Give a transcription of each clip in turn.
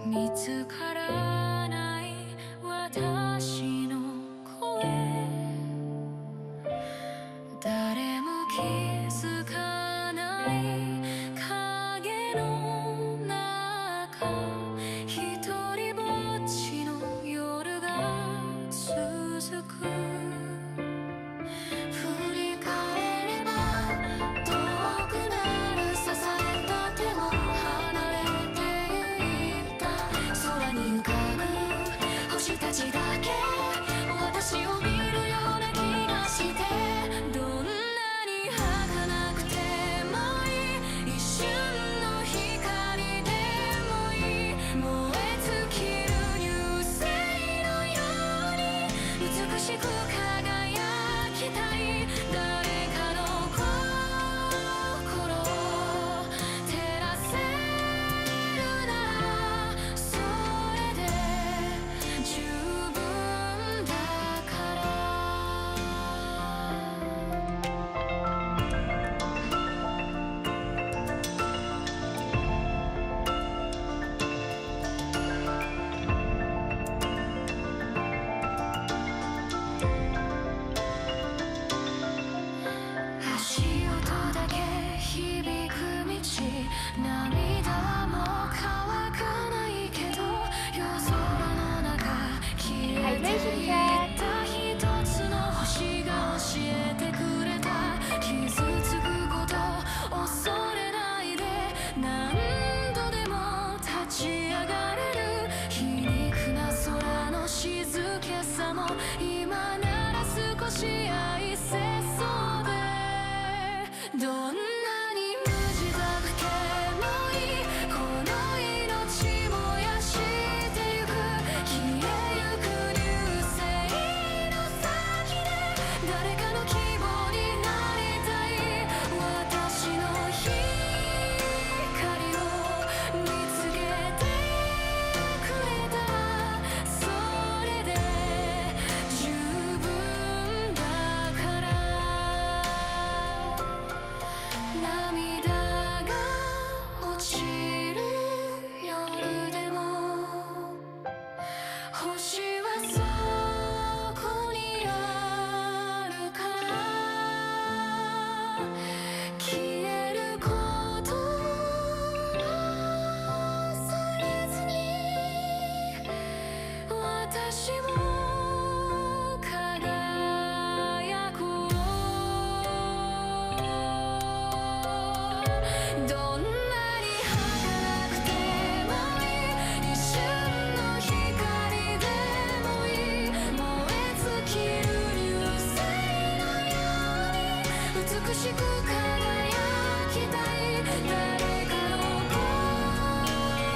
見つからない私の声、誰も気づかない影の中、一人ぼっちの夜が続く。振り返れば遠くなる支えた手も離れていった。空に浮かぶ星たちだけ私を見るような気がして、どんなに儚くてもいい、一瞬の光でもいい、燃え尽きる流星のように美しく輝きたい。誰かの心を照らせるならそれで十分だから。足音だけ響く道、涙も乾かないけど夜空の中消えていった一つの星が教えてくれた。傷つくこと恐れないで、何度でも立ち上がれる。皮肉な空の静けさも今なら少し愛せそうで、どんなに無自覚でもいい、この命燃やしてゆく。消えゆく流星の先で誰かの希望になりたい。私の光を見つけてくれたらそれで十分だから。涙が落ちる夜でも星はそこにあるから、消えること忘れずに私も輝こう。どんなに儚くてもいい、一瞬の光でもいい、燃え尽きる流星のように美しく輝きたい。誰かの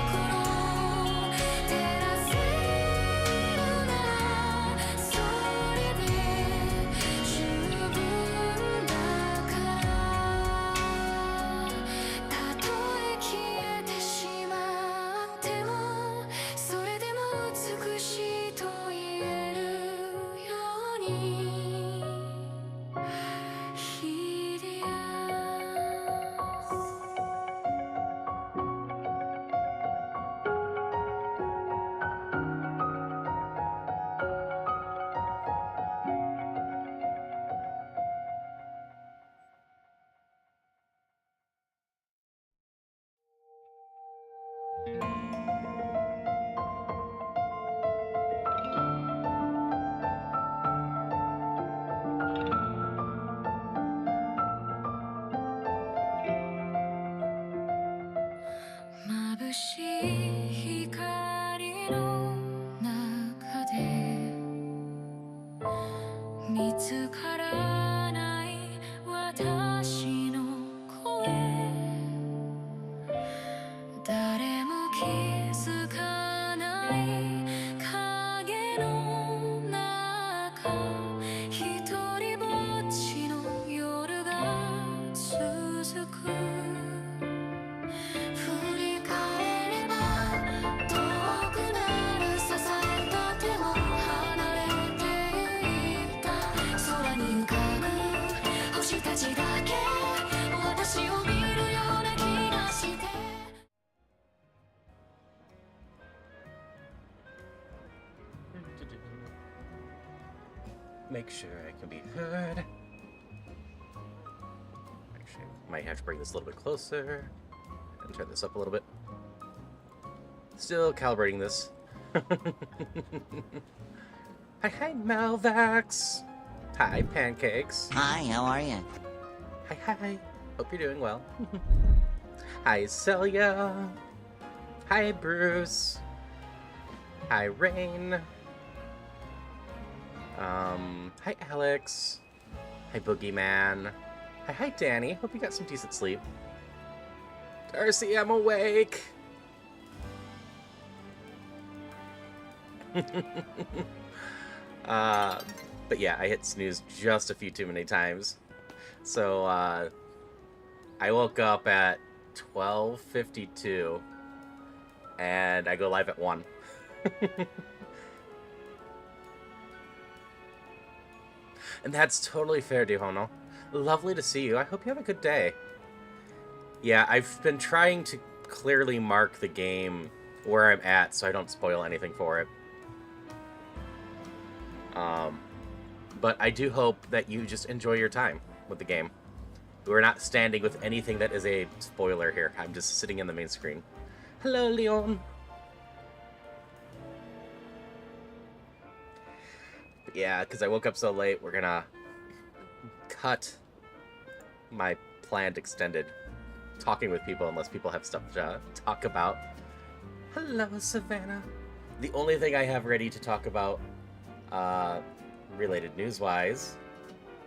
心を照らせるならそれで十分だから。たとえ消えてしまってもそれでも美しいと言えるように。ヒディアス眩しい光の中で見つからない私の声、誰も気づかない影の中、一人ぼっちの夜が続く。振り返れば make sure I can be heard. Actually, might have to bring this a little bit closer and turn this up a little bit. Still calibrating this. Hi, Melvax. Hi, Pancakes. Hi, how are you? Hi. Hope you're doing well. Hi, Celia. Hi, Bruce. Hi, Rain. Hi, Alex. Hi, Boogeyman. Hi, Danny. Hope you got some decent sleep. Darcy, I'm awake. But yeah, I hit snooze just a few too many times. So, I woke up at 12:52, and I go live at 1. And that's totally fair, Dihono. Lovely to see you. I hope you have a good day. Yeah, I've been trying to clearly mark the game where I'm at so I don't spoil anything for it. But I do hope that you just enjoy your time with the game. We're not standing with anything that is a spoiler here. I'm just sitting in the main screen. Hello, Leon. But yeah, because I woke up so late, we're gonna cut my planned extended talking with people unless people have stuff to talk about. Hello, Savannah. The only thing I have ready to talk about, related news-wise,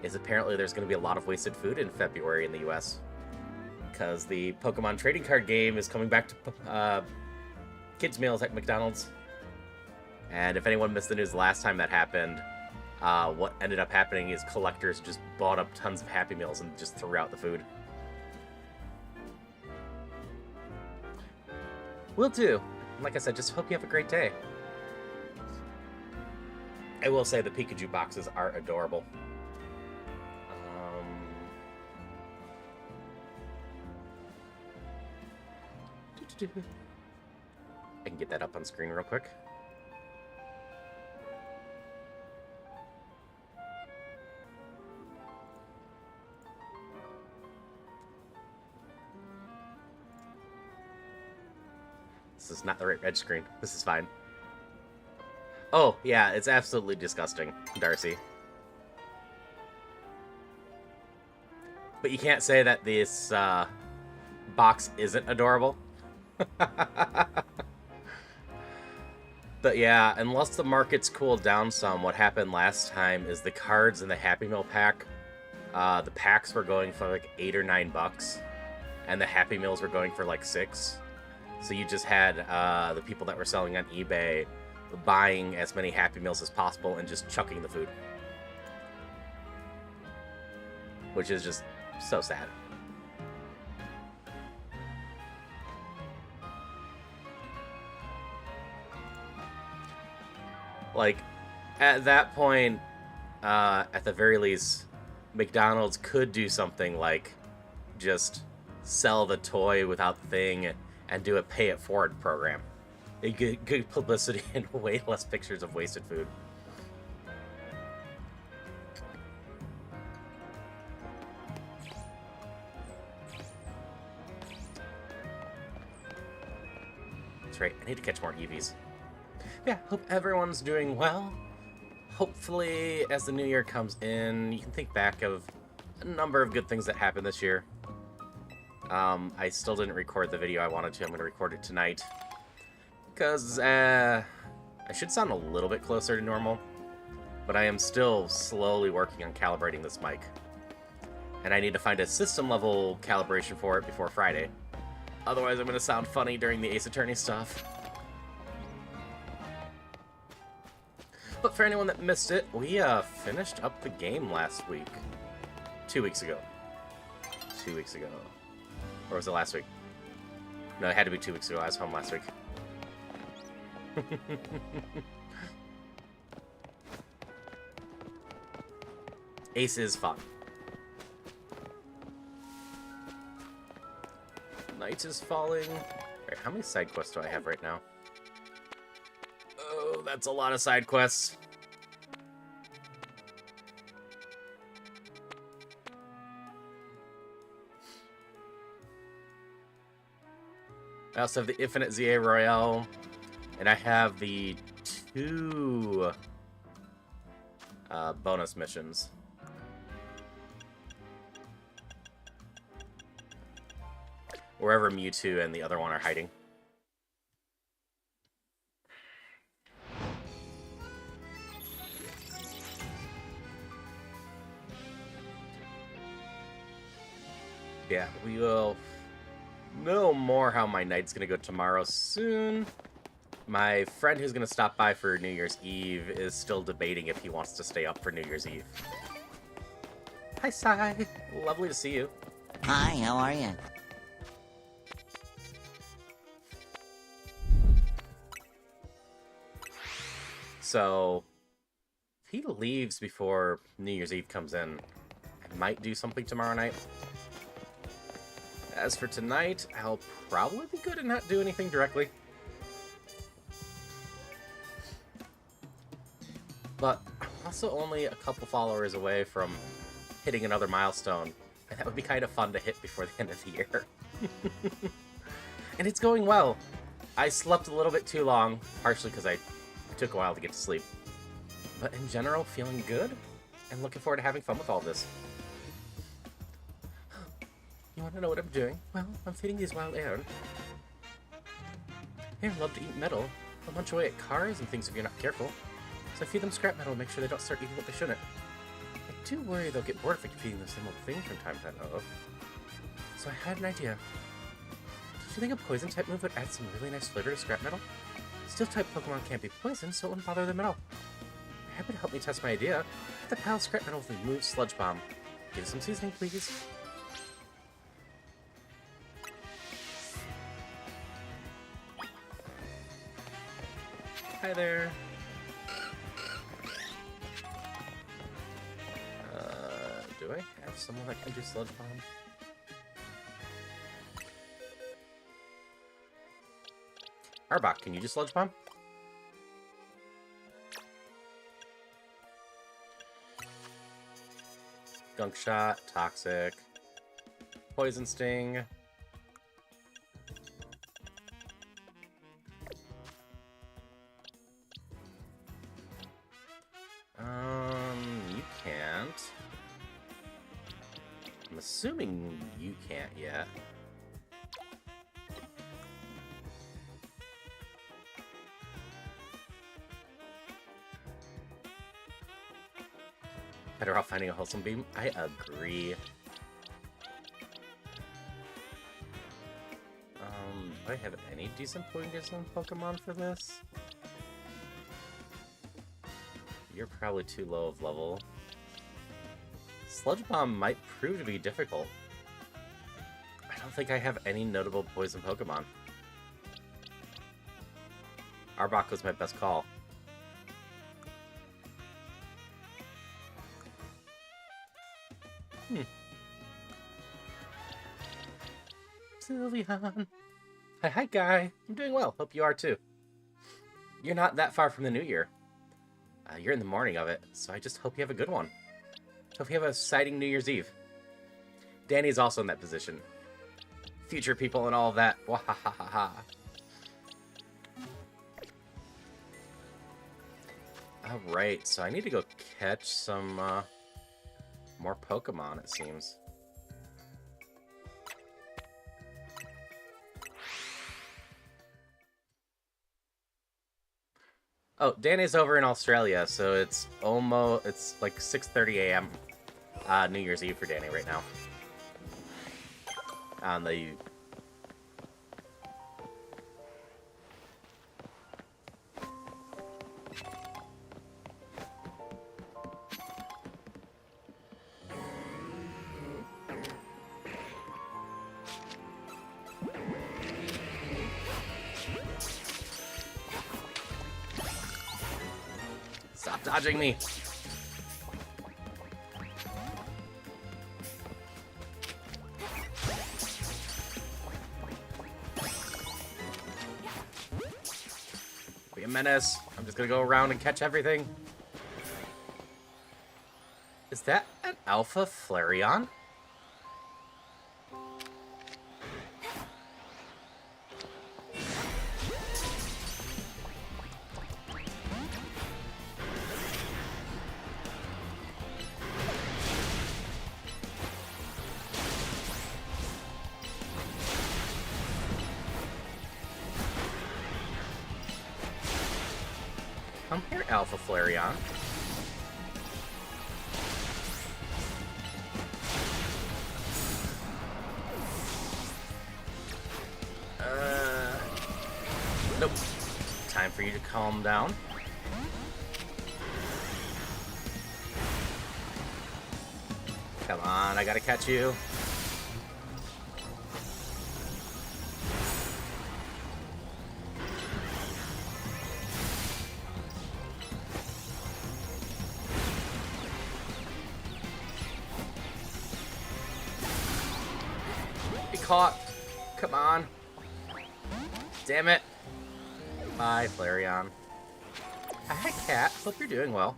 is apparently there's going to be a lot of wasted food in February in the US. Because the Pokemon trading card game is coming back to kids' meals at McDonald's. And if anyone missed the news last time that happened, what ended up happening is collectors just bought up tons of Happy Meals and just threw out the food. Will do. Like I said, just hope you have a great day. I will say the Pikachu boxes are adorable. I can get that up on screen real quick. This is not the right red screen. This is fine. Oh, yeah, it's absolutely disgusting, Darcy. But you can't say that this box isn't adorable. But yeah, unless the market's cooled down some, what happened last time is the cards in the Happy Meal pack, the packs were going for like $8 or $9, and the Happy Meals were going for like $6. So you just had the people that were selling on eBay buying as many Happy Meals as possible and just chucking the food. Which is just so sad. Like, at that point, at the very least, McDonald's could do something like just sell the toy without the thing and do a pay it forward program. A good publicity and way less pictures of wasted food. That's right, I need to catch more Eevees. Yeah, hope everyone's doing well. Hopefully, as the new year comes in, you can think back of a number of good things that happened this year. I still didn't record the video I wanted to. I'm going to record it tonight. Because, I should sound a little bit closer to normal. But I am still slowly working on calibrating this mic. And I need to find a system-level calibration for it before Friday. Otherwise, I'm going to sound funny during the Ace Attorney stuff. But for anyone that missed it, we finished up the game last week. 2 weeks ago. 2 weeks ago. Or was it last week? No, it had to be 2 weeks ago. I was home last week. Ace is fun. Night is falling. Alright, how many side quests do I have right now? Oh, that's a lot of side quests. I also have the Infinite ZA Royale, and I have the 2 bonus missions. Wherever Mewtwo and the other one are hiding. Yeah, we will know more how my night's gonna go tomorrow soon. My friend who's gonna stop by for New Year's Eve is still debating if he wants to stay up for New Year's Eve. Hi, Sai. Lovely to see you. Hi, how are you? So, if he leaves before New Year's Eve comes in, I might do something tomorrow night. As for tonight, I'll probably be good and not do anything directly. But I'm also only a couple followers away from hitting another milestone, and that would be kind of fun to hit before the end of the year. And it's going well. I slept a little bit too long, partially because I took a while to get to sleep. But in general, feeling good, and looking forward to having fun with all this. You want to know what I'm doing? Well, I'm feeding these wild air. They love to eat metal. They'll munch away at cars and things if you're not careful. So I feed them scrap metal and make sure they don't start eating what they shouldn't. I do worry they'll get bored if I keep feeding the same old thing from time to time, though. So I had an idea. Don't you think a poison-type move would add some really nice flavor to scrap metal? Steel-type Pokemon can't be poisoned, so it wouldn't bother them at all. You're happy to help me test my idea. Hit the pile of scrap metal with the move Sludge Bomb. Give it some seasoning, please. Hi there. Do I have someone that can do Sludge Bomb? Arbok, can you do Sludge Bomb? Gunk Shot, Toxic, Poison Sting. You can't. I'm assuming you can't yet. Better off finding a wholesome beam. I agree. Do I have any decent poison Pokemon for this? You're probably too low of level. Sludge Bomb might prove to be difficult. I don't think I have any notable poison Pokemon. Arbok was my best call. Sylveon. Hi, Guy. I'm doing well. Hope you are too. You're not that far from the new year. You're in the morning of it, so I just hope you have a good one. Hope you have an exciting New Year's Eve. Danny's also in that position. Future people and all of that. Wahahaha. Alright, so I need to go catch some more Pokemon, it seems. Oh, Danny's over in Australia, so it's like 6:30 a.m. New Year's Eve for Danny right now. On the Stop dodging me. Be a menace. I'm just gonna go around and catch everything. Is that an Alpha Flareon? Come here, Alpha Flareon. Nope. Time for you to calm down. Come on, I gotta catch you. Be caught. Come on. Damn it. Bye, Flareon. Hi, Cat. Hope you're doing well.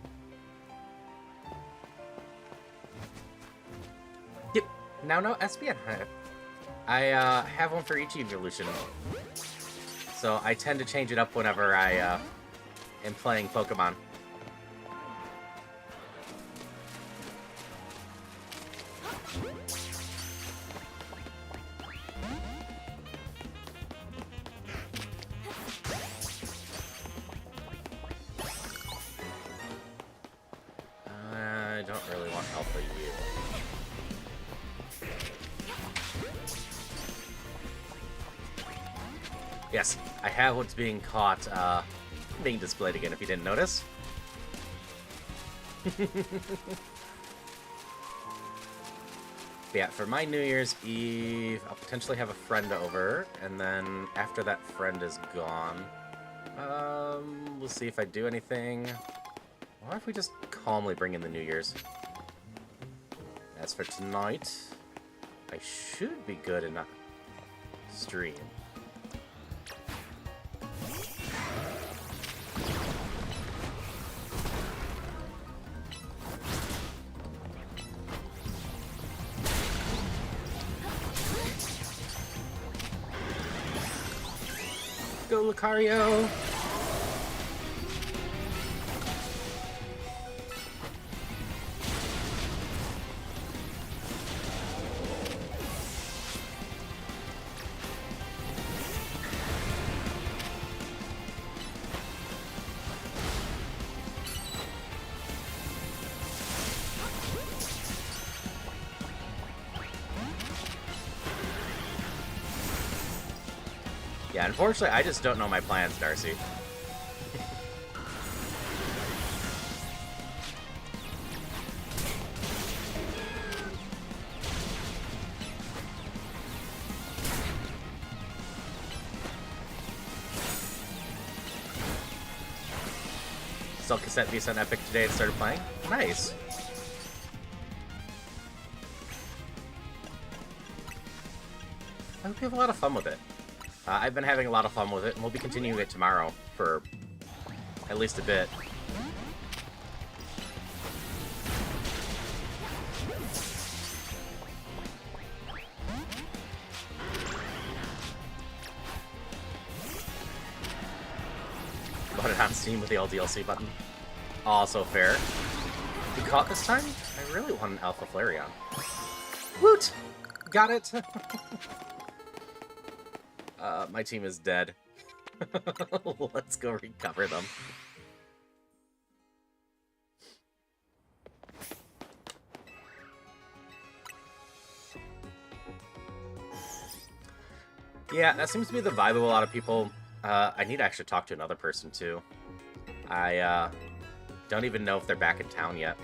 Yep. Now, no SPN. I have one for each evolution. So I tend to change it up whenever I am playing Pokemon. I don't really want Alpha U. Yes, I have what's being caught, being displayed again, if you didn't notice. Yeah, for my New Year's Eve, I'll potentially have a friend over, and then after that friend is gone, we'll see if I do anything. Or if we just calmly bring in the New Year's. As for tonight, I should be good in a stream. Go, Lucario! Yeah, unfortunately, I just don't know my plans, Darcy. Saw Cassette Beast on Epic today and started playing. Nice. I hope you have a lot of fun with it. I've been having a lot of fun with it, and we'll be continuing it tomorrow for at least a bit. Bought it on Steam with the LDLC button. Also fair. We caught this time? I really want an Alpha Flareon. Woot! Got it! My team is dead. Let's go recover them. Yeah, that seems to be the vibe of a lot of people. I need to actually talk to another person, too. I don't even know if they're back in town yet.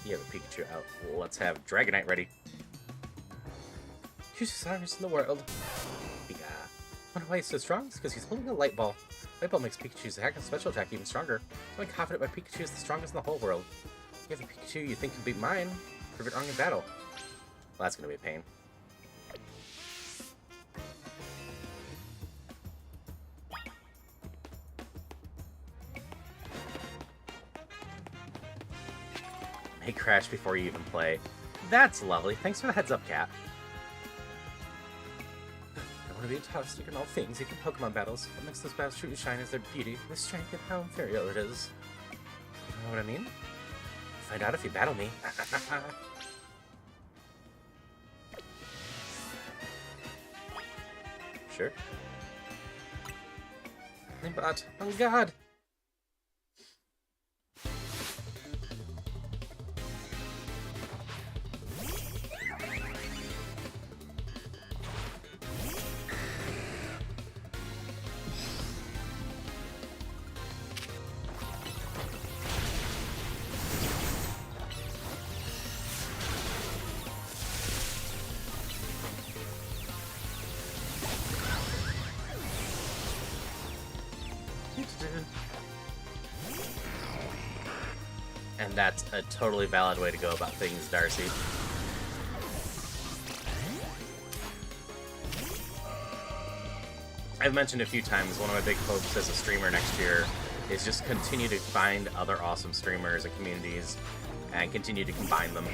You have a Pikachu out. Let's have Dragonite ready. He's the strongest in the world. Pika. Wonder why he's so strong? It's because he's holding a light ball. Light ball makes Pikachu's attack and special attack even stronger. So I'm confident my Pikachu is the strongest in the whole world. You have a Pikachu you think can beat mine. Prove it wrong in battle. Well, that's gonna be a pain. May crash before you even play. That's lovely. Thanks for the heads up, Cat. I want to be a top sticker in all things, even Pokemon battles. What makes those battles truly shine is their beauty, their strength, and how inferior it is. You know what I mean? find out if you battle me. Sure. But, oh god! And that's a totally valid way to go about things, Darcy. I've mentioned a few times, one of my big hopes as a streamer next year is just continue to find other awesome streamers and communities and continue to combine them.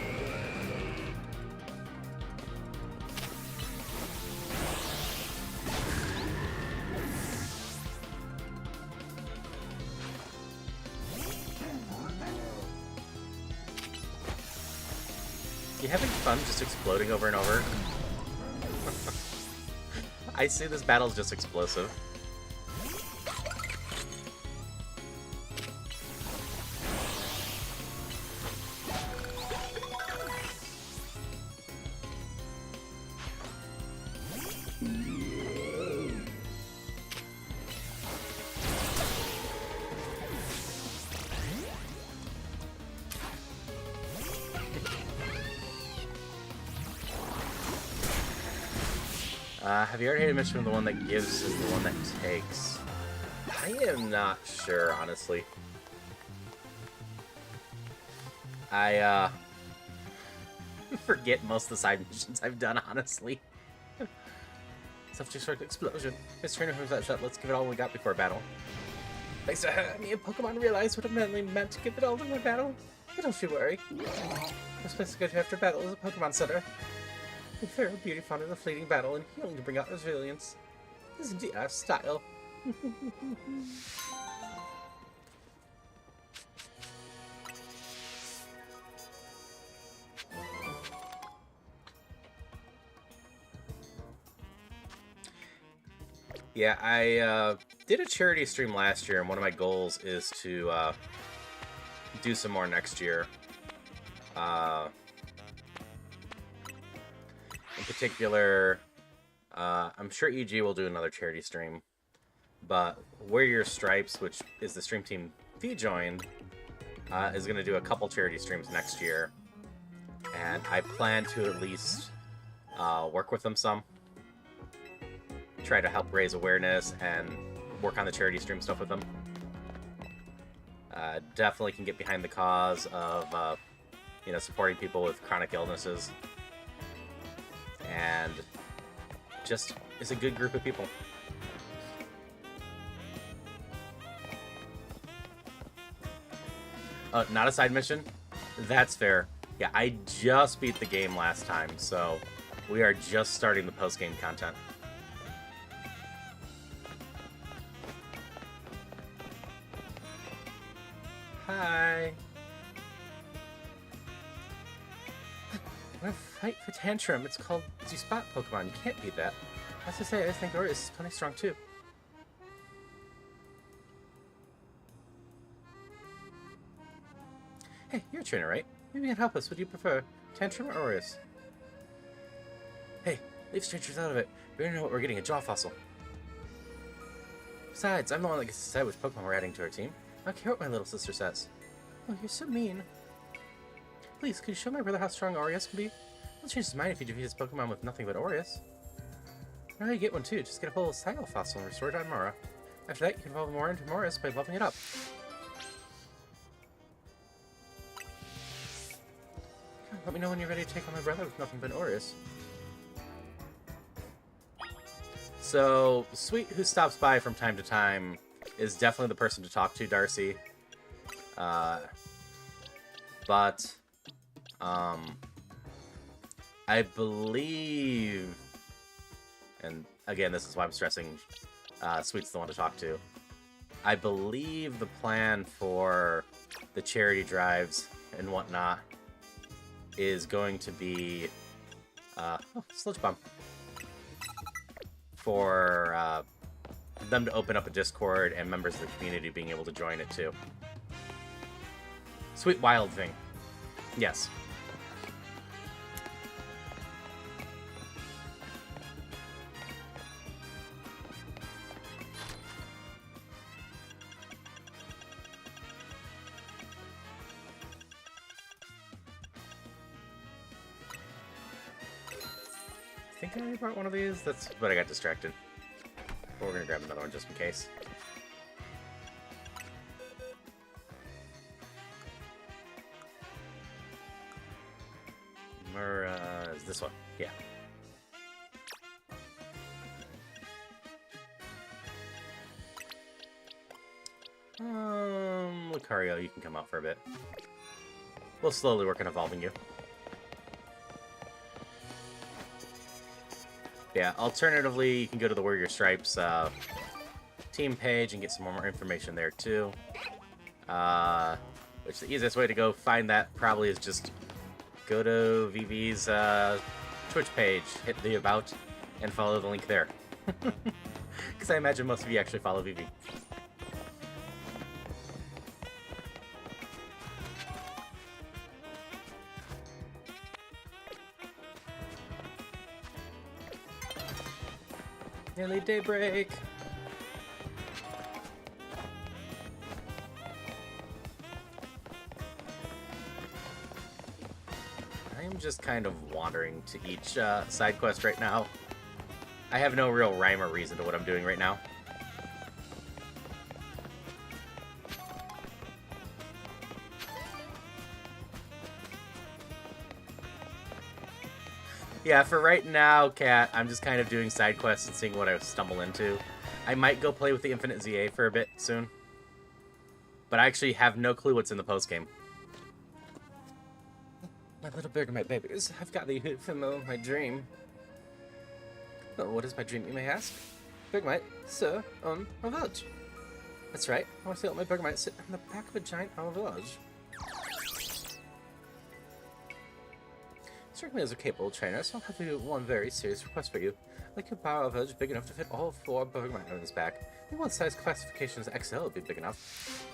You having fun just exploding over and over? I see this battle's just explosive. Have you already mentioned the one that gives is the one that takes? I am not sure, honestly. I, forget most of the side missions I've done, honestly. Subject sort explosion. Miss Trainer who's that shot. Let's give it all we got before battle. Thanks to me and Pokemon realized what it really meant to give it all in one battle. But don't you worry. This place to go to after battle is a Pokemon Center. The fair beauty found in the fleeting battle and healing to bring out resilience. This is indeed our style. Yeah, I did a charity stream last year, and one of my goals is to do some more next year. In particular, I'm sure EG will do another charity stream, but Wear Your Stripes, which is the stream team V joined, is going to do a couple charity streams next year, and I plan to at least work with them some, try to help raise awareness and work on the charity stream stuff with them. Definitely can get behind the cause of, you know, supporting people with chronic illnesses. And just is a good group of people. Not a side mission? That's fair. Yeah, I just beat the game last time, so we are just starting the post-game content. Hi. We're gonna fight for Tantrum. It's called Z-Spot Pokemon. You can't beat that. As I say, I think Orius is plenty strong too. Hey, you're a trainer, right? Maybe you can help us. Would you prefer Tantrum or Orius? Hey, leave strangers out of it. We don't know what we're getting, a jaw fossil. Besides, I'm the one that gets to decide which Pokemon we're adding to our team. I don't care what my little sister says. Oh, you're so mean. Please, could you show my brother how strong Orius can be? He'll change his mind if you defeat his Pokemon with nothing but Orius. Now you get one too. Just get a whole Cycle fossil and restore it on Mara. After that, you can evolve more into Morris by leveling it up. Let me know when you're ready to take on my brother with nothing but Orius. So, Sweet, who stops by from time to time, is definitely the person to talk to, Darcy. But I believe, and again, this is why I'm stressing Sweet's the one to talk to. I believe the plan for the charity drives and whatnot is going to be Sludge Bomb for them to open up a Discord and members of the community being able to join it too. Sweet Wild thing. Yes. I think I already brought one of these. But I got distracted. But we're gonna grab another one just in case. Is this one? Yeah. Lucario, you can come out for a bit. We'll slowly work on evolving you. Yeah, alternatively, you can go to the Warrior Stripes team page and get some more information there too. Which the easiest way to go find that probably is just go to VV's Twitch page, hit the About, and follow the link there. Because I imagine most of you actually follow VV. Nearly daybreak. I am just kind of wandering to each side quest right now. I have no real rhyme or reason to what I'm doing right now. Yeah, for right now, Kat, I'm just kind of doing side quests and seeing what I stumble into. I might go play with the Infinite ZA for a bit soon. But I actually have no clue what's in the postgame. My little Bergamite babies, I've got the fulfill my dream. Well, what is my dream, you may ask? Bergamite, sir, on a village. That's right, I want to see all my Bergamite sit on the back of a giant owl village. Certainly as a capable trainer, so I'll have one very serious request for you. I'd like your power village big enough to fit all 4 Bergamite on his back. I think one size classification as XL would be big enough.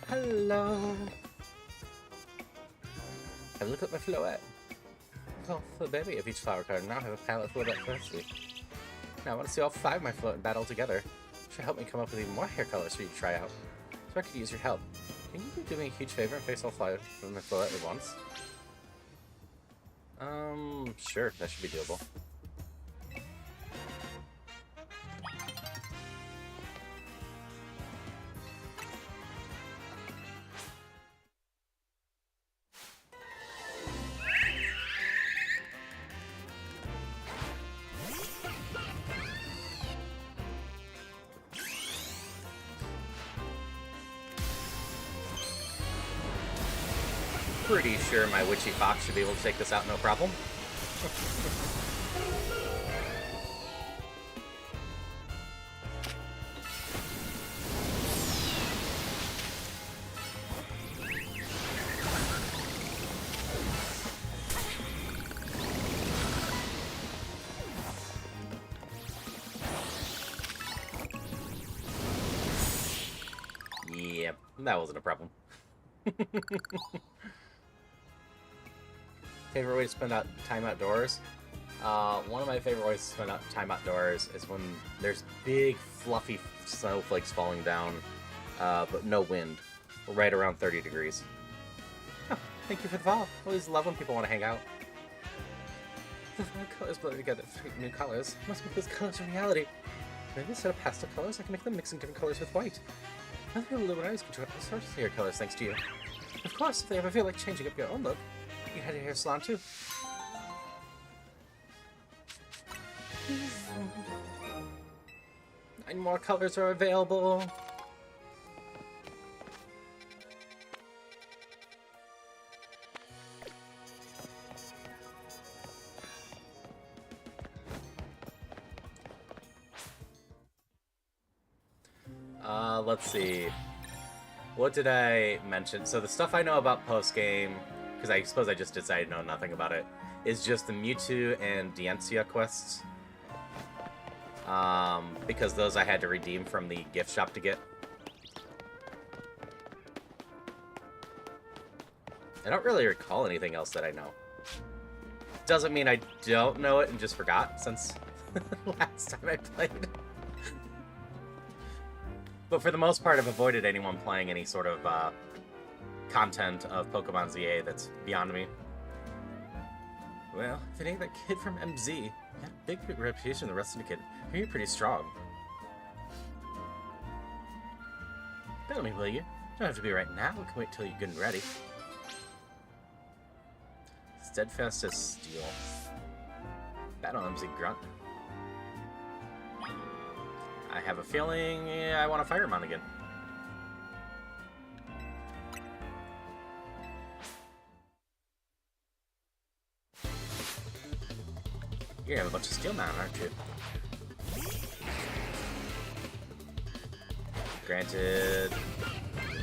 Hello. Have a look at my floette. Oh, for the baby of each flower card, now I have a palette full of that thirsty. Now I want to see all 5 of my floette in battle together. Should help me come up with even more hair colors for you to try out. So I could use your help. Can you do me a huge favor and face all 5 of my floette at once? Sure, that should be doable. Pretty sure my Witchy Fox should be able to take this out no problem. Yep, that wasn't a problem. Favorite way to spend time outdoors? One of my favorite ways to spend time outdoors is when there's big, fluffy snowflakes falling down, but no wind. Right around 30 degrees. Oh, thank you for the follow. Always love when people want to hang out. The 5 colors blend together, 3 new colors. Must make those colors a reality. Maybe instead of pastel colors, I can make them mixing different colors with white. Other Illuminati's control all sorts of hair colors thanks to you. Of course, if they ever feel like changing up your own look, you had a hair salon too. 9 more colors are available. Let's see. What did I mention? So the stuff I know about post-game, because I suppose I just decided to know nothing about it, is just the Mewtwo and Diancie quests. Because those I had to redeem from the gift shop to get. I don't really recall anything else that I know. Doesn't mean I don't know it and just forgot since last time I played. But for the most part, I've avoided anyone playing any sort of content of Pokemon ZA that's beyond me. Well, if it ain't that kid from MZ, you had a big reputation the rest of the kid. You're pretty strong. Battle me, will you? Don't have to be right now. We can wait till you're good and ready. Steadfast as steel. Battle MZ Grunt. I have a feeling I want to fire him on again. You have a bunch of steel now, aren't you? Granted,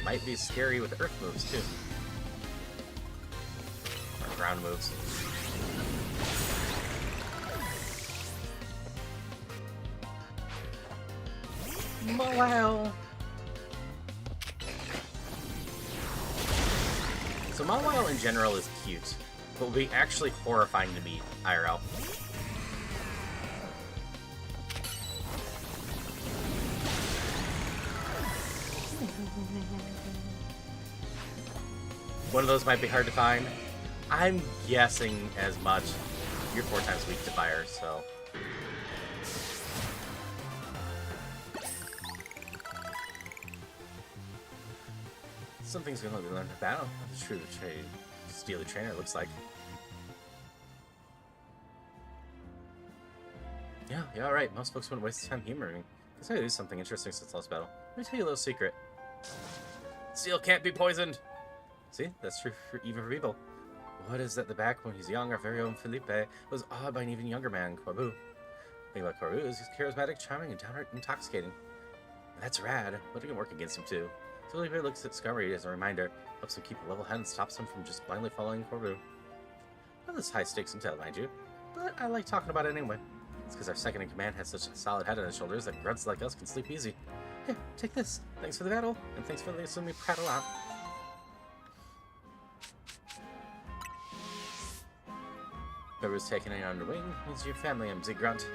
might be scary with earth moves too. Or ground moves. Mawile! So Mawile in general is cute, but will be actually horrifying to meet IRL. One of those might be hard to find. I'm guessing as much. You're 4 times weak to fire, so... Something's gonna be learned in battle. That's true. Steal the trainer, it looks like. Yeah, alright. Most folks wouldn't waste time humoring me. Guess I do something interesting since last battle. Let me tell you a little secret. Steel can't be poisoned! See? That's true even for people. What is at the back when he's young? Our very own Felipe was awed by an even younger man, Corbu. The thing about Corbu is he's charismatic, charming, and downright intoxicating. That's rad, but it can work against him too. Felipe looks at Skarmory as a reminder, helps him keep a level head and stops him from just blindly following Corbu. Well, this high stakes intel, mind you, but I like talking about it anyway. It's because our second in command has such a solid head on his shoulders that grunts like us can sleep easy. Here, take this. Thanks for the battle, and thanks for listening to me prattle on. Whoever's taking it under wing is your family, MZ Grunt.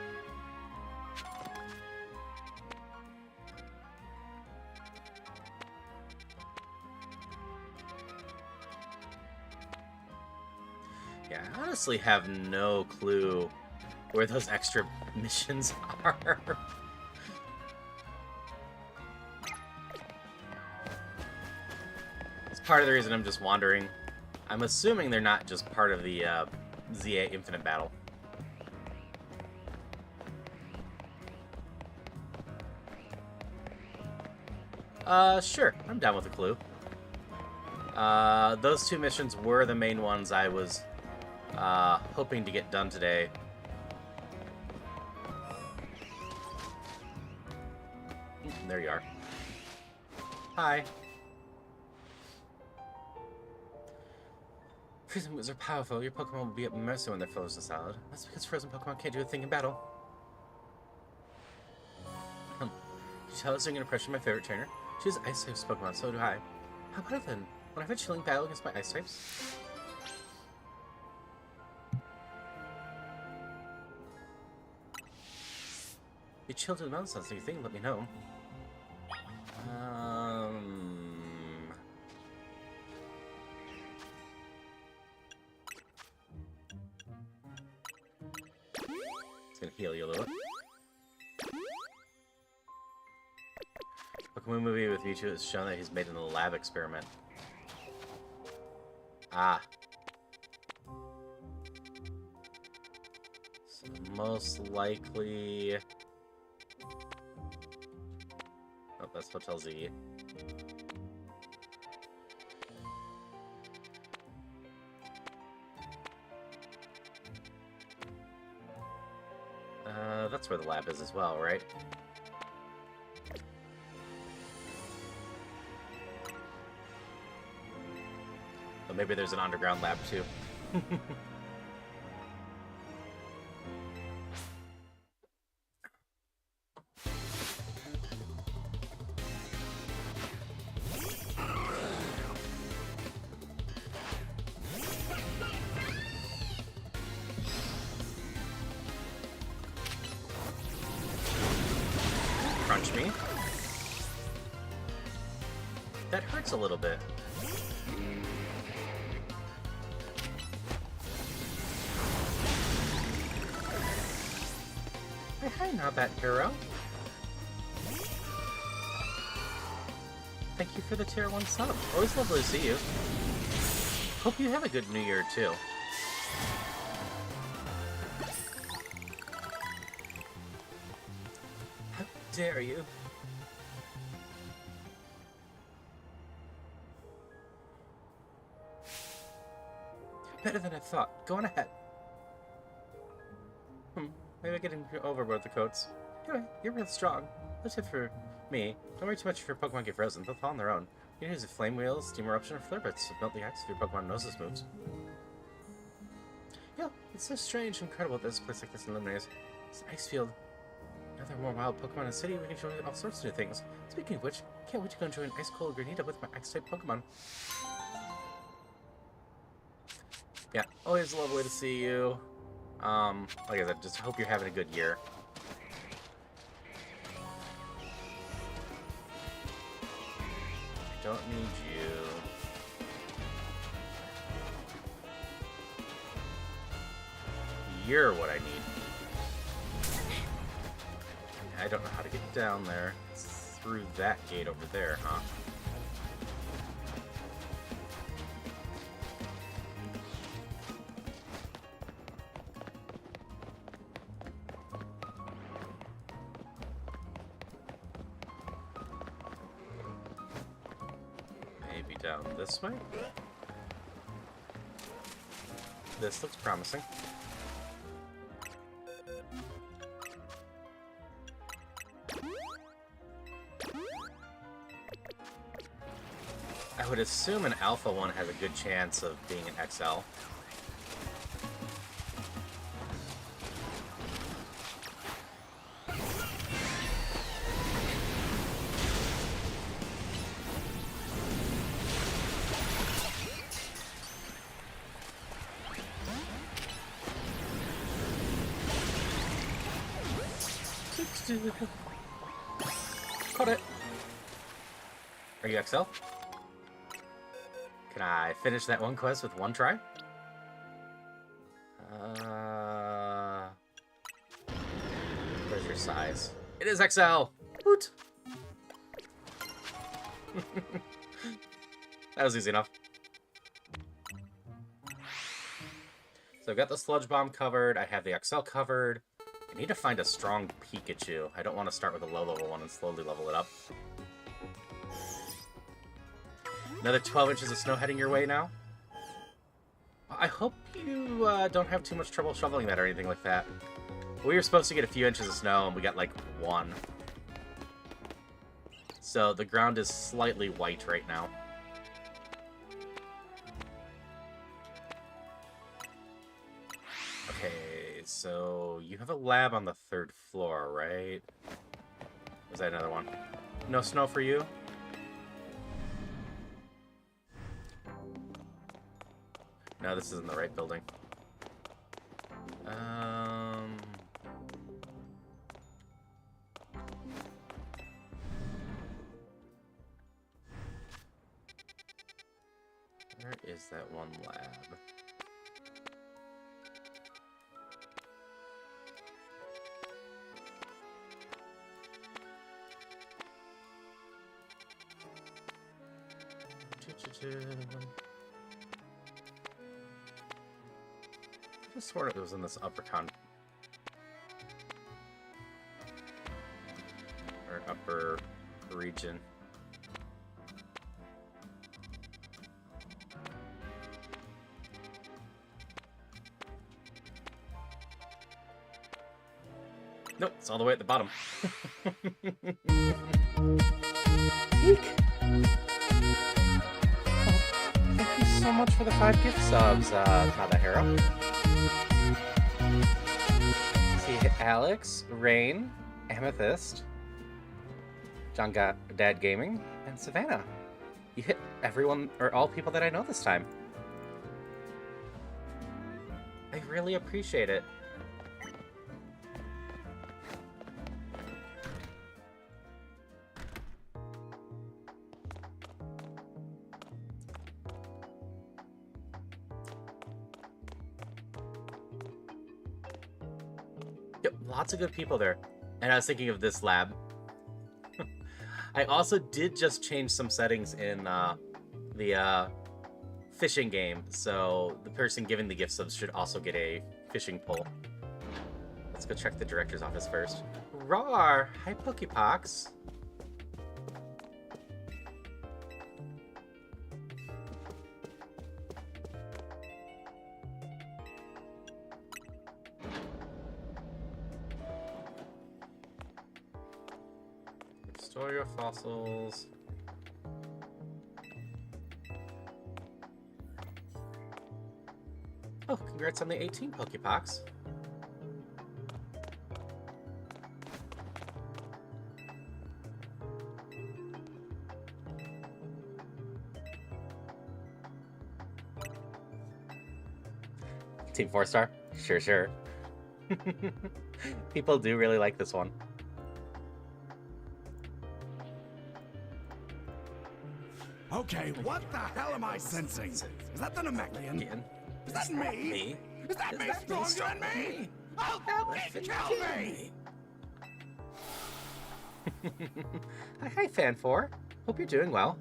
Yeah, I honestly have no clue where those extra missions are. It's part of the reason I'm just wandering. I'm assuming they're not just part of the ZA Infinite Battle. Sure. I'm down with a clue. Those 2 missions were the main ones I was hoping to get done today. There you are. Hi. Frozen moves are powerful. Your Pokemon will be at mercy when their foes are solid. That's because frozen Pokemon can't do a thing in battle. Did you tell us you're going to pressure my favorite trainer? She has ice types Pokemon, so do I. How about it then? When I have a chilling battle against my ice types? You chilled in the mountains, so you think, let me know. It's gonna heal you a little. Pokemon movie with Mewtwo has shown that he's made in a lab experiment. Ah. So most likely... that's Hotel Z. That's where the lab is as well, right? But maybe there's an underground lab too. Crunch me. That hurts a little bit. Hey, hi, not that hero. Thank you for the tier 1 sub. Always lovely to see you. Hope you have a good new year, too. How dare you? Better than I thought. Go on ahead. Maybe I'm getting overboard with the coats. Anyway, you're real strong. That's it for me. Don't worry too much if your Pokemon get frozen. They'll thaw on their own. You can use a Flame Wheel, Steam Eruption, or Flare Blitz to melt the ice if your Pokemon knows this moves. Yeah, it's so strange and incredible that there's a place like this in Luminaries. It's an ice field. Now there are more wild Pokemon in the city, we can show you all sorts of new things. Speaking of which, can't wait to go enjoy an Ice Cold Granita with my Ice-type Pokemon. Yeah, always lovely to see you. Like I said, just hope you're having a good year. I don't need you. You're what I need. I don't know how to get down there. It's through that gate over there, huh? Maybe down this way? This looks promising. I would assume an Alpha one has a good chance of being an XL. Caught it! Are you XL? Can I finish that one quest with one try? Where's your size? It is XL! Woot! That was easy enough. So I've got the Sludge Bomb covered, I have the XL covered. I need to find a strong Pikachu. I don't want to start with a low level one and slowly level it up. Another 12 inches of snow heading your way now. I hope you don't have too much trouble shoveling that or anything like that. We were supposed to get a few inches of snow and we got like 1. So the ground is slightly white right now. Okay, so you have a lab on the 3rd floor, right? Was that another one? No snow for you? No, this isn't the right building. Where is that one lab? I just swore it was in this upper or upper region. Nope, it's all the way at the bottom. Eek. Thank you so much for the 5 gift subs, Nadahiro. See Alex, Rain, Amethyst, John got Dad Gaming, and Savannah. You hit everyone, or all people that I know this time. I really appreciate it. Yep, lots of good people there. And I was thinking of this lab. I also did just change some settings in the fishing game, so the person giving the gift subs should also get a fishing pole. Let's go check the director's office first. Rawr! Hi, Pokepox. Store your fossils. Oh, congrats on the 18 Pokepox. Team 4-star? Sure, sure. People do really like this one. Okay, what the hell am I sensing? Is that the Namekian? Is that me? Is that me stronger than me? I'll kill me! Hi, Fan4. Hope you're doing well.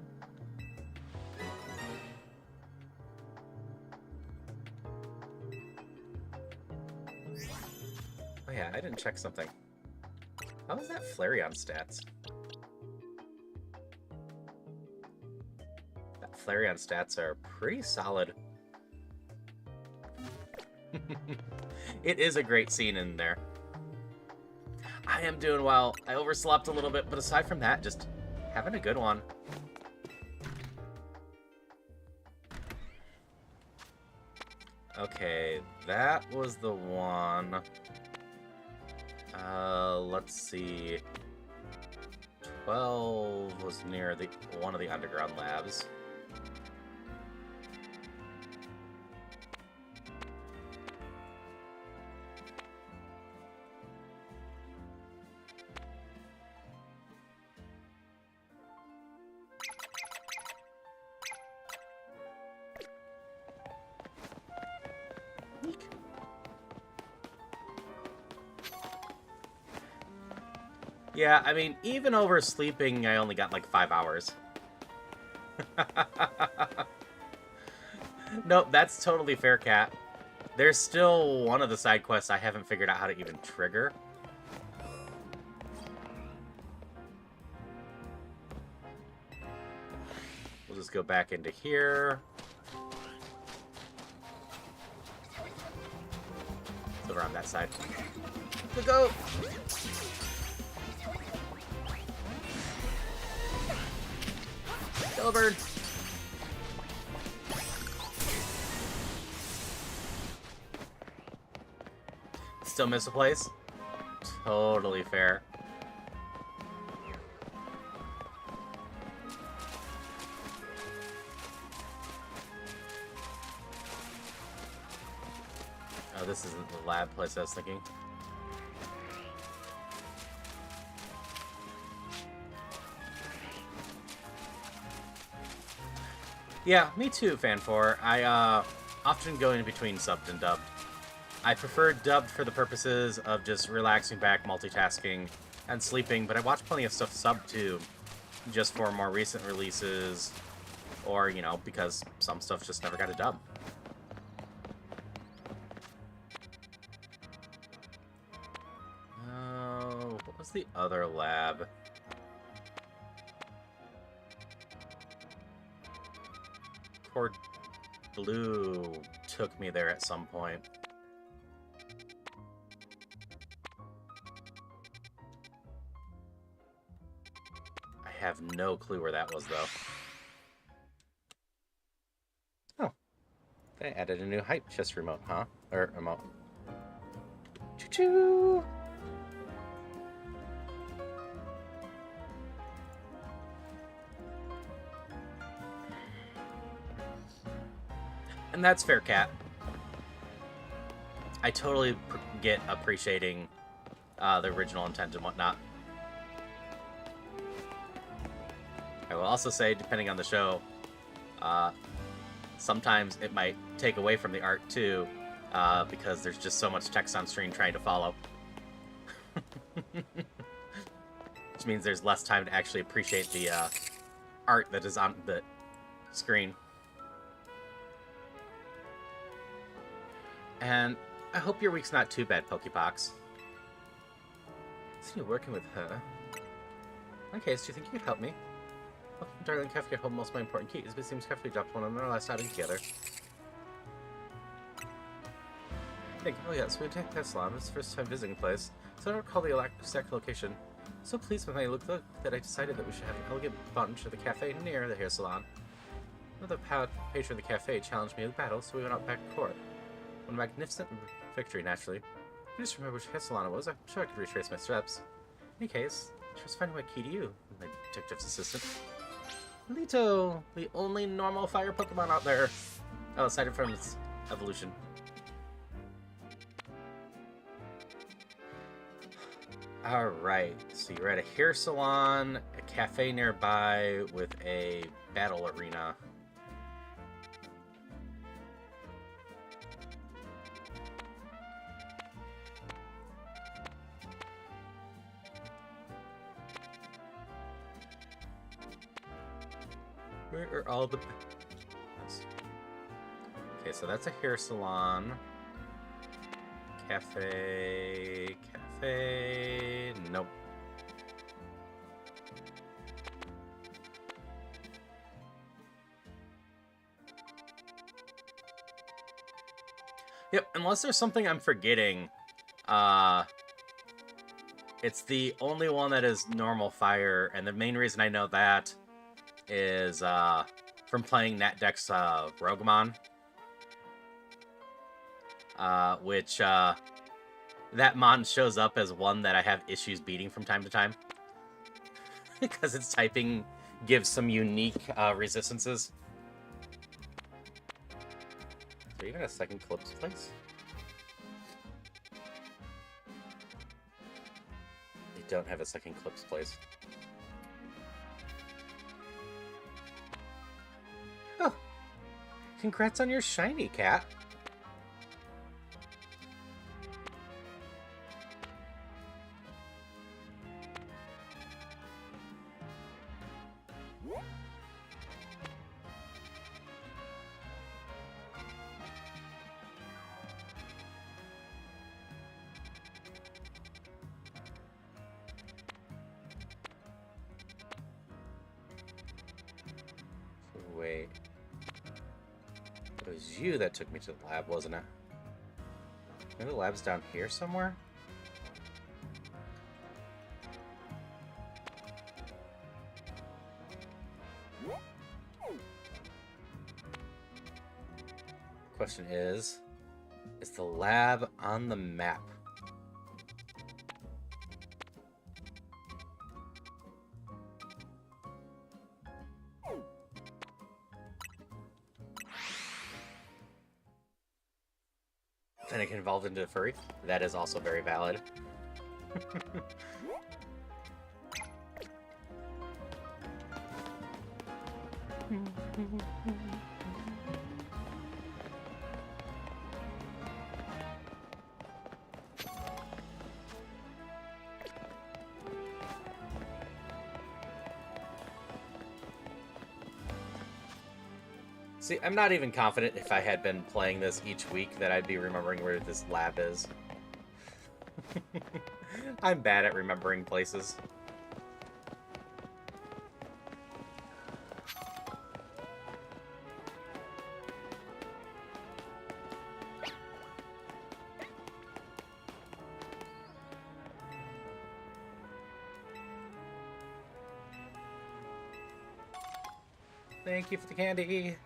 Oh yeah, I didn't check something. How was that Flareon stats? Flareon stats are pretty solid. It is a great scene in there. I am doing well. I overslept a little bit, but aside from that, just having a good one. Okay, that was the one. Let's see. 12 was near one of the underground labs. Yeah, I mean, even oversleeping, I only got like 5 hours. Nope, that's totally fair, Cat. There's still one of the side quests I haven't figured out how to even trigger. We'll just go back into here. It's over on that side. Let's go! Bird. Still miss a place? Totally fair. Oh, this isn't the lab place I was thinking. Yeah, me too, Fan4. I often go in between subbed and dubbed. I prefer dubbed for the purposes of just relaxing back, multitasking, and sleeping, but I watch plenty of stuff subbed too, just for more recent releases, or, you know, because some stuff just never got a dub. What was the other lab? poor Blue took me there at some point. I have no clue where that was, though. Oh. They added a new hype chest remote, huh? Or emote. Choo-choo! And that's fair, Cat. I totally get appreciating the original intent and whatnot. I will also say, depending on the show, sometimes it might take away from the art too, because there's just so much text on screen trying to follow. Which means there's less time to actually appreciate the art that is on the screen. And I hope your week's not too bad, Pokepox. So you're working with her. In case, do you think you could help me? Welcome, darling Kef, get home most of my important keys, but it seems carefully dropped one on our last outing together. Think, oh yes, we attacked that salon. It's the first time visiting the place, so I don't recall the exact location. So pleased with my look that I decided that we should have an elegant bunch at the cafe near the hair salon. Another patron of the cafe challenged me to battle, so we went out back to court. One magnificent victory, naturally. I just remember which hair salon it was. I'm sure I could retrace my steps. In any case, I was finding my key to you, my detective's assistant. Lito, the only normal fire Pokemon out there. Oh, aside from its evolution. Alright, so you're at a hair salon, a cafe nearby with a battle arena. Where are all the... Okay, so that's a hair salon. Cafe... Nope. Yep, unless there's something I'm forgetting. It's the only one that is normal fire, and the main reason I know that is from playing NatDeck's Roguemon, which that mon shows up as one that I have issues beating from time to time because its typing gives some unique resistances. So you got a second Calypso place? They don't have a second Calypso place. Oh, congrats on your shiny, Cat. Wait. It was you that took me to the lab, wasn't it? Maybe the lab's down here somewhere? Question is the lab on the map? Then it can evolve into a furry. That is also very valid. See, I'm not even confident if I had been playing this each week that I'd be remembering where this lab is. I'm bad at remembering places. Thank you for the candy.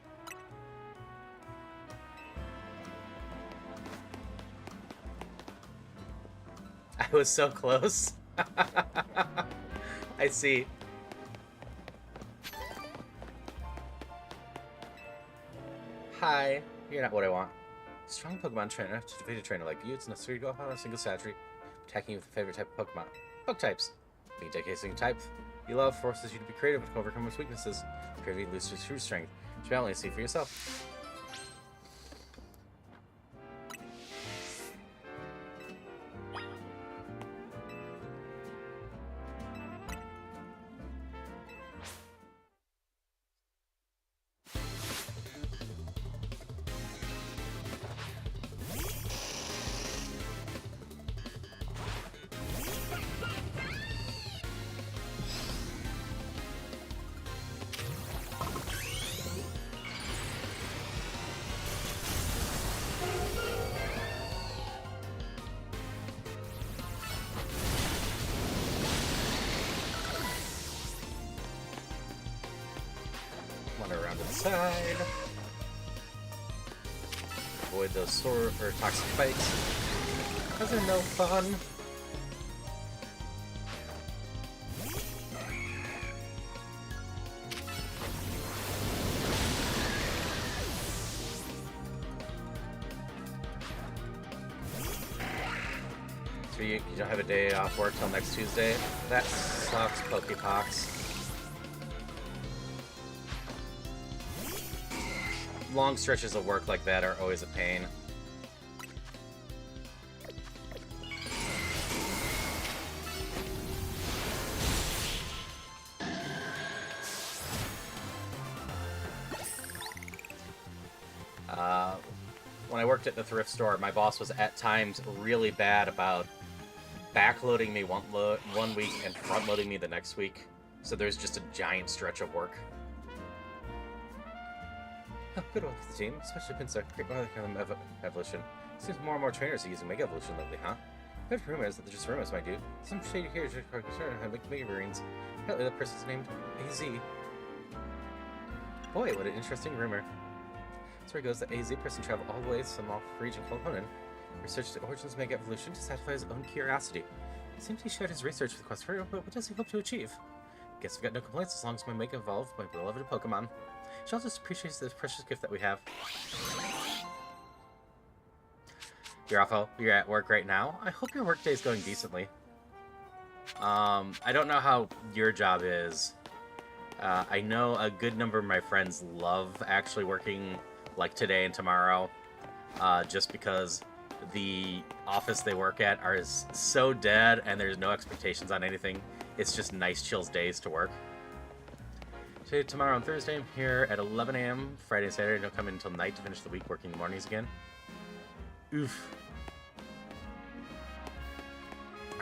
I was so close. I see. Hi. You're not what I want. Strong Pokemon trainer. To defeat a trainer like you, it's necessary to go on a single strategy, attacking you with a favorite type of Pokemon. Bug types. Being dedicated type you love forces you to be creative and overcome its weaknesses. Creativity leads to true strength. You should only see for yourself. Around to the side. Avoid those sword or toxic fights. Those are no fun. So you don't have a day off work till next Tuesday? That sucks, Pokepox. Long stretches of work like that are always a pain. When I worked at the thrift store, my boss was at times really bad about backloading me one week and front-loading me the next week. So there's just a giant stretch of work. Oh, good one for the team, especially Pinsir. Great evolution. Seems more and more trainers are using Mega Evolution lately, huh? I've heard rumors that they're just rumors, my dude. Some shady here is just concerned have Mega Marines. Apparently that person's named AZ. Boy, what an interesting rumor. Story goes that AZ person traveled all the way to some off-region called Honan, researched the origins of Mega Evolution to satisfy his own curiosity. It seems he shared his research with Quest for, but what does he hope to achieve? Guess I've got no complaints as long as my Mega evolved my beloved Pokemon. Shall just appreciate this precious gift that we have. You're at work right now? I hope your workday is going decently. I don't know how your job is. I know a good number of my friends love actually working like today and tomorrow, just because the office they work at is so dead and there's no expectations on anything. It's just nice, chill days to work. Today, tomorrow, and Thursday, I'm here at 11 a.m. Friday and Saturday, don't come in until night to finish the week, working mornings again. Oof.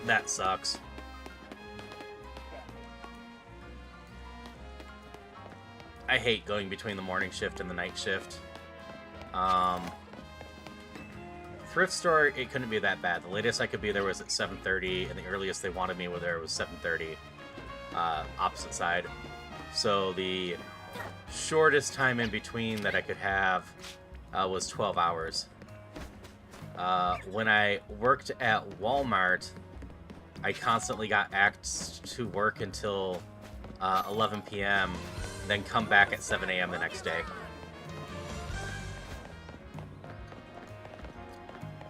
That sucks. I hate going between the morning shift and the night shift. Thrift store, it couldn't be that bad. The latest I could be there was at 7:30, and the earliest they wanted me there was 7:30, opposite side. So the shortest time in between that I could have was 12 hours. When I worked at Walmart, I constantly got asked to work until 11 p.m., then come back at 7 a.m. the next day.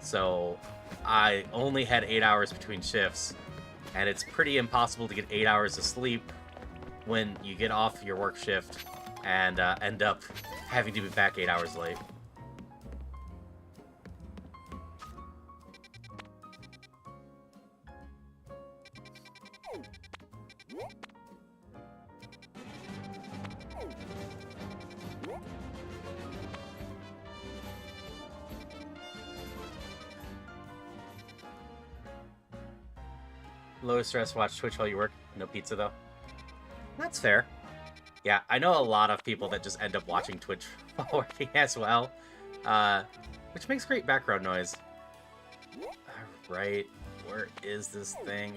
So I only had 8 hours between shifts, and it's pretty impossible to get 8 hours of sleep when you get off your work shift and end up having to be back 8 hours late. Low stress, watch Twitch while you work. No pizza, though. That's fair. Yeah, I know a lot of people that just end up watching Twitch while working as well, which makes great background noise. Alright, where is this thing?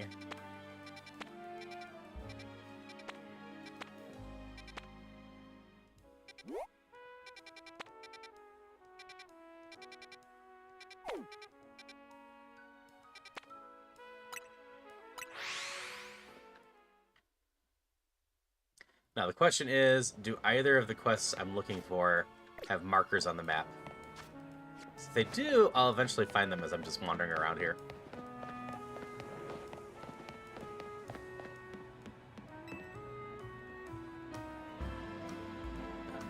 Now, the question is, do either of the quests I'm looking for have markers on the map? If they do, I'll eventually find them as I'm just wandering around here. Do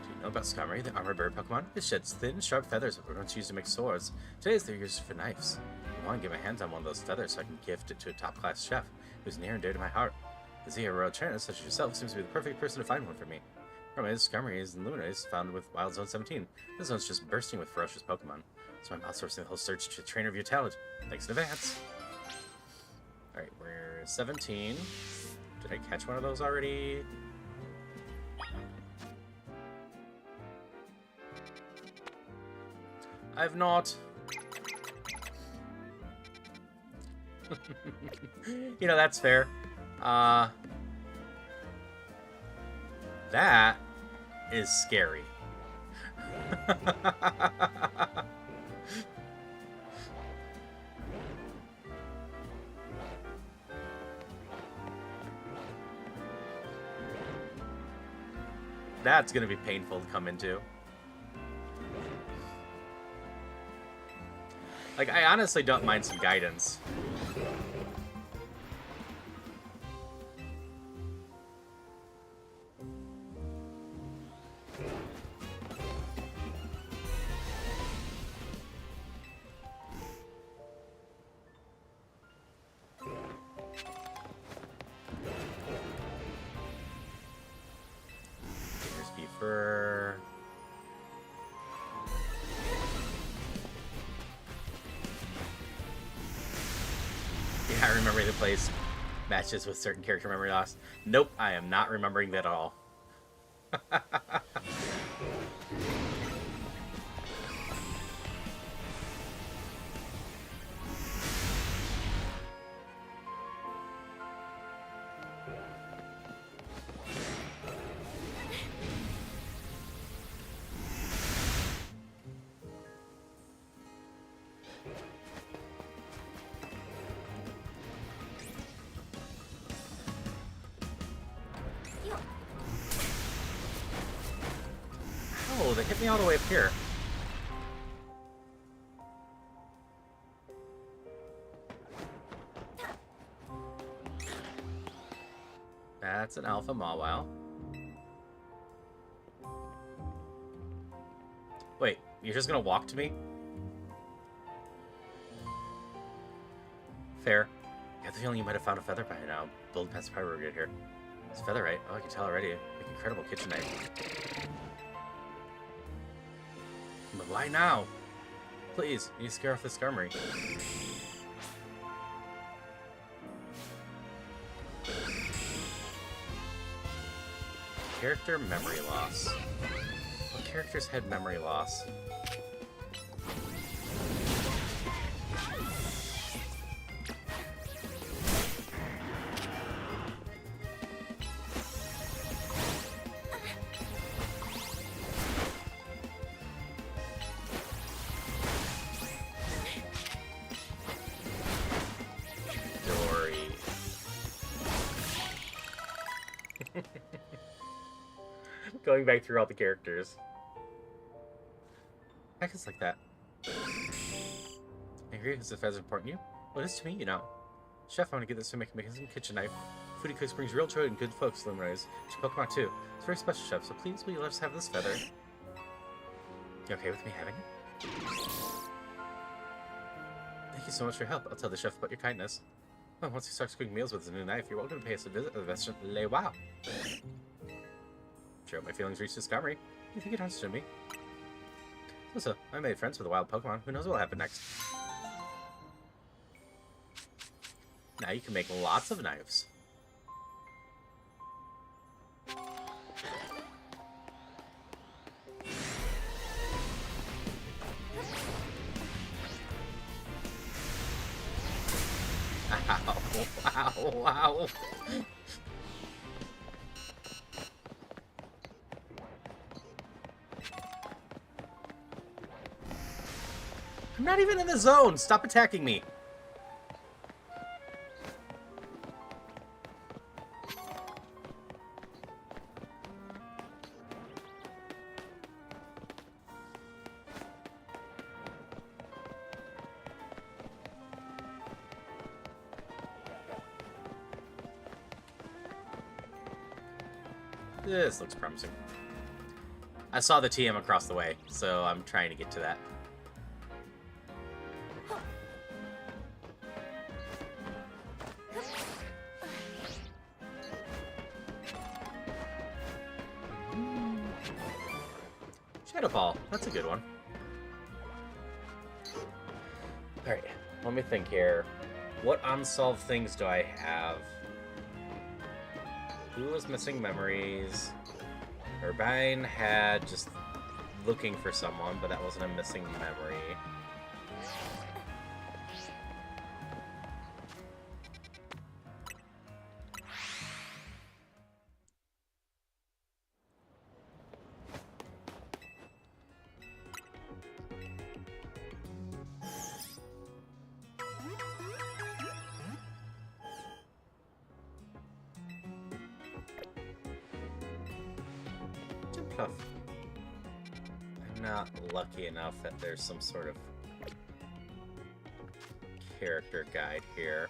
you know about Skarmory, the armored bird Pokemon? It sheds thin, sharp feathers that we're going to use to make swords. Today's they're used for knives. I want to get my hands on one of those feathers so I can gift it to a top-class chef who's near and dear to my heart. The Zia Royal Trainer, such as yourself, seems to be the perfect person to find one for me. Problem is, Skarmory is in Luminaries, found with Wild Zone 17. This zone's just bursting with ferocious Pokemon, so I'm outsourcing the whole search to Trainer of your talent. Thanks in advance. Alright, we're 17. Did I catch one of those already? I've not. You know, that's fair. That is scary. That's gonna be painful to come into. Like, I honestly don't mind some guidance. Beaver. Yeah, I remember the place matches with certain character memory loss. Nope, I am not remembering that at all. Oh, they hit me all the way up here. That's an Alpha Mawile. Wait, you're just gonna walk to me? Fair. I have the feeling you might have found a feather by now. Build past Pyro Brigade here. It's featherite. Oh, I can tell already. Make incredible kitchen knife. But why now? Please, you need to scare off the Skarmory. Character memory loss. What characters had memory loss? Going back through all the characters. Heck, it's like that. I agree, because if that's important to you, well, it is to me, you know. Chef, I want to get this to make some kitchen knife. Foodie Cooks brings real joy and good folks, Luminaries. To Pokemon, too. It's very special, Chef, so please, will you let us have this feather? You okay with me having it? Thank you so much for your help. I'll tell the chef about your kindness. Well, once he starts cooking meals with his new knife, you're welcome to pay us a visit at the restaurant Le Wow. Sure, my feelings reached to Skarmory. You think it understood me? So, I made friends with a wild Pokemon. Who knows what will happen next? Now you can make lots of knives. Ow, ow, ow. I'm not even in the zone. Stop attacking me. This looks promising. I saw the TM across the way, so I'm trying to get to that. Shadowfall, that's a good one. Alright, let me think here. What unsolved things do I have? Who was missing memories? Urbine had just looking for someone, but that wasn't a missing memory. Tough. I'm not lucky enough that there's some sort of character guide here.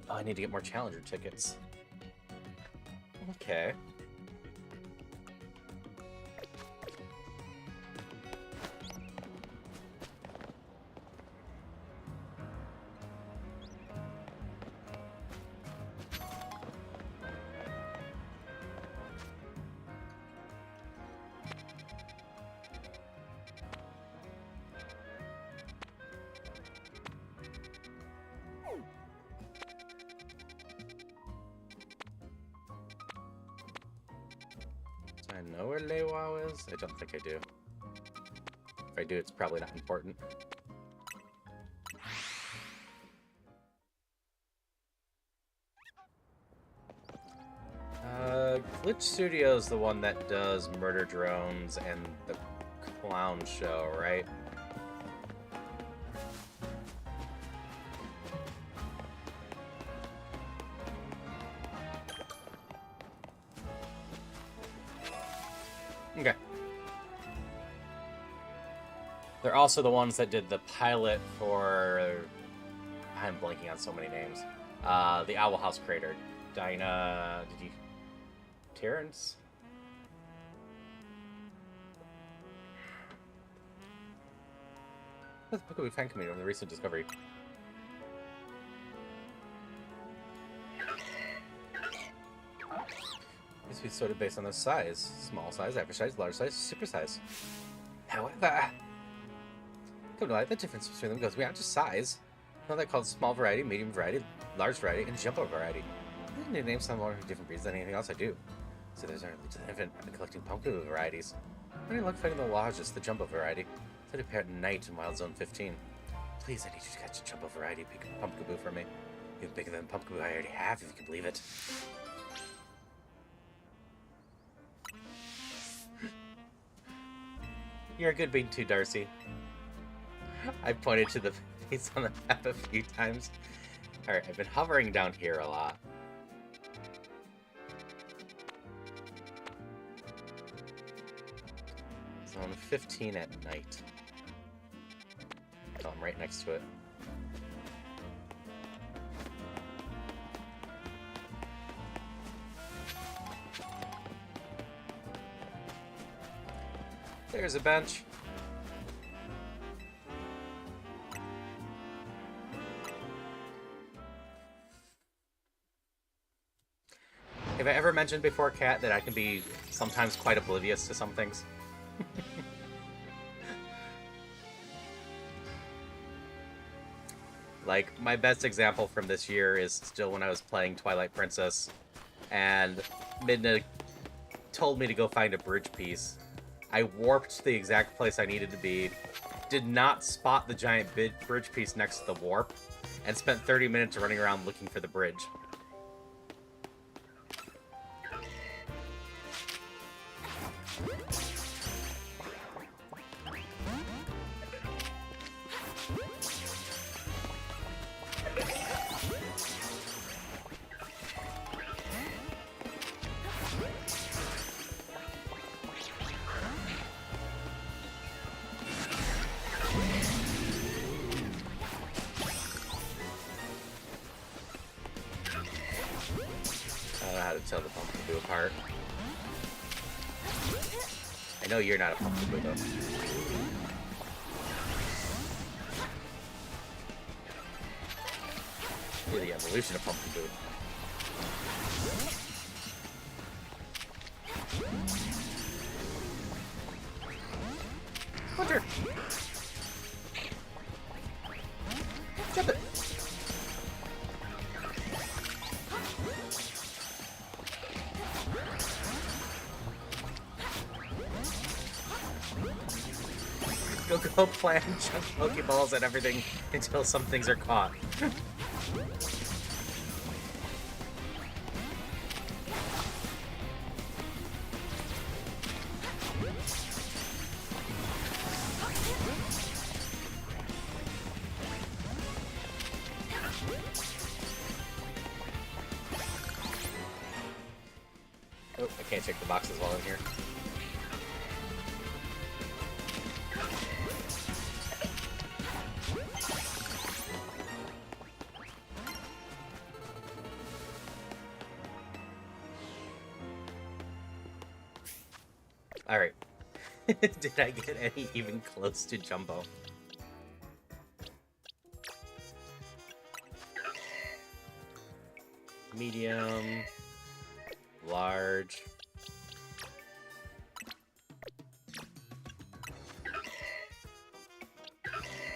Oh, I need to get more Challenger tickets. Okay. Do I know where Leiwa is? I don't think I do. If I do, it's probably not important. Glitch Studio is the one that does Murder Drones and the Clown Show, right? Okay. They're also the ones that did the pilot for... I'm blanking on so many names. The Owl House creator. Dinah... Did you... Terrence? What's the Pokemon fan community on the recent discovery? This is sorted based on the size. Small size, average size, large size, super size. However, come to light, the difference between them goes beyond just size. Now they're called small variety, medium variety, large variety, and jumbo variety. I need to name some more different breeds than anything else I do. So there's our infant collecting pumpkin varieties. I need luck fighting the Lodges, the jumbo variety. So to pair at night in Wild Zone 15. Please, I need you to catch a jumbo variety Pumpkaboo for me. Even bigger than the Pumpkaboo I already have, if you can believe it. You're a good bean too, Darcy. I pointed to the face on the map a few times. Alright, I've been hovering down here a lot. Zone 15 at night. Oh, I'm right next to it. There's a bench. Have I ever mentioned before, Kat, that I can be sometimes quite oblivious to some things? Like, my best example from this year is still when I was playing Twilight Princess, and Midna told me to go find a bridge piece. I warped to the exact place I needed to be, did not spot the giant bridge piece next to the warp, and spent 30 minutes running around looking for the bridge. to tell the Pumpkaboo apart. I know you're not a Pumpkaboo, though. You're the evolution of Pumpkaboo. Hunter! Jump it! Go plan, chuck Pokeballs at everything until some things are caught. Oh, I can't check the boxes while I'm here. Alright. Did I get any even close to Jumbo? Medium. Large.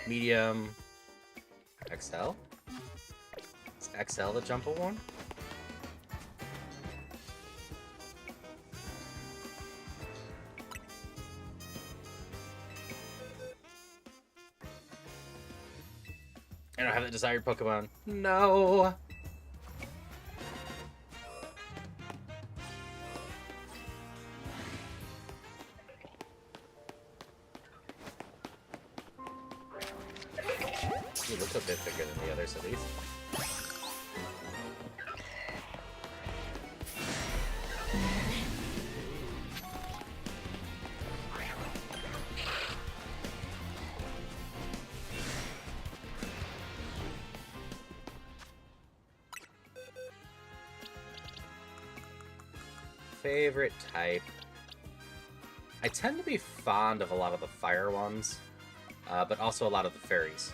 Medium. XL? Is XL the Jumbo one? I don't have the desired Pokemon. No! You look a bit bigger than the others, at least. Favorite type. I tend to be fond of a lot of the fire ones, but also a lot of the fairies.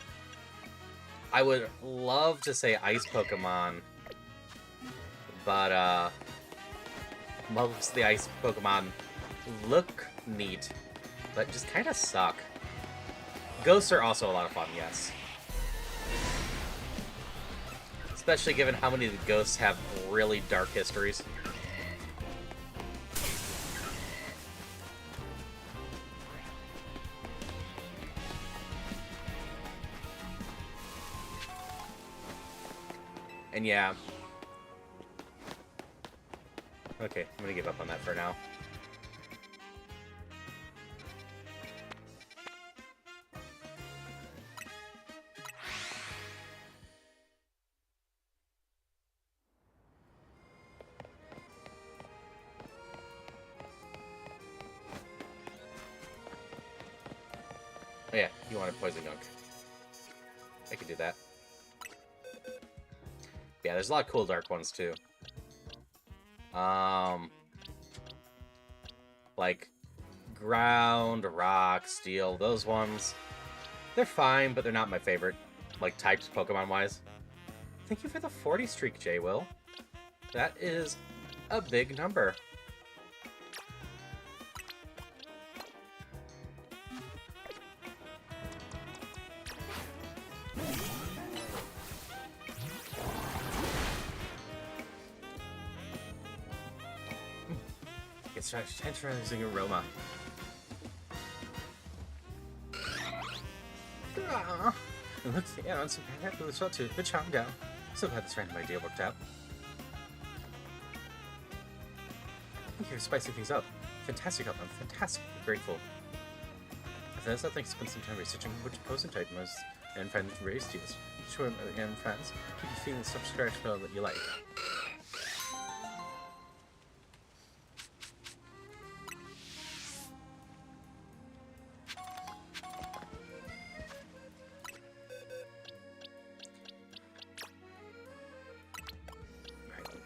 I would love to say ice Pokemon, but most of the ice Pokemon look neat, but just kind of suck. Ghosts are also a lot of fun, yes. Especially given how many of the ghosts have really dark histories. And yeah. Okay, I'm gonna give up on that for now. Oh yeah, you wanted Poison Gunk. I could do that. Yeah, there's a lot of cool dark ones too. Like ground, rock, steel, those ones. They're fine, but they're not my favorite, like types Pokemon-wise. Thank you for the 40 streak, J-Will. That is a big number. It's tantalizing aroma. It looks yeah, I'm so happy with shot to the charm down. So glad this random idea worked out. Thank you for spicing things up. Fantastic help. I'm fantastically grateful. If there's nothing, spend some time researching which poison type most and find raised to us. Sure, and friends, keep you feeling subscribe spell that you like.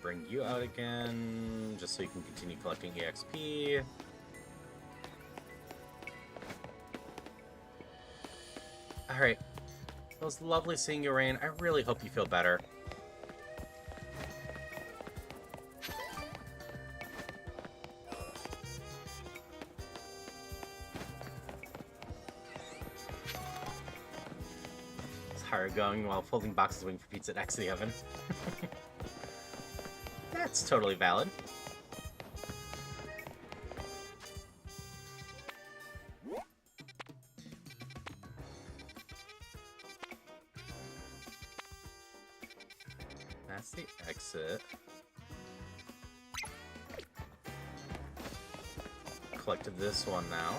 bring you out again, just so you can continue collecting EXP. Alright. It was lovely seeing you, Rain. I really hope you feel better. It's hard going while folding boxes waiting for pizza next to the oven. That's totally valid. That's the exit. Collected this one now.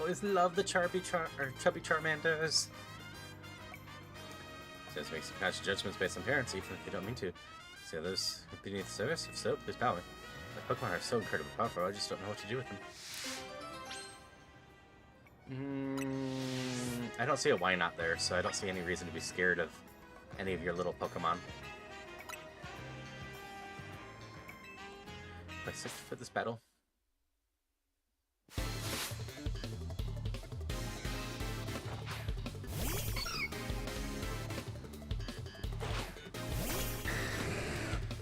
Always love the chubby Charmanders. Just makes you pass judgments based on appearance, even if you don't mean to. See others beneath the surface? If so, please bow me. My Pokemon are so incredibly powerful, I just don't know what to do with them. I don't see a why not there, so I don't see any reason to be scared of any of your little Pokemon. Am I sick for this battle?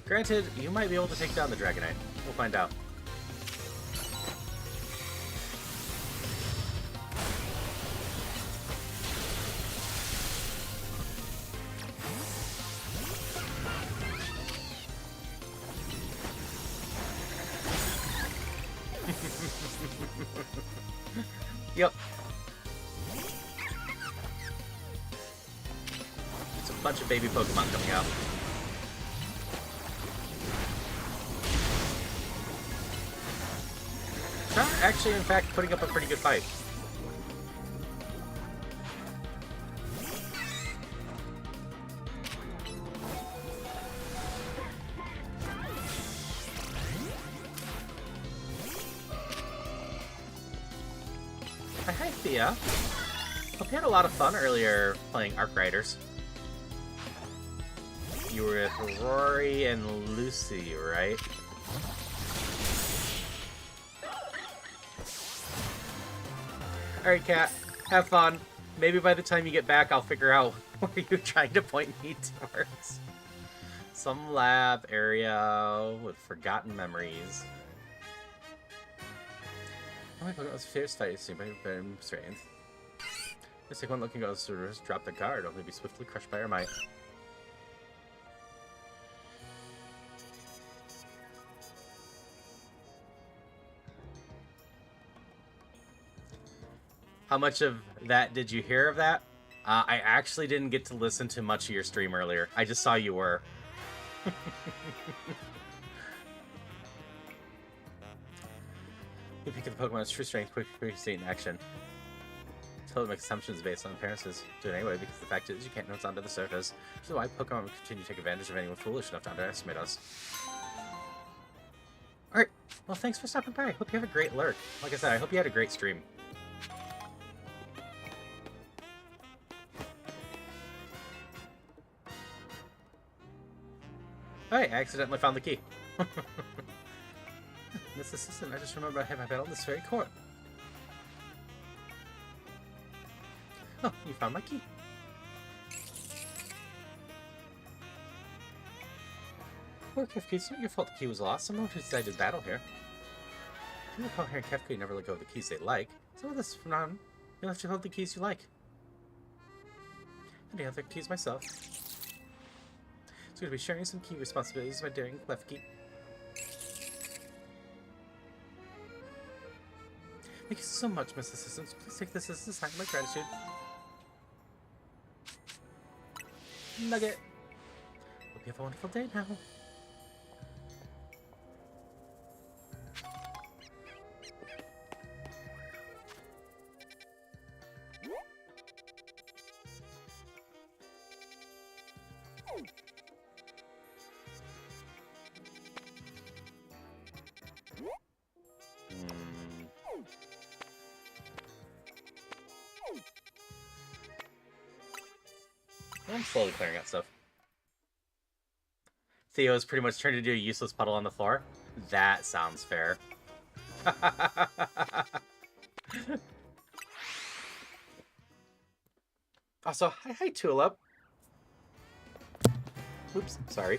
Granted, you might be able to take down the Dragonite. We'll find out. Yep. It's a bunch of baby Pokemon coming out. Actually, in fact, putting up a pretty good fight. Hi, Thea. Hope you had a lot of fun earlier playing Arc Riders. You were with Rory and Lucy, right? Alright, Kat. Have fun. Maybe by the time you get back, I'll figure out where you're trying to point me towards. Some lab area with forgotten memories. Oh my god, it was fierce fight seen by Venom strength. Looks like one looking goes to drop the guard, only be swiftly crushed by her might. How much of that did you hear of that? I actually didn't get to listen to much of your stream earlier. I just saw you were. You pick up the Pokemon's true strength, quick state in action. Totally make assumptions based on appearances. Do it anyway, because the fact is you can't know what's under the surface. Which is why Pokemon will continue to take advantage of anyone foolish enough to underestimate us. Alright, well thanks for stopping by. Hope you have a great lurk. Like I said, I hope you had a great stream. Alright, I accidentally found the key. Miss Assistant, I just remembered I had my battle in this very court. Oh, you found my key. Poor Kefki, it's not your fault the key was lost. Someone who decided battle here. If you recall here in Kefki, you never let go of the keys they like. So with this from now on, you'll have to hold the keys you like. Any other keys myself. So going to be sharing some key responsibilities by daring Klefki. Thank you so much, Miss Assistant. Please take this as a sign of my gratitude. Nugget. Hope you have a wonderful day now. I'm slowly clearing out stuff. Theo is pretty much turned into a useless puddle on the floor. That sounds fair. Also, hi Tulip. Oops, sorry.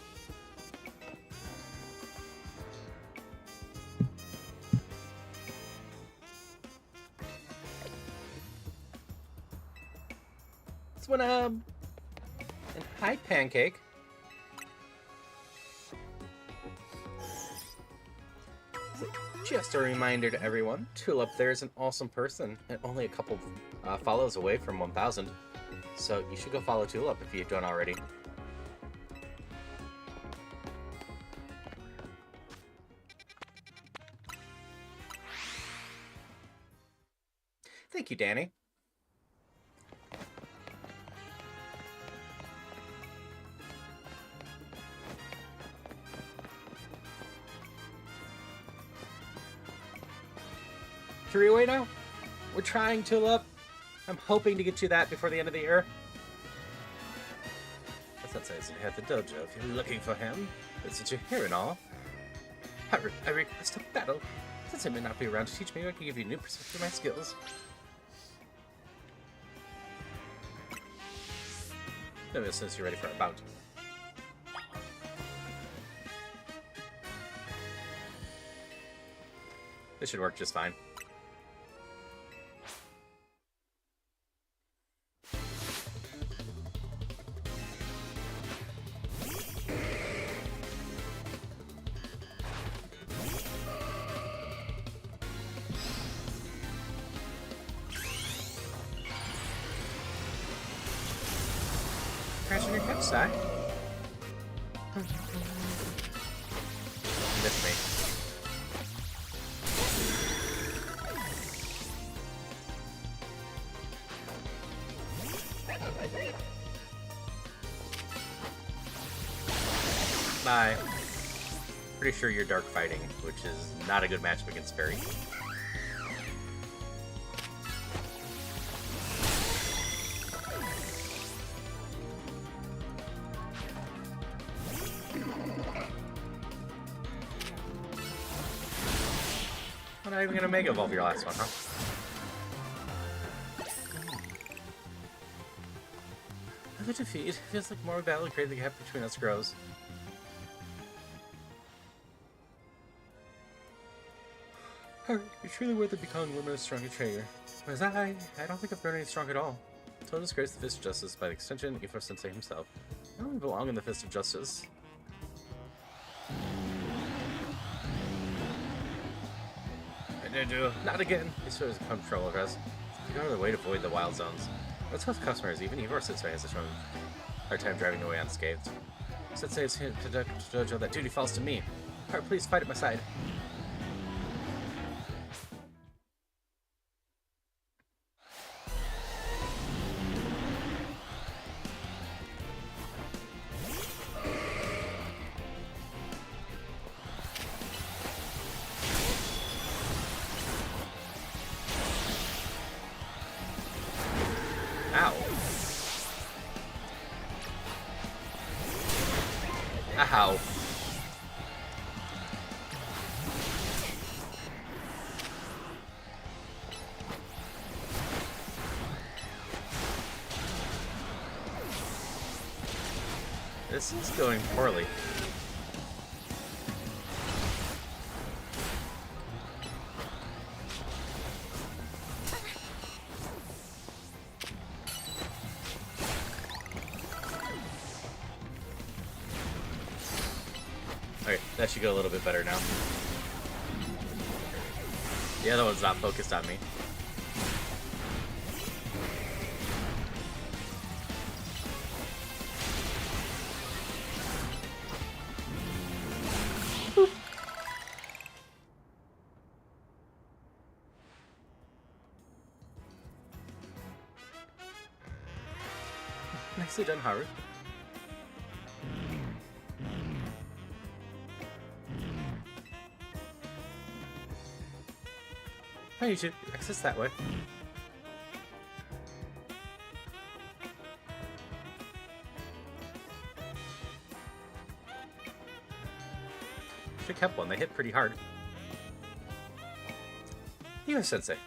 This one, and hi Pancake. Just a reminder to everyone, Tulip there is an awesome person and only a couple follows away from 1,000. So you should go follow Tulip if you don't already. Thank you, Danny. Three-way now? We're trying, Tulip. I'm hoping to get you that before the end of the year. That says at the dojo if you're looking for him. But since you're here and all, I request a battle. Since I may not be around to teach me, I can give you a new perspective of my skills. No, since you're ready for a bout. This should work just fine. Crashing your hips, Si. Miss me. Bye. Pretty sure you're dark fighting, which is not a good matchup against Fairy. We're not even gonna Mega Evolve your last one, huh? The defeat feels like more battle created the gap between us grows. You're truly worth it becoming one of the stronger trainer. Whereas I don't think I've grown any strong at all. So disgrace the Fist of Justice, by the extension, Ifo Sensei himself. I don't belong in the Fist of Justice. Not again! This was control of us. You go out of the way to avoid the wild zones. Let's host customers, even Ivor Sensei has a hard time driving away unscathed. Sensei's hint to dojo that duty falls to me. Heart, please fight at my side. Ow. Ow. This is going poorly. Okay, that should go a little bit better now. The other one's not focused on me. Boop. Nicely done, Haru. Oh, you should access that way. Should have kept one. They hit pretty hard. Sensei.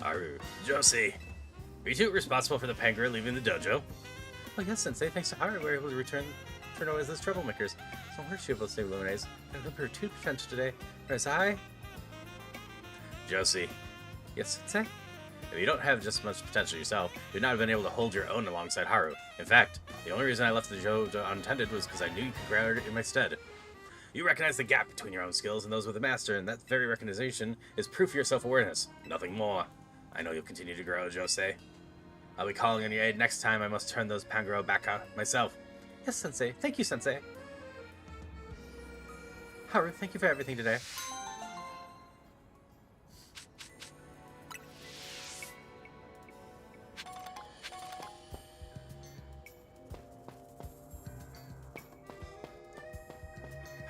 Haru. Josie. Are you two responsible for the Pangoro leaving the dojo? Oh yes, Sensei. Thanks to Haru, we were able to turn away those troublemakers. So where's she able to save Luminaries? I hope her two potential today. Whereas Josie. Yes, Sensei? If you don't have just as much potential yourself, you'd not have been able to hold your own alongside Haru. In fact, the only reason I left the dojo unattended was because I knew you could grab her in my stead. You recognize the gap between your own skills and those of the master, and that very recognition is proof of your self-awareness. Nothing more. I know you'll continue to grow, Josei. I'll be calling on your aid next time I must turn those Pangoro back out myself. Yes, Sensei. Thank you, Sensei. Haru, thank you for everything today.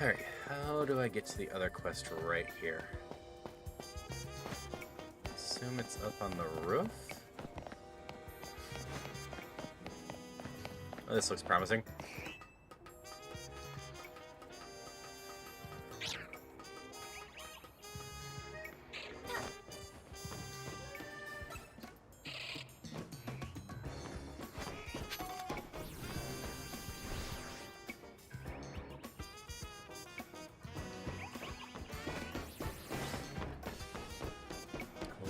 Alright, how do I get to the other quest right here? Assume it's up on the roof? Oh, this looks promising.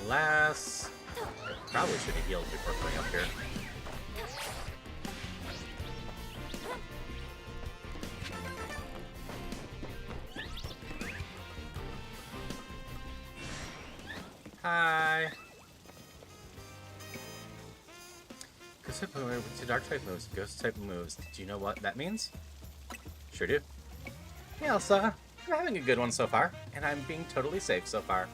Glass. Probably should have healed before going up here. Hi. Ghost type moves to dark type moves. Ghost type moves. Do you know what that means? Sure do. Hey Elsa, I'm having a good one so far, and I'm being totally safe so far.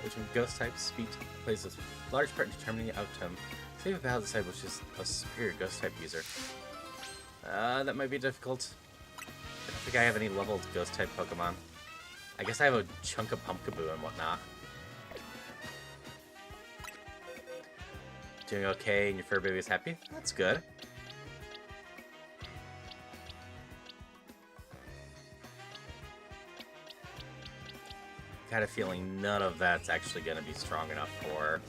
Between ghost types, speed plays a large part in determining the outcome. Save a battle decide which is a superior ghost type user. That might be difficult. I don't think I have any leveled ghost type Pokemon. I guess I have a chunk of Pumpkaboo and whatnot. Doing okay and your fur baby is happy? That's good. Got a feeling none of that's actually going to be strong enough for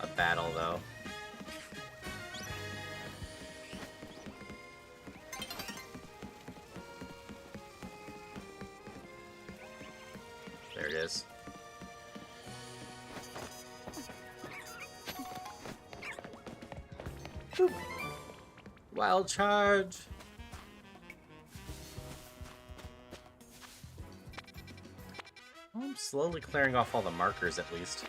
a battle, though. There it is. Boop. Wild charge! I'm slowly clearing off all the markers, at least.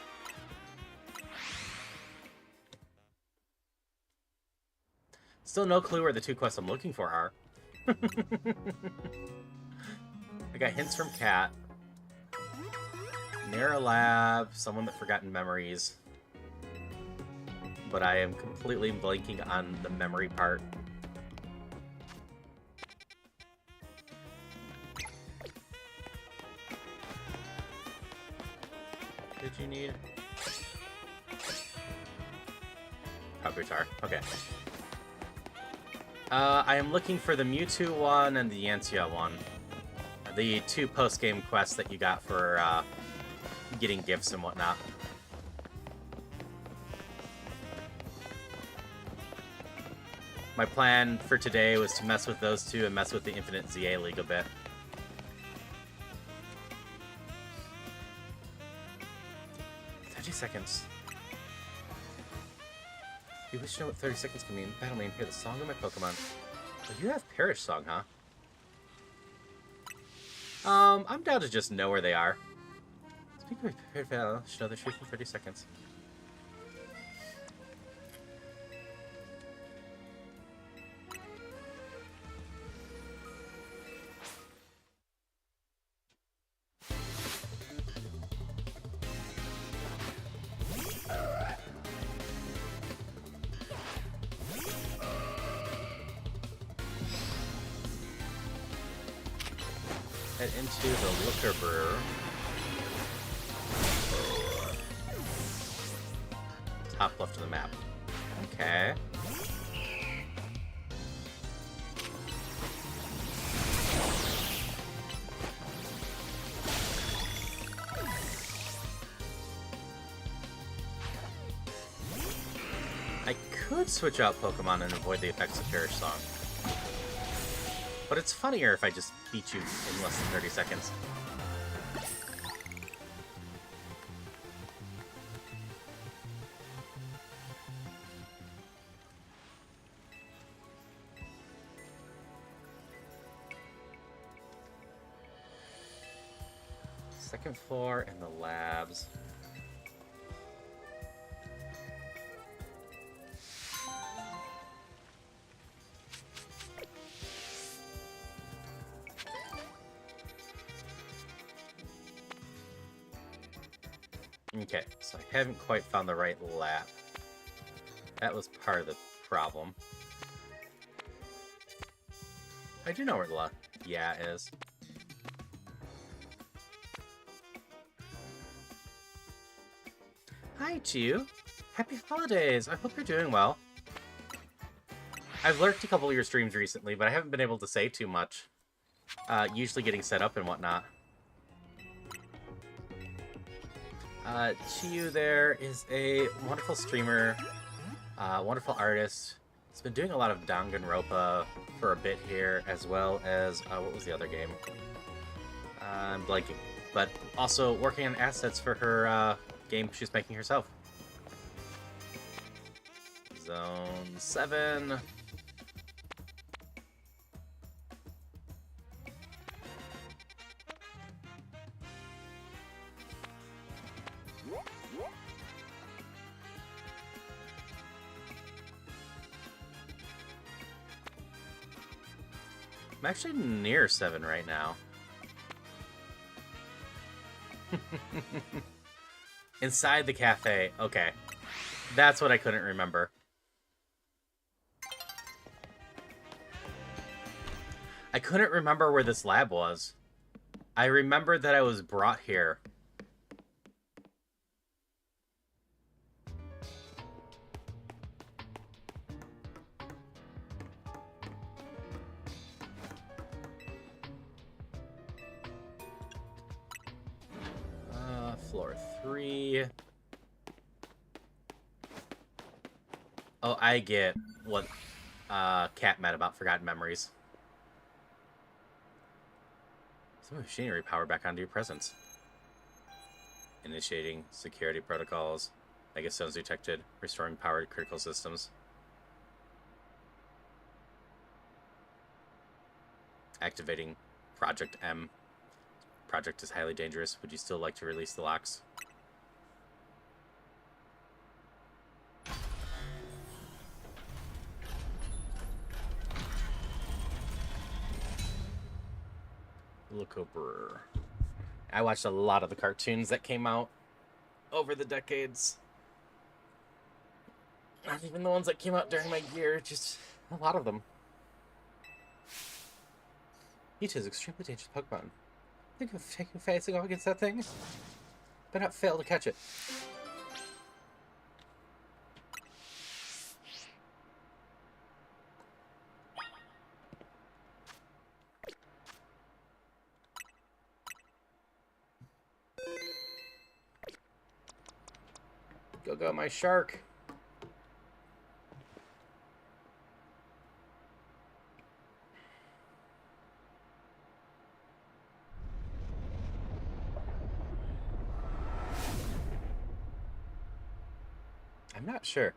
Still no clue where the two quests I'm looking for are. I got hints from Cat. Near a lab, someone with forgotten memories. But I am completely blanking on the memory part. Did you need? Kabutar. Okay. I am looking for the Mewtwo one and the Yantia one. The two post-game quests that you got for getting gifts and whatnot. My plan for today was to mess with those two and mess with the Infinite ZA League a bit. Seconds. You wish to know what 30 seconds can mean? Battle me and hear the song of my Pokemon. Oh, you have Perish Song, huh? I'm down to just know where they are. Speaking of prepared battle, should know the truth in 30 seconds. Head into the Liquor Brewer. Top left of the map. Okay. could switch out Pokemon and avoid the effects of Cherish Song. But it's funnier if I just beat you in less than 30 seconds. Second floor in the labs. Okay, so I haven't quite found the right lab. That was part of the problem. I do know where the yeah is. Hi, Chiyu. Happy holidays. I hope you're doing well. I've lurked a couple of your streams recently, but I haven't been able to say too much. Usually getting set up and whatnot. Chiyu there is a wonderful streamer, wonderful artist. He's been doing a lot of Danganronpa for a bit here, as well as, what was the other game? I'm blanking. But also working on assets for her, game she's making herself. Zone 7. I'm actually near 7 right now. Inside the cafe. Okay. That's what I couldn't remember. I couldn't remember where this lab was. I remembered that I was brought here. Floor 3. Oh, I get what Cat mad about Forgotten Memories. Some machinery power back onto your presence. Initiating security protocols. Megastones detected. Restoring power to critical systems. Activating Project M. Project is highly dangerous. Would you still like to release the locks? Look over. I watched a lot of the cartoons that came out over the decades. Not even the ones that came out during my year, just a lot of them. Mewtwo is extremely dangerous Pokemon. Think of taking facing off against that thing? Better not fail to catch it. Go, my shark. I'm not sure.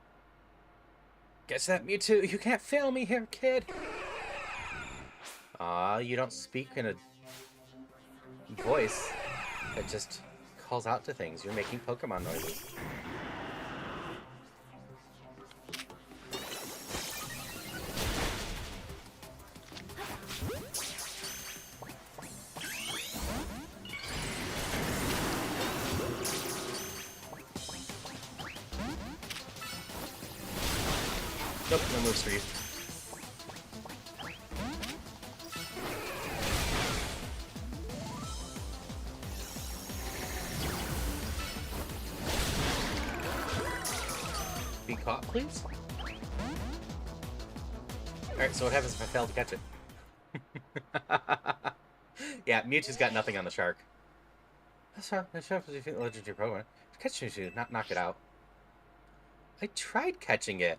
Guess that Mewtwo, you can't fail me here, kid. Aw, you don't speak in a voice that just calls out to things. You're making Pokemon noises. Nope, no moves for you. Be caught, please? Alright, so what happens if I fail to catch it? Yeah, Mewtwo's got nothing on the shark. That's right, the shark was a legendary Pokemon. Catch Mewtwo, not knock it out. I tried catching it.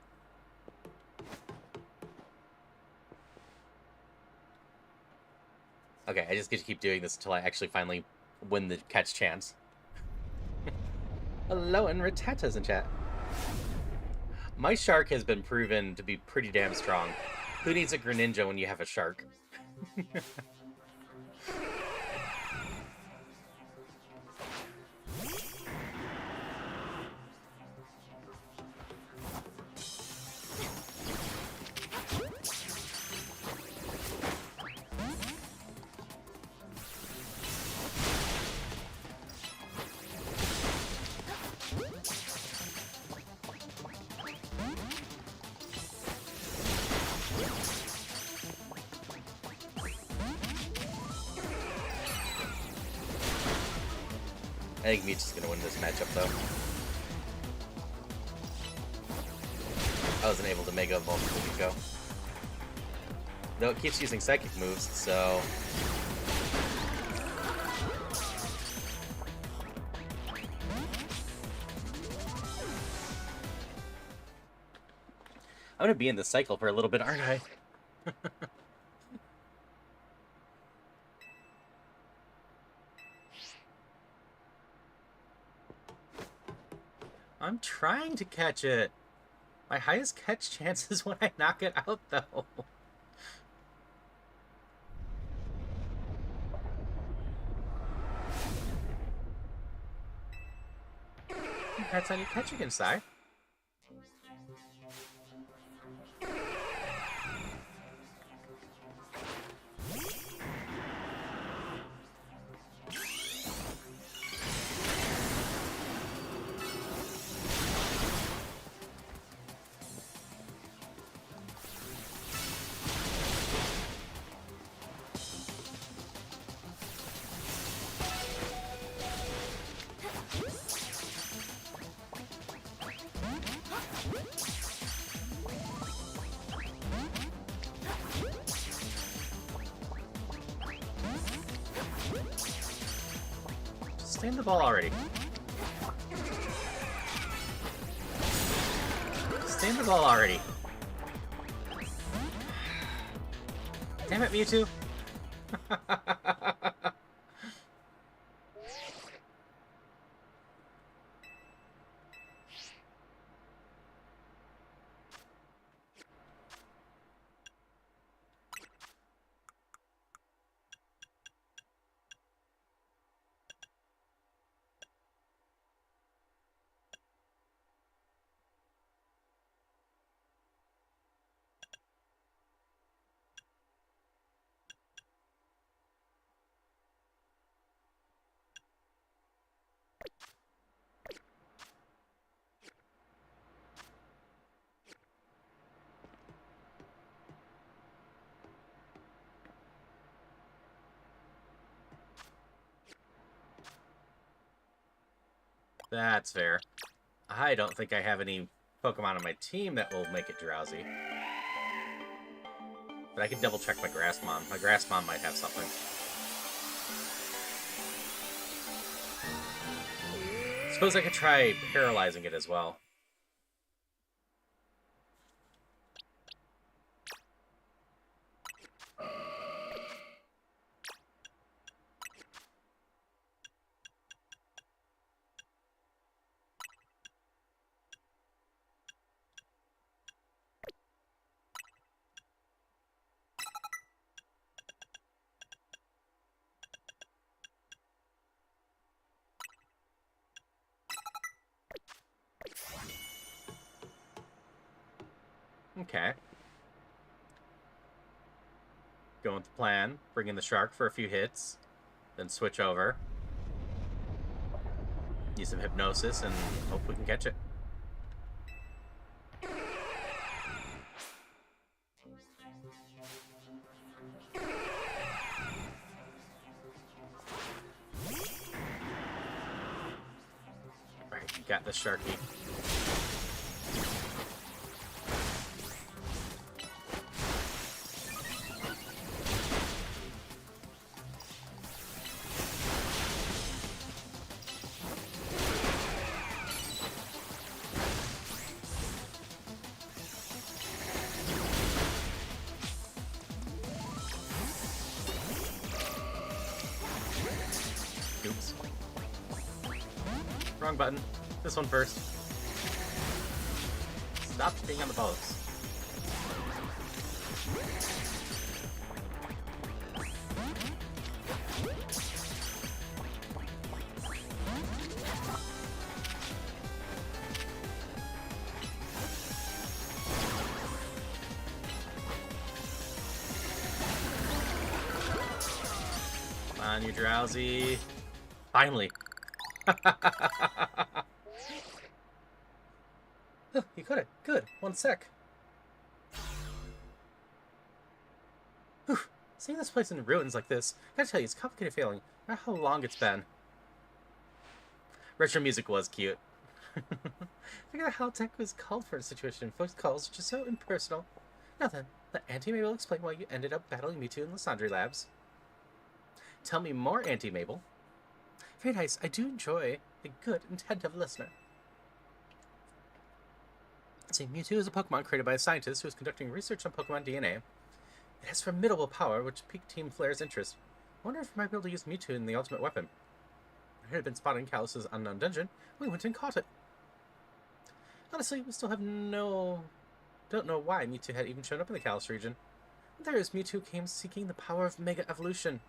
Okay, I just get to keep doing this until I actually finally win the catch chance. Hello, and Rattata's in chat. My shark has been proven to be pretty damn strong. Who needs a Greninja when you have a shark? I think Meech's gonna win this matchup, though. I wasn't able to Mega Evolve a week ago. Though it keeps using Psychic moves, so... I'm gonna be in this cycle for a little bit, aren't I? I'm trying to catch it. My highest catch chance is when I knock it out, though. Congrats on your catching inside. Stay in the ball already. Stay in the ball already. Damn it, Mewtwo. That's fair. I don't think I have any Pokemon on my team that will make it drowsy. But I can double check my Grassmon. My Grassmon might have something. Suppose I could try paralyzing it as well. Okay. Go with the plan. Bring in the shark for a few hits. Then switch over. Use some hypnosis and hope we can catch it. Alright, you got the Sharky. Oops. Wrong button. This one first. Stop being on the boats. Come on, you drowsy. Finally. Oh, you got it. Good. 1 sec. Whew. Seeing this place in ruins like this, I gotta tell you, it's a complicated feeling. I wonder how long it's been. Retro music was cute. Figure out how tech was called for a situation. Voice calls just so impersonal. Now then, let Auntie Mabel explain why you ended up battling Mewtwo in the Sandry Labs. Tell me more, Auntie Mabel. Very nice. I do enjoy a good, attentive listener. See, Mewtwo is a Pokemon created by a scientist who is conducting research on Pokemon DNA. It has formidable power, which piqued Team Flare's interest. I wonder if we might be able to use Mewtwo in the ultimate weapon. It had been spotted in Kalos' unknown dungeon. We went and caught it. Honestly, we still don't know why Mewtwo had even shown up in the Kalos region. There is Mewtwo came seeking the power of Mega Evolution.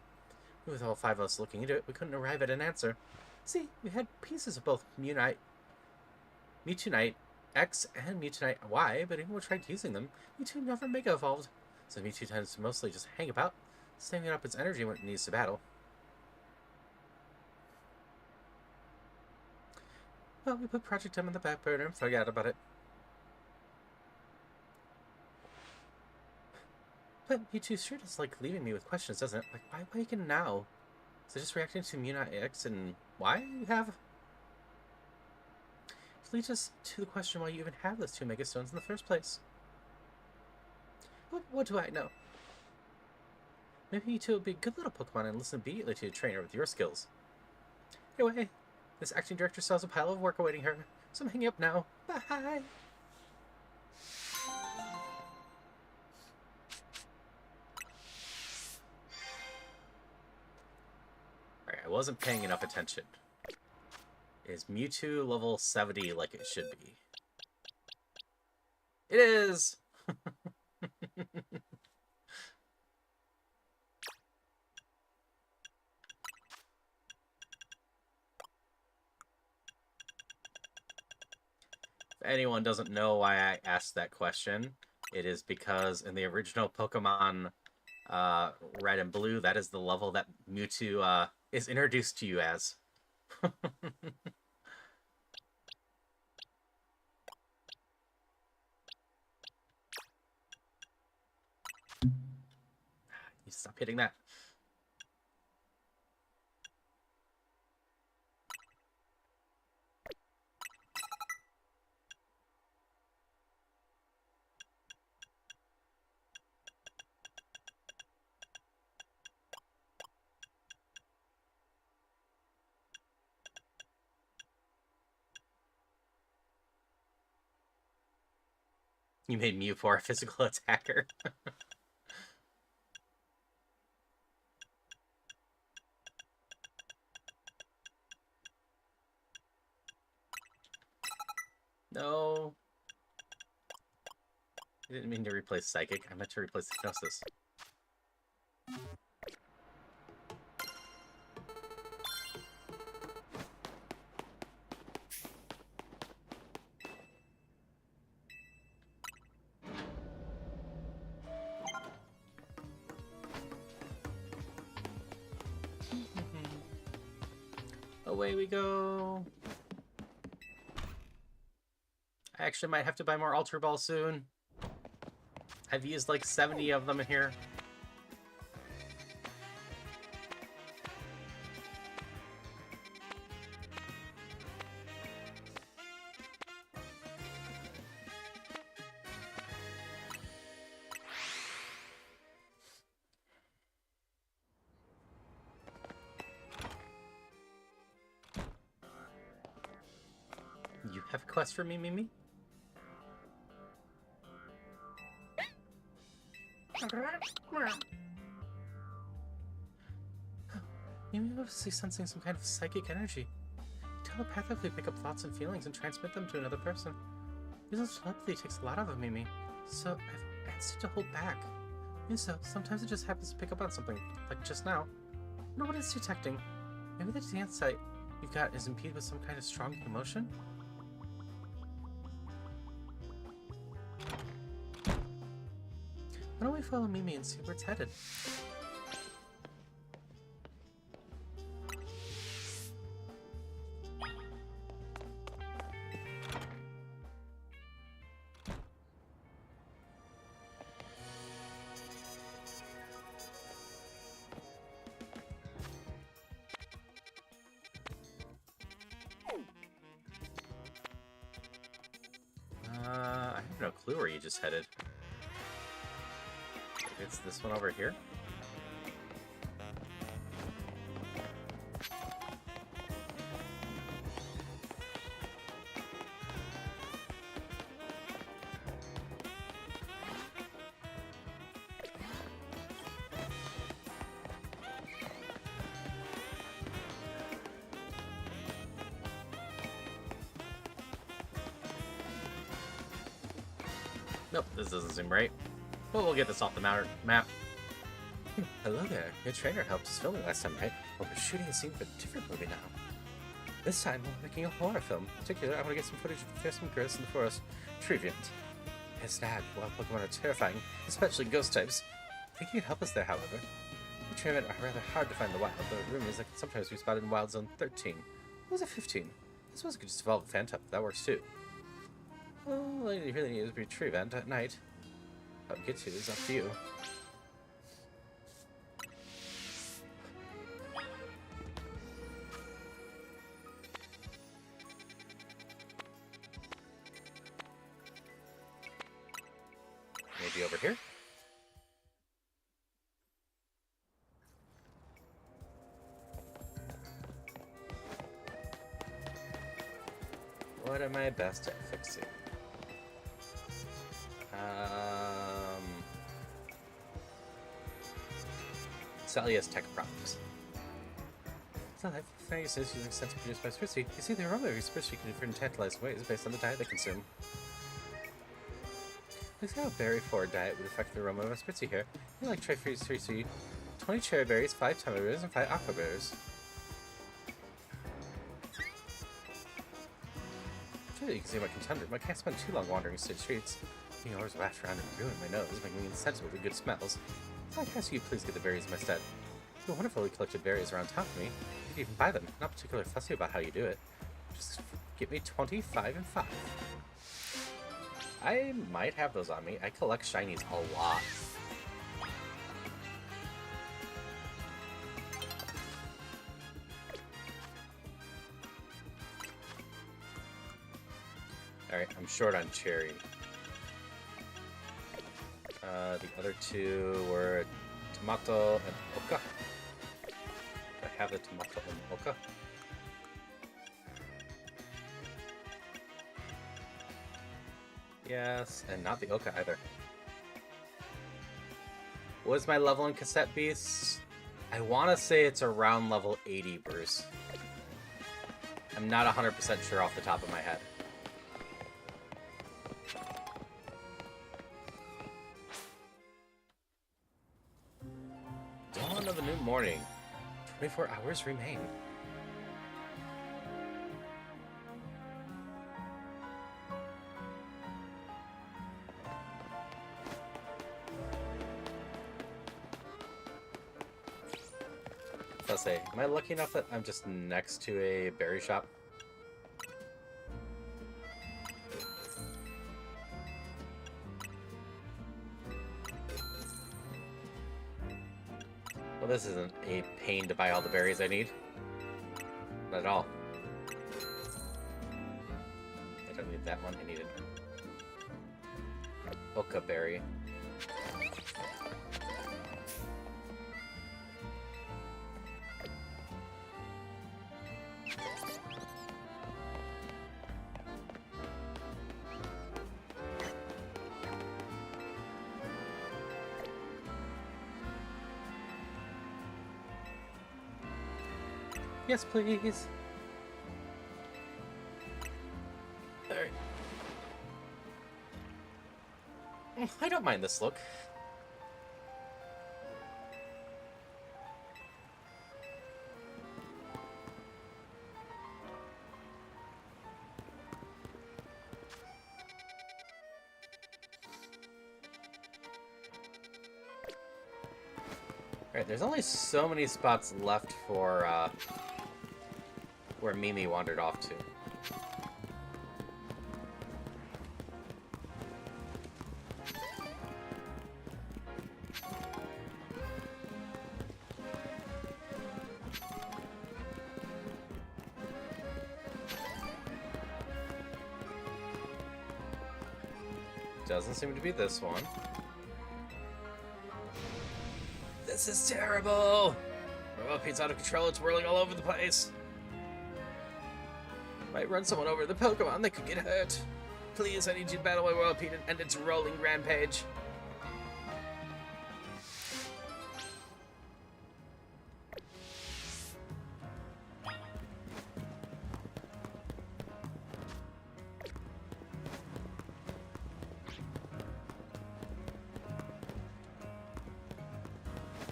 With all 5 of us looking into it, we couldn't arrive at an answer. See, we had pieces of both Mewtwo Knight X and Mewtwo Knight Y, but even when we tried using them, Mewtwo never Mega Evolved. So Mewtwo tends to mostly just hang about, saving up its energy when it needs to battle. Well, we put Project M on the back burner and forgot about it. But Mewtwo sure does like leaving me with questions, doesn't it? Like, why awaken now? Is it just reacting to Mewtwo X and Y you have? Which leads us to the question why you even have those 2 Mega Stones in the first place. What do I know? Maybe Mewtwo would be a good little Pokemon and listen obediently to a trainer with your skills. Anyway, this acting director still has a pile of work awaiting her, so I'm hanging up now. Bye! Alright, I wasn't paying enough attention. Is Mewtwo level 70 like it should be? It is! If anyone doesn't know why I asked that question, it is because in the original Pokemon Red and Blue, that is the level that Mewtwo is introduced to you as. You stop hitting that. You made Mew for a physical attacker. No. I didn't mean to replace Psychic. I meant to replace Hypnosis. Away we go. I actually might have to buy more Ultra Balls soon. I've used like 70 of them in here. You have a quest for me, Mimi? Mimi was obviously sensing some kind of psychic energy. You telepathically pick up thoughts and feelings and transmit them to another person. Using telepathy takes a lot out of Mimi, so I've asked it to hold back. So sometimes it just happens to pick up on something, like just now. I don't know what it's detecting. Maybe the dance site you've got is impeded with some kind of strong emotion? Why don't we follow Mimi and see where it's headed? I have no clue where you just headed. It's this one over here? Nope, this doesn't seem right. But we'll get this off the map. Hello there. Your trainer helped us filming last time, right? Well, we're shooting a scene for a different movie now. This time, we're making a horror film. In particular, I want to get some footage of fearsome girls in the forest. Trevenant. His dad, wild Pokemon are terrifying, especially ghost types. I think you can help us there, however. The Trevenant are rather hard to find in the wild, but rumors that can sometimes be spotted in Wild Zone 13. What was it, 15? I suppose it could just evolve a Phantom. That works too. Well, you really need to retrieve Trevenant at night. How to get to is up to you. Maybe over here? What am I best at fixing? Sally has tech problems. So I've found using sense produced by Spritzee. You see, the aroma of Spritzee can differ in tantalizing ways based on the diet they consume. Let's see how a berry forward diet would affect the aroma of a Spritzee here. You like try Spritzee, 20 cherry berries, 5 tama berries, and 5 aqua berries. Surely you can see my contender, but I can't spend too long wandering city streets. You always waft around and ruin my nose, making me insensible to good smells. So I ask you please get the berries in my stead. You have wonderfully collected berries around town for me. You can even buy them. Not particularly fussy about how you do it. Just get me 25 and 5. I might have those on me. I collect shinies a lot. Alright, I'm short on cherry. The other two were tomato and oka. I have the tomato and oka. Yes, and not the oka either. What is my level in Cassette Beasts? I want to say it's around level 80, Bruce. I'm not 100% sure off the top of my head. Dawn of a new morning. 24 hours remain. Let's say, am I lucky enough that I'm just next to a berry shop? Well, this isn't a pain to buy all the berries I need. Not at all. I don't need that one, I need an Oka berry. Yes, please. Alright. I don't mind this look. Alright, there's only so many spots left for, where Mimi wandered off to. Doesn't seem to be this one. This is terrible! Robopede's out of control, it's whirling all over the place. Might run someone over the Pokemon, they could get hurt. Please, I need you to battle my Whirlipede and end its rolling rampage.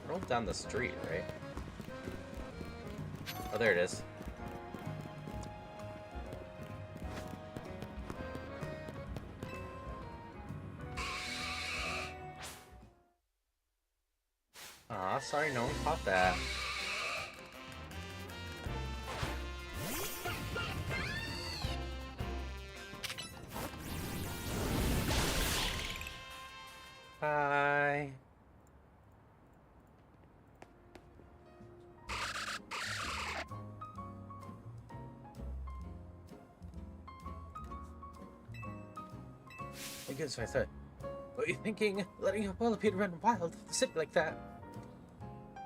Roll down the street, right? Oh, there it is. Aw, sorry no one caught that. Bye. Again, so I said, what are you thinking? Letting your Whirlipede run wild through the city like that?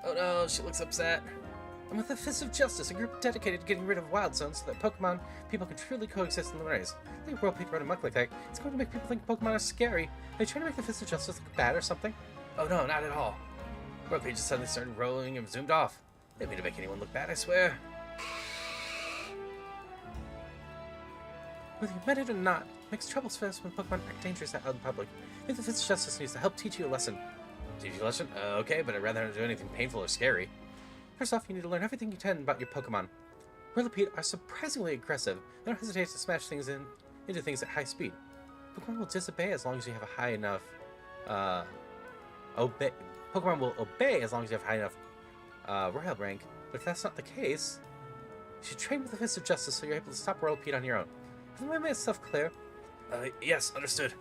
Oh no, she looks upset. I'm with the Fist of Justice, a group dedicated to getting rid of wild zones so that Pokemon people can truly coexist in the maze. I think Whirlipede run amok like that, it's going to make people think Pokemon are scary. Are you trying to make the Fist of Justice look bad or something? Oh no, not at all. Whirlipede just suddenly started rolling and zoomed off. Didn't mean to make anyone look bad, I swear. Whether you meant it or not, it makes troubles fast when Pokemon act dangerous out in public. I think the Fist of Justice needs to help teach you a lesson. Teach you a lesson? Okay, but I'd rather not do anything painful or scary. First off, you need to learn everything you can about your Pokemon. Whirlipede are surprisingly aggressive. They don't hesitate to smash things into things at high speed. Pokemon will disobey as long as you have a high enough, Pokemon will obey as long as you have high enough, Royal rank. But if that's not the case, you should train with the Fist of Justice so you're able to stop Whirlipede on your own. Have I made myself clear? Yes, understood.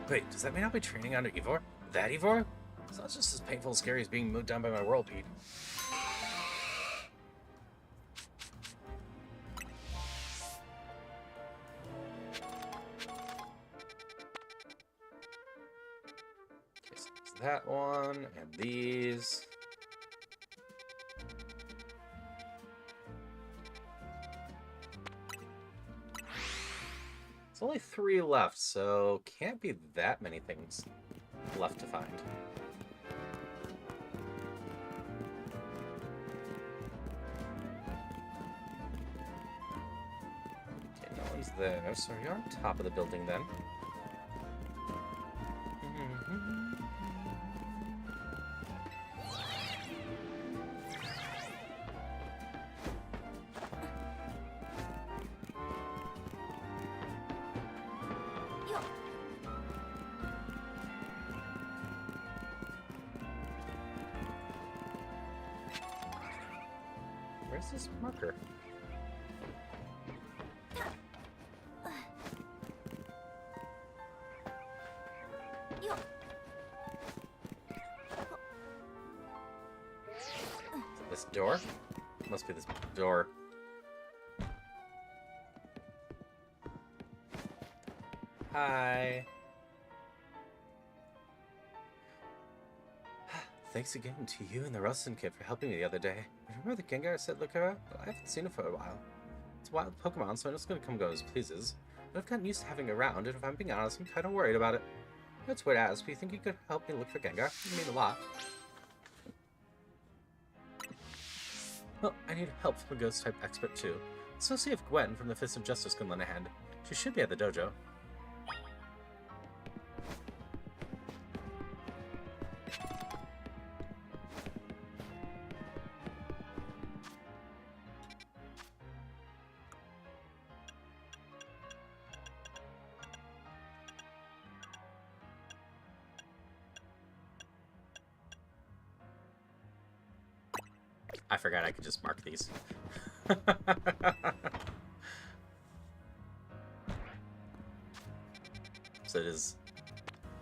Wait, does that mean I'll be training under Evor? That Evor? It's not just as painful and scary as being moved down by my Whirlipede. Okay, so it's that one, and these. There's only 3 left, so can't be that many things left to find. Okay, no one's there, so you're on top of the building then. Where's this marker? Is it this door? Must be this door. Hi. Thanks again to you and the Rustin kid for helping me the other day. Remember the Gengar I said look at? Well, I haven't seen it for a while. It's a wild Pokemon, so I'm just gonna come go as it pleases. But I've gotten used to having it around, and if I'm being honest, I'm kinda worried about it. That's weird to ask, but you think you could help me look for Gengar? You mean a lot. Well, I need help from a ghost-type expert too. So see if Gwen from the Fist of Justice can lend a hand. She should be at the dojo. I forgot I could just mark these. So it is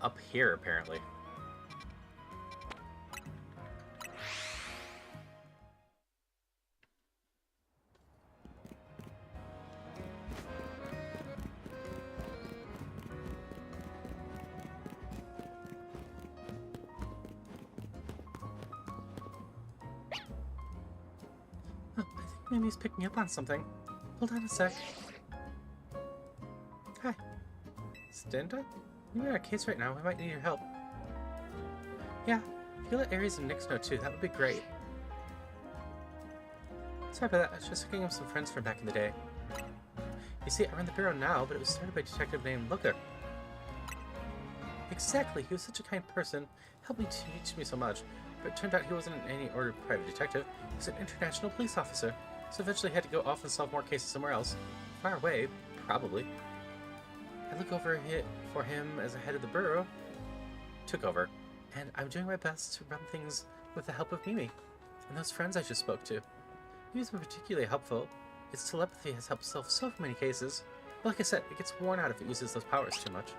up here, apparently. Oh, I think Mimi's picking up on something. Hold on a sec. Hi. Stinda? We're in a case right now. We might need your help. Yeah, if you let Aries and Nyx know too, that would be great. Sorry about that. I was just hooking up some friends from back in the day. You see, I run the bureau now, but it was started by a detective named Looker. Exactly. He was such a kind person. Helped me teach me so much. But it turned out he wasn't in any order of private detective. He was an international police officer. So eventually had to go off and solve more cases somewhere else. Far away, probably. I look over it for him as a head of the bureau. Took over. And I'm doing my best to run things with the help of Mimi. And those friends I just spoke to. Mimi's been particularly helpful. Its telepathy has helped solve so many cases. But like I said, it gets worn out if it uses those powers too much.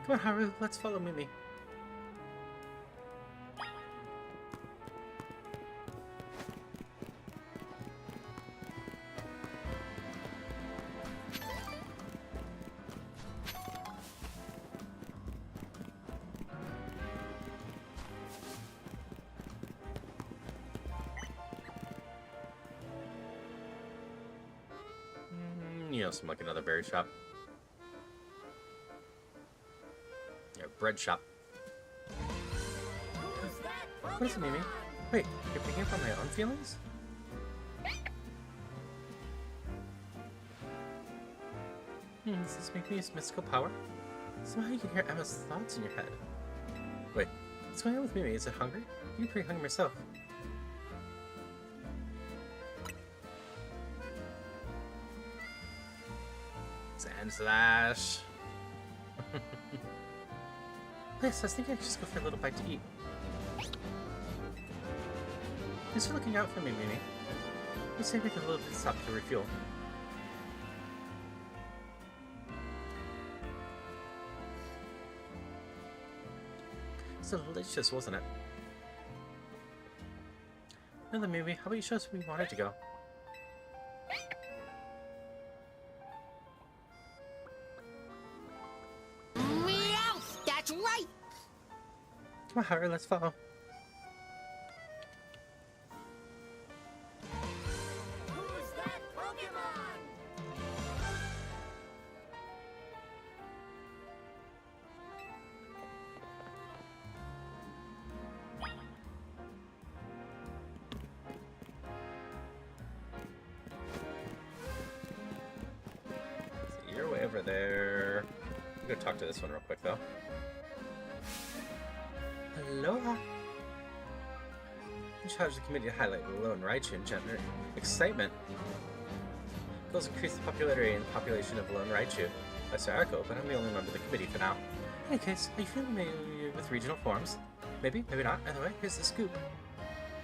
Come on, Haru, let's follow Mimi. You know, some like another berry shop. Yeah, bread shop. What is it, Mimi? Wait, you're picking up on my own feelings? Does this make me use mystical power? Somehow you can hear Emma's thoughts in your head. Wait, what's going on with Mimi? Is it hungry? You're pretty hungry myself. Sand slash. Yes, I was thinking I could just go for a little bite to eat. Thanks for looking out for me, Mimi. Let's say make a little bit stop to refuel. It's delicious, wasn't it? Now then, Mimi, how about you show us where we wanted to go? Meowth! That's right! Come on, Haru, let's follow. Who's that Pokemon? So you're way over there. I'm gonna talk to this one real quick, though. Aloha! In charge of the committee to highlight the Lone Raichu and generate excitement. Goals increase the popularity and population of Lone Raichu by Sir Echo, but I'm the only member of the committee for now. In any case, are you familiar with regional forms? Maybe, maybe not. Either way, here's the scoop.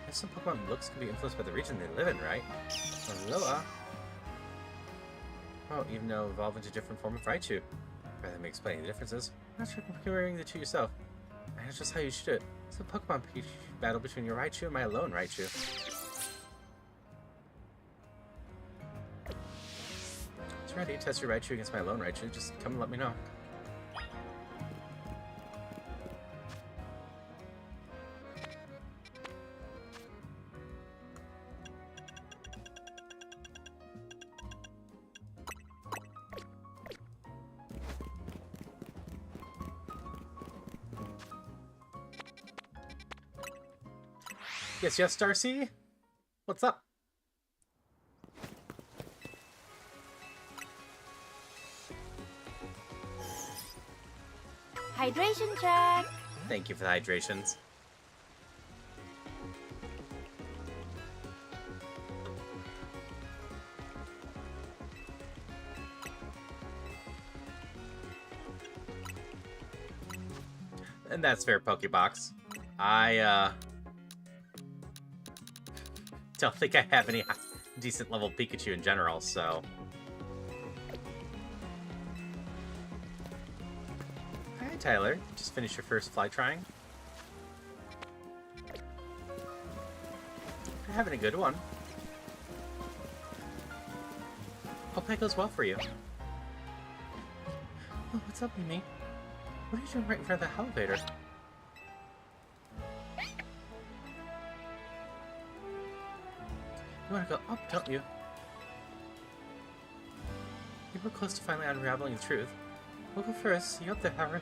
If some Pokemon looks can be influenced by the region they live in, right? Aloha! Oh, even though evolve into different form of Raichu. Rather than me explaining the differences, I'm not sure if comparing the two yourself. And that's just how you should do it. It's a Pokemon battle between your Raichu and my Lone Raichu. It's ready to test your Raichu against my Lone Raichu. Just come and let me know. Yes, yes, Darcy? What's up? Hydration check. Thank you for the hydrations. And that's fair, Pokebox. I, don't think I have any decent level Pikachu in general, so... Hi, Tyler. Just finished your first fly trying. You're having a good one. Hope that goes well for you. Oh, what's up, Mimi? What are you doing right in front of the elevator? You want to go up, don't you? You were close to finally unraveling the truth. We'll go first. See you up there, Howard.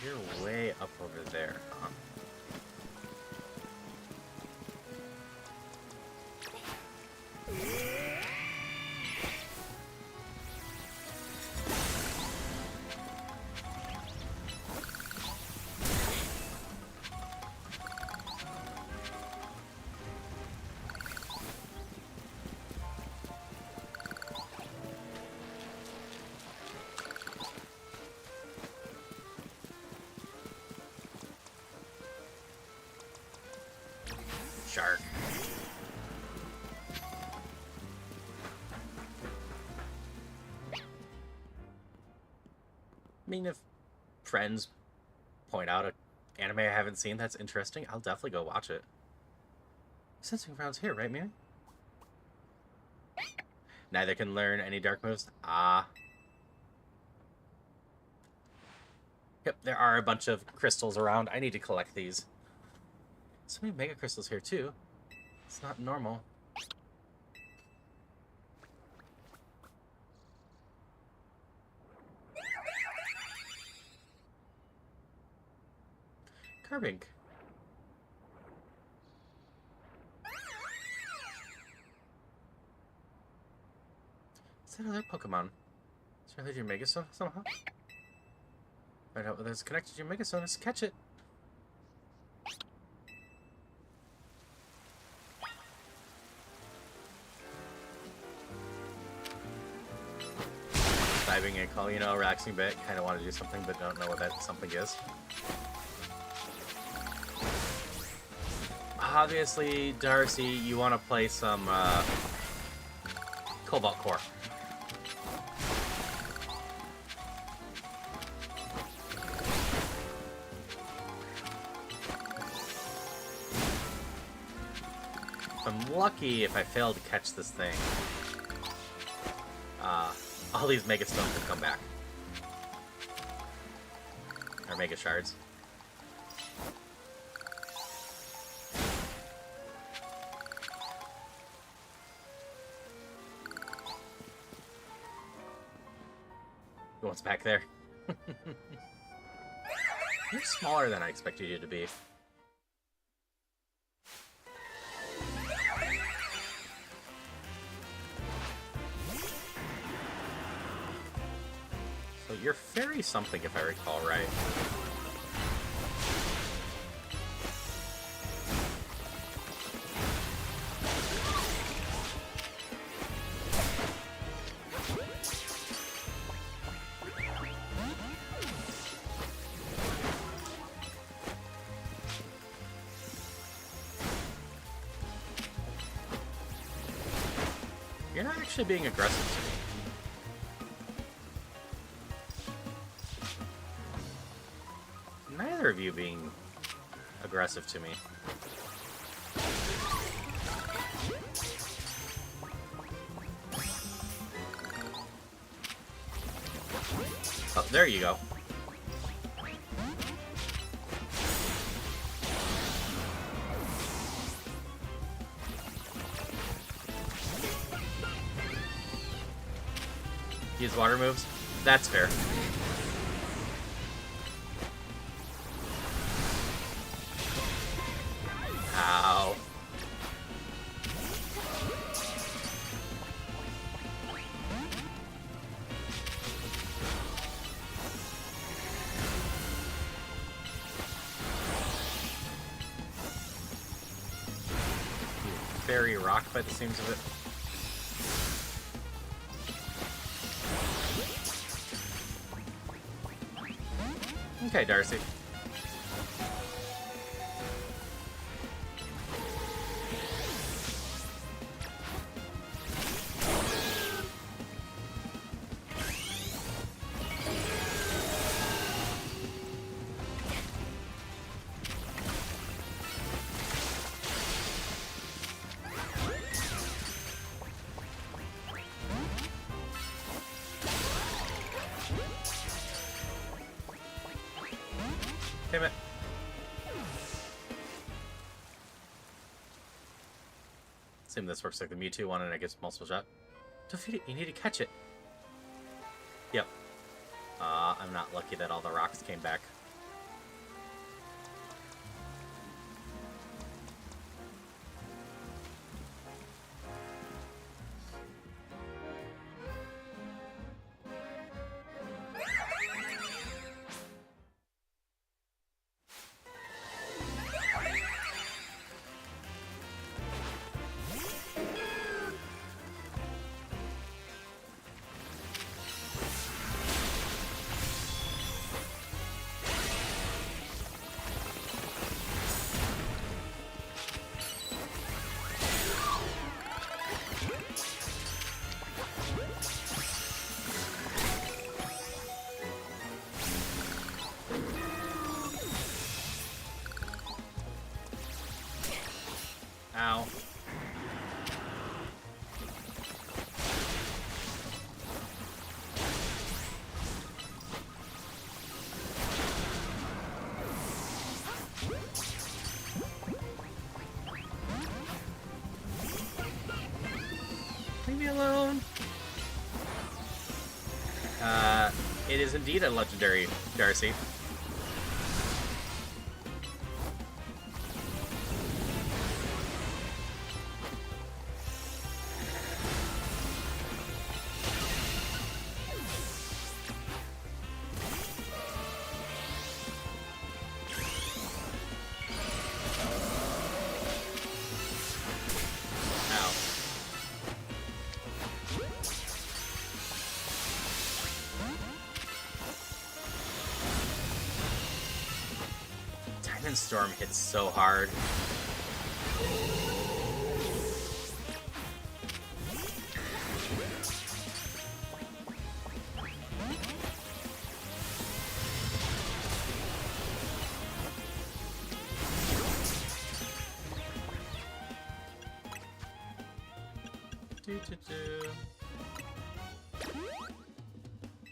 You're way up over there, huh? Shark. I mean, if friends point out an anime I haven't seen that's interesting, I'll definitely go watch it. Sensing rounds here, right, Miri? Neither can learn any dark moves. Ah. Yep, there are a bunch of crystals around. I need to collect these. So many mega crystals here, too. It's not normal. Carbink. Is that another Pokemon? Is it related to your Megastone somehow? Find out whether it's connected to your Megastone. Let's catch it. Diving in, call, you know, relaxing bit. Kind of want to do something, but don't know what that something is. Obviously, Darcy, you want to play some Cobalt Core. I'm lucky if I fail to catch this thing. All these Mega Stones will come back. Or Mega Shards. What's back there? You're smaller than I expected you to be. So you're fairy something, if I recall right. You're not actually being aggressive to me. Neither of you being aggressive to me. Oh, there you go. Use water moves? That's fair. Ow. Very rock by the seams of it. Okay, Darcy. Damn it. Assume this works like the Mewtwo one and it gets multiple shot. Defeat it, you need to catch it. Yep. I'm not lucky that all the rocks came back. Ow. Leave me alone. It is indeed a legendary Darcy. Diamond Storm hits so hard.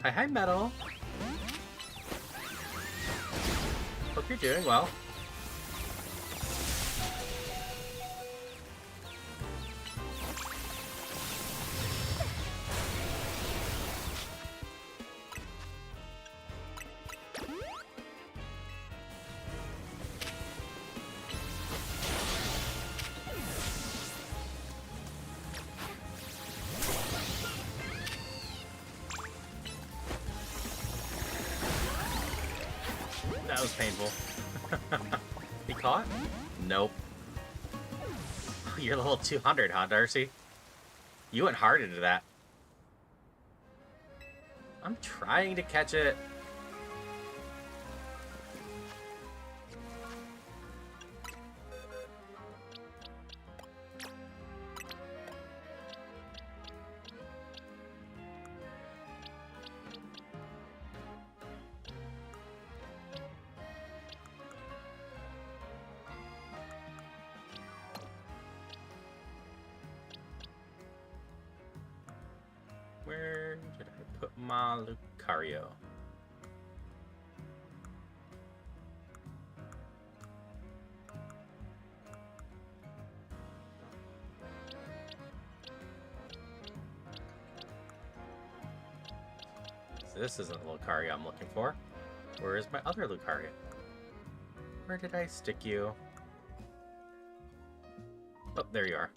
Hi, Metal. Hope you're doing well. That was painful. He caught? Nope. You're level 200, huh, Darcy? You went hard into that. I'm trying to catch it. Where did I put my Lucario? this isn't the Lucario I'm looking for. Where is my other Lucario? Where did I stick you? Oh, there you are.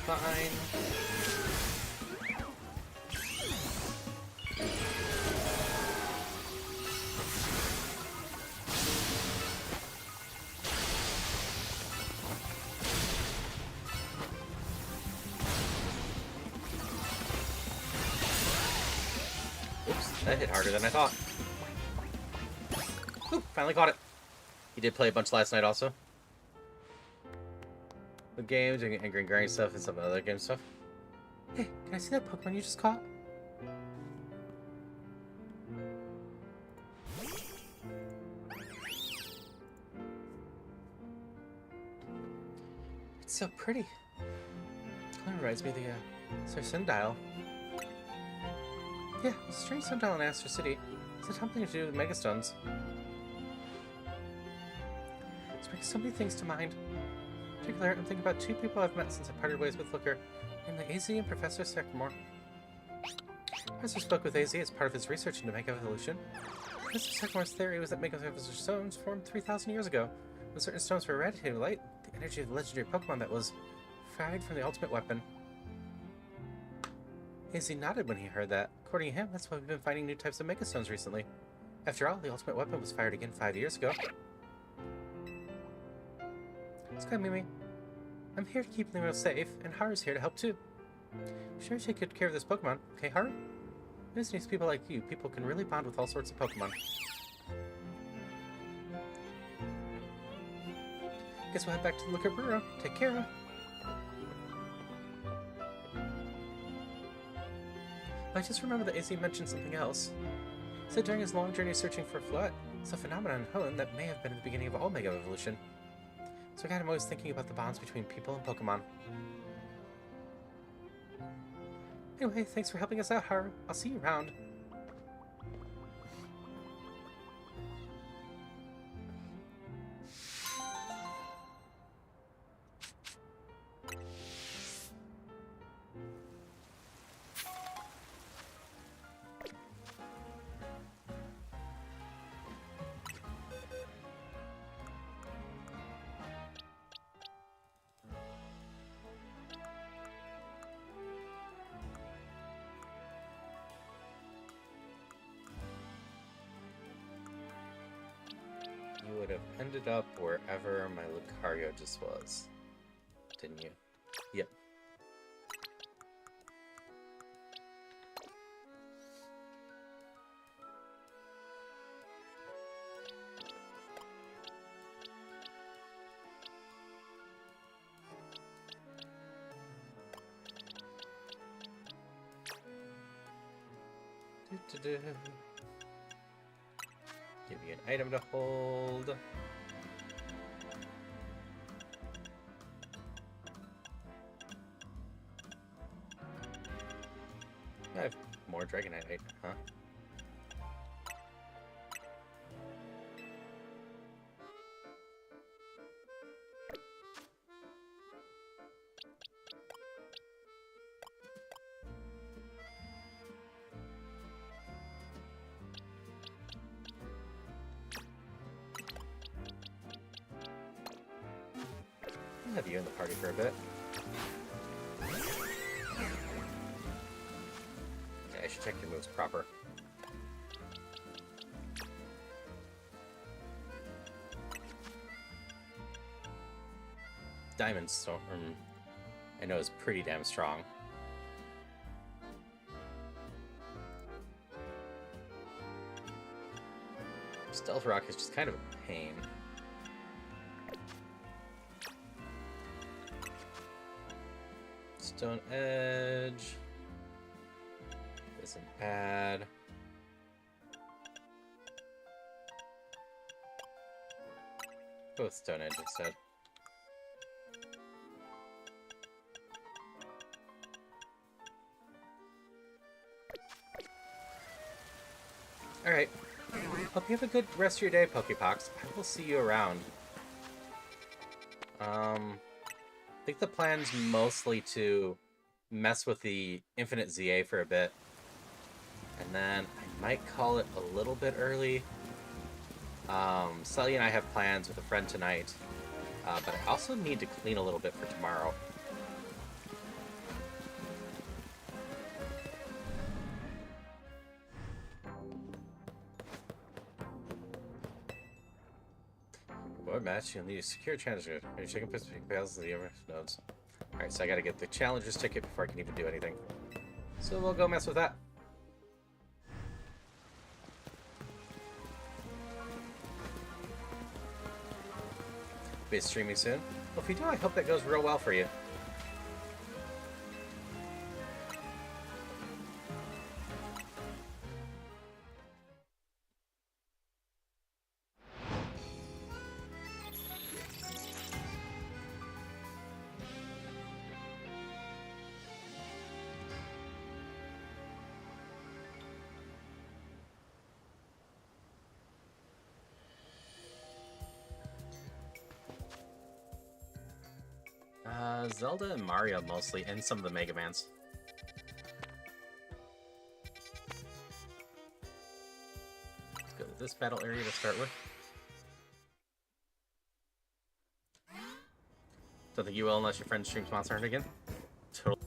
Fine. Oops, that hit harder than I thought. Ooh, finally caught it. He did play a bunch last night also. The games and grinding stuff and some other game stuff. Hey, can I see that Pokemon you just caught? It's so pretty. It kind of reminds me of the Sir Sindile. Yeah, it's a strange Sindile in Astro City. It's had something to do with Megastones. It's bringing so many things to mind. In particular, I'm thinking about two people I've met since I parted ways with Looker, namely AZ and Professor Sycamore. Professor spoke with AZ as part of his research into Mega Evolution. Professor Sycamore's theory was that Mega Evolution stones formed 3,000 years ago. When certain stones were irradiated with light, the energy of the legendary Pokemon that was fried from the ultimate weapon. AZ nodded when he heard that. According to him, that's why we've been finding new types of Mega Stones recently. After all, the ultimate weapon was fired again 5 years ago. Sky Mimi, I'm here to keep Limo safe, and Haru's here to help too. Sure, take good care of this Pokemon, okay, Haru? This needs people like you. People can really bond with all sorts of Pokemon. Guess we'll head back to the Looker Burrow. Take care. I just remembered that AZ mentioned something else. He said during his long journey searching for Floette, it's a phenomenon in Hoenn that may have been at the beginning of all Mega Evolution. So I got him always thinking about the bonds between people and Pokemon. Anyway, thanks for helping us out, Haru. I'll see you around. You would have ended up wherever my Lucario just was, didn't you? Yep. Do-do-do. Give you an item to hold. I have more Dragonite, huh? I'll have you in the party for a bit. Yeah, I should check your moves proper. Diamond Storm, I know, is pretty damn strong. Stealth Rock is just kind of a pain. Stone Edge isn't bad. Go with Stone Edge instead. Alright. Hope you have a good rest of your day, Pokepox. I will see you around. I think the plan's mostly to mess with the Infinite ZA for a bit. And then I might call it a little bit early. Sully and I have plans with a friend tonight. But I also need to clean a little bit for tomorrow. What match? You'll need a secure challenger. Are you checking battles of the other nodes? Alright, so I gotta get the challenger's ticket before I can even do anything. So we'll go mess with that. Be streaming soon? Well, if you do, I hope that goes real well for you. Zelda and Mario mostly, and some of the Mega Mans. Let's go to this battle area to start with. Don't think you will unless your friend streams Monster Hunter again. Totally.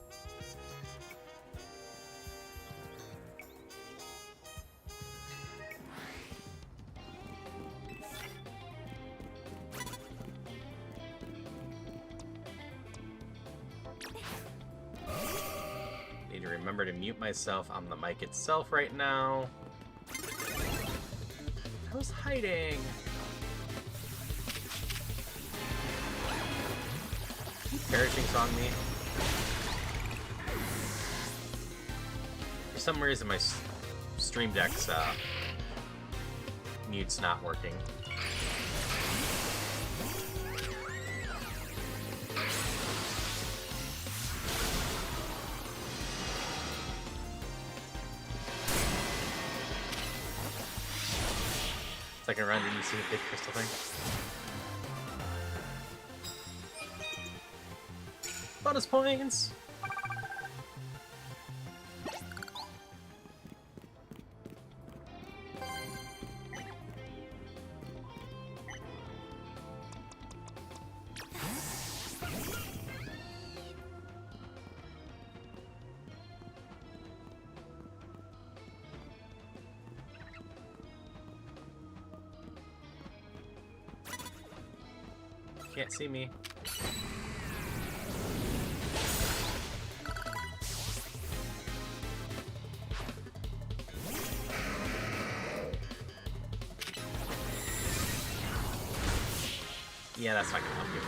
Need to remember to mute myself on the mic itself right now. I was hiding. Perishing on me. For some reason, my Stream Deck's mute's not working. Second round, did you see the big crystal thing? Bonus points! Can't see me. Yeah, that's not gonna help you.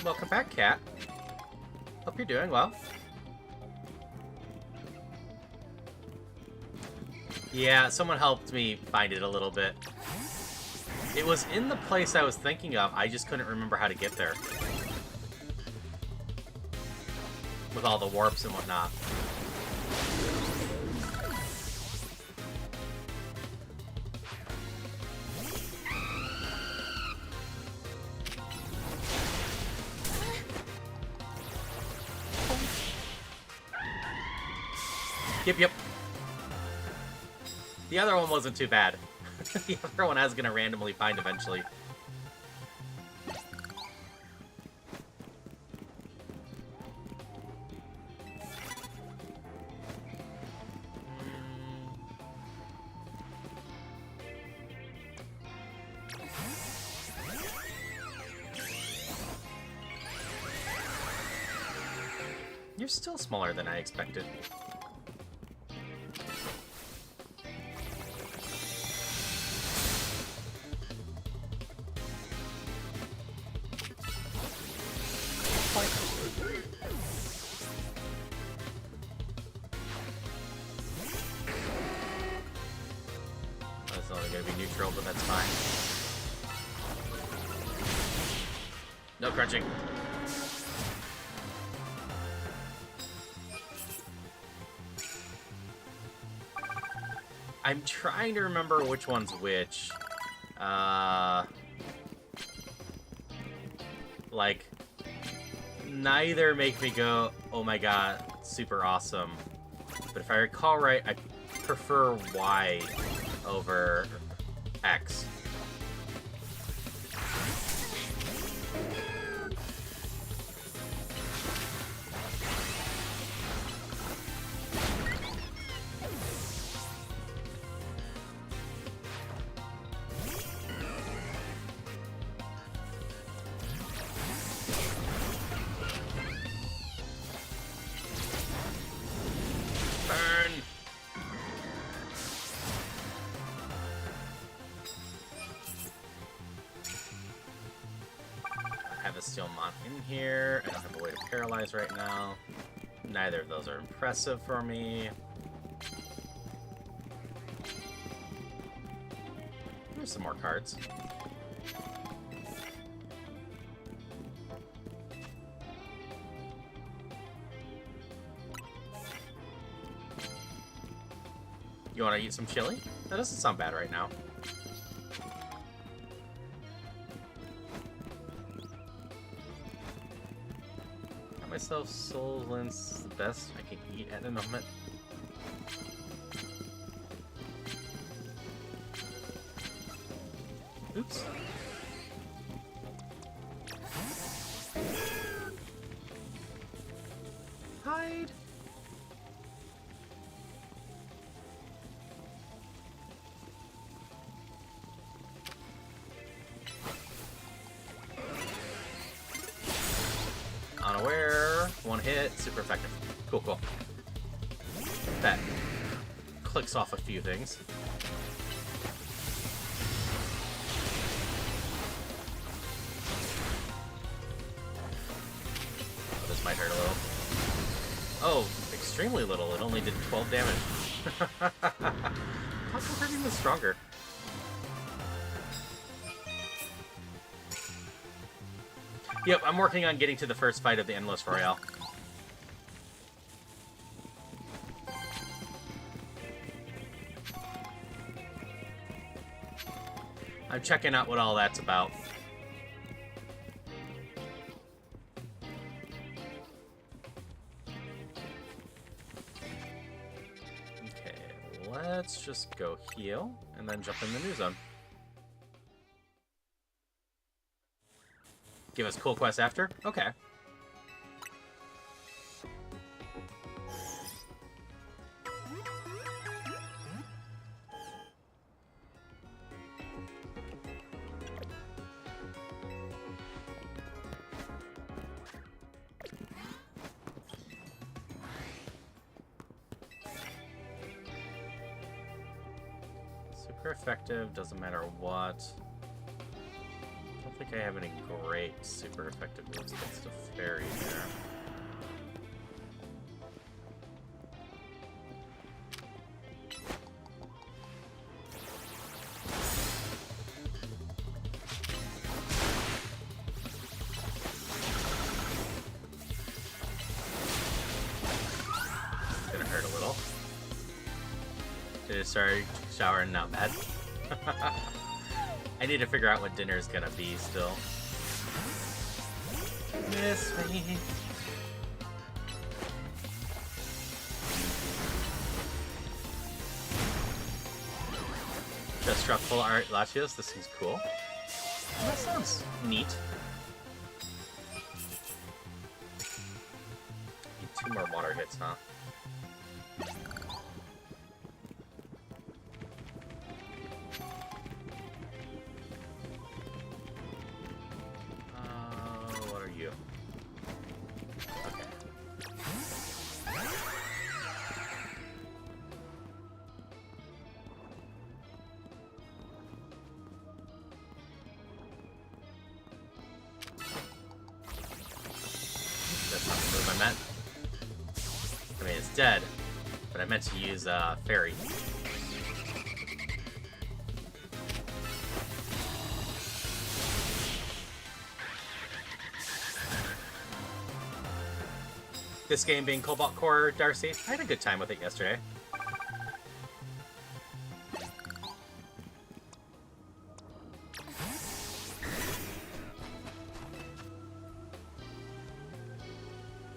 Welcome back, Cat. Hope you're doing well. Yeah, someone helped me find it a little bit. It was in the place I was thinking of, I just couldn't remember how to get there. With all the warps and whatnot. Yep. The other one wasn't too bad. The other one I was gonna randomly find eventually. You're still smaller than I expected. That's only gonna be neutral, but that's fine. No crunching. I'm trying to remember which one's which. Like, neither make me go, oh my god, super awesome. But if I recall right, I prefer Y over X. Steelmon in here. I don't have a way to paralyze right now. Neither of those are impressive for me. There's some more cards. You want to eat some chili? That doesn't sound bad right now. Myself Soul Lens the best I can eat at the moment. Oops. Hide. Unaware. One hit. Super effective. Cool, cool. That clicks off a few things. Oh, this might hurt a little. Oh, extremely little. It only did 12 damage. How's it hurting this stronger? Yep, I'm working on getting to the first fight of the Endless Royale. I'm checking out what all that's about. Okay, let's just go heal and then jump in the new zone. Give us cool quests after? Okay. Super effective, doesn't matter what. I don't think I have any great super effective moves against a fairy there. It's gonna hurt a little. Did it start showering? Not bad. I need to figure out what dinner is gonna be still. Miss me. Just struck full art Latios. This seems cool. That sounds neat. Need 2 more water hits, huh? What are you? Okay. dead, but I meant to use Fairy. This game being Cobalt Core, Darcy, I had a good time with it yesterday. I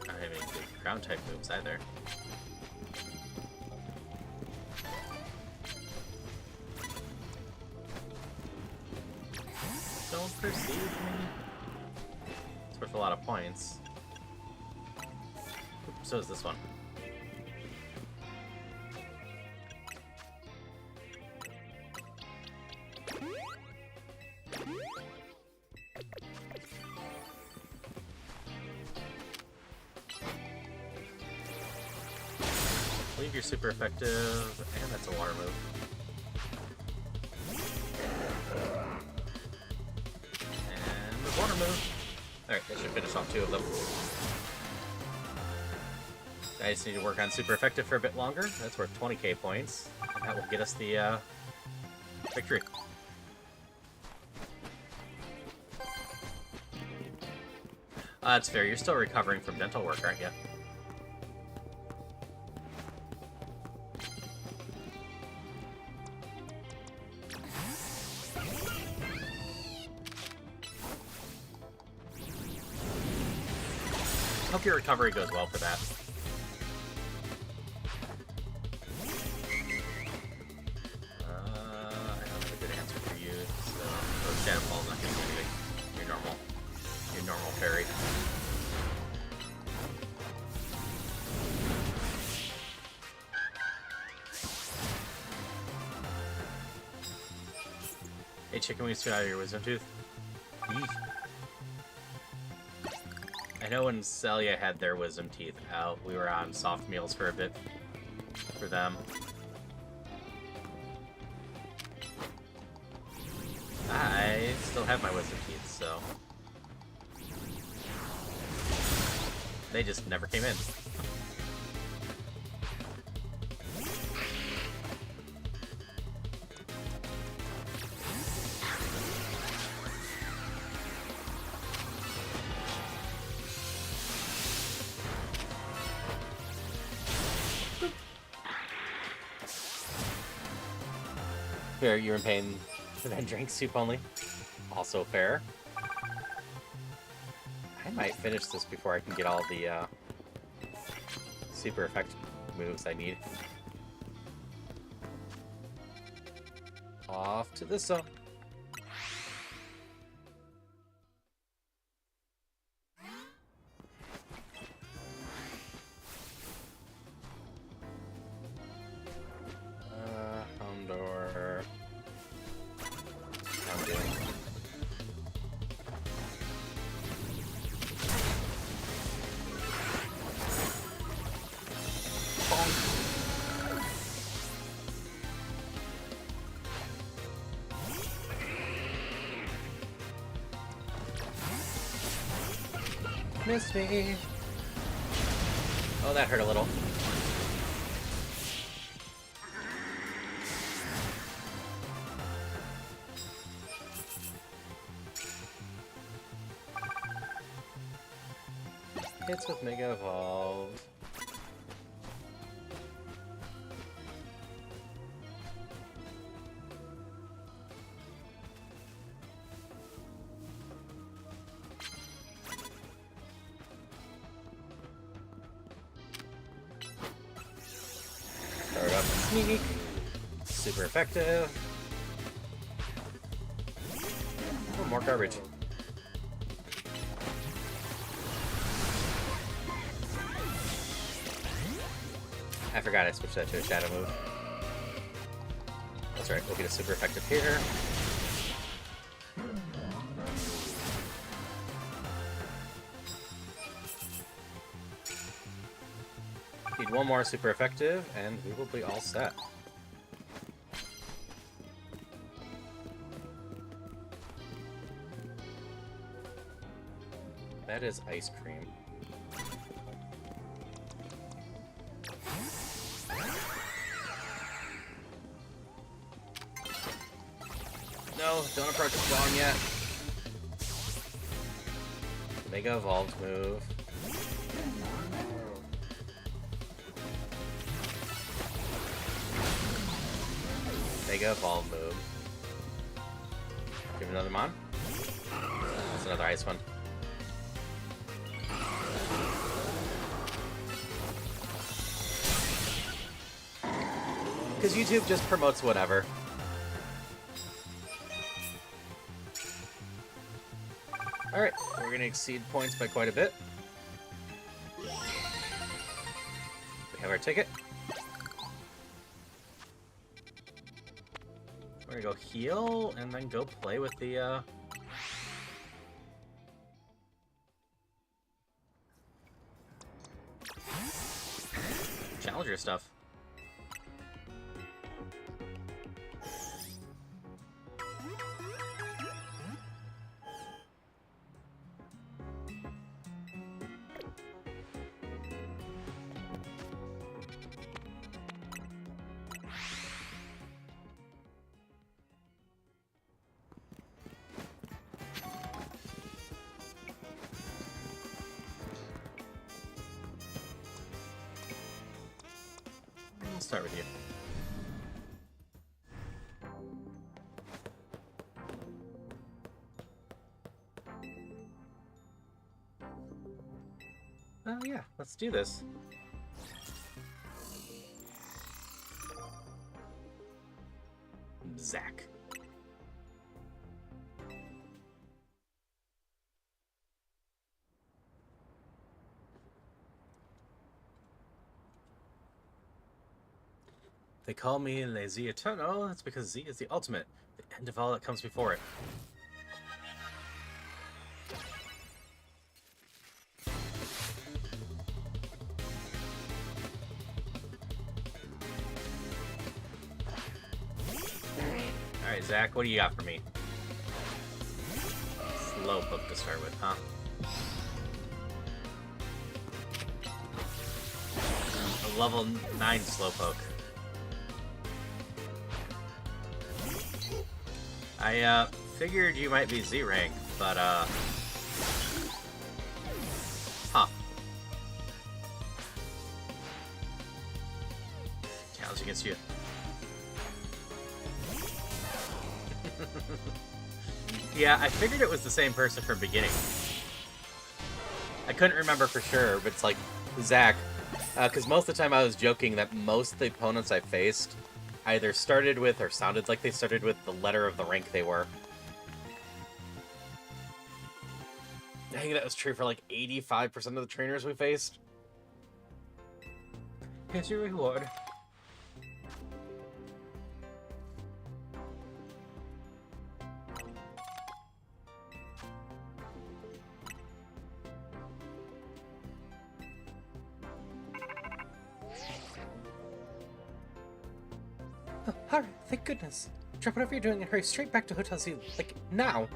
don't have any good ground type moves either. Don't perceive me. It's worth a lot of points. So is this one. Leave your super effective, and that's a water move. And the water move. Alright, that should finish off 2 of them. I just need to work on super effective for a bit longer. That's worth 20k points. And that will get us the victory. That's fair. You're still recovering from dental work, aren't you? Hope your recovery goes well for that. Shadow Ball's not gonna do anything. Your normal fairy. Hey, chicken wings, out of your wisdom tooth. Eek. I know when Celia had their wisdom teeth out, we were on soft meals for a bit for them. I still have my wisdom teeth, so they just never came in. Fair, you're in pain. Then drink soup only. Also fair. I might finish this before I can get all the super effective moves I need. Off to the zone. Houndor. Miss me. Oh, that hurt a little. Hits with Mega Evolve. Start up Sneak. Super effective. Oh, more garbage. I forgot I switched that to a shadow move. That's right, we'll get a super effective here. Need one more super effective, and we will be all set. That is ice cream. no, don't approach the Dawn yet. Mega Evolved move. Mega Evolved move. Give another Mon. That's another ice one. Because YouTube just promotes whatever. Alright, we're going to exceed points by quite a bit. We have our ticket. We're going to go heal, and then go play with the, Challenger stuff. Let's start with you. Oh yeah, let's do this. Zack. They call me Le Z Eternal. That's because Z is the ultimate, the end of all that comes before it. Alright, Zack, what do you got for me? Slowpoke to start with, huh? A level 9 Slowpoke. I figured you might be Z rank, but huh. Challenge against you. Yeah, I figured it was the same person from beginning. I couldn't remember for sure, but it's like Zack, because most of the time I was joking that most of the opponents I faced either started with or sounded like they started with the letter of the rank they were. I think that was true for like 85% of the trainers we faced. Here's your reward. Oh, alright, thank goodness. Drop whatever you're doing and hurry straight back to Hotel Z, like, now.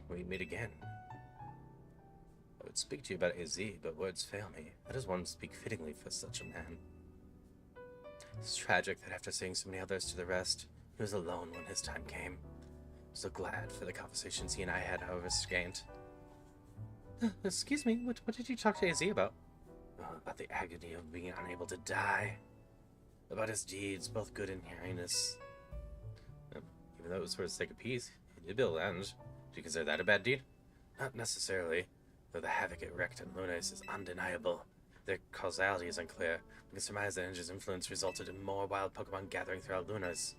We meet again. I would speak to you about AZ, but words fail me. How does one speak fittingly for such a man? It's tragic that after seeing so many others to the rest, he was alone when his time came. So glad for the conversations he and I had, however scant. Excuse me, what did you talk to AZ about? About the agony of being unable to die. About his deeds, both good and heinous. Even though it was for the sake of peace, he did build land. Do you consider that a bad deed? Not necessarily, though the havoc it wreaked on Lunas is undeniable. Their causality is unclear. We can surmise that Ninja's influence resulted in more wild Pokemon gathering throughout Lunas,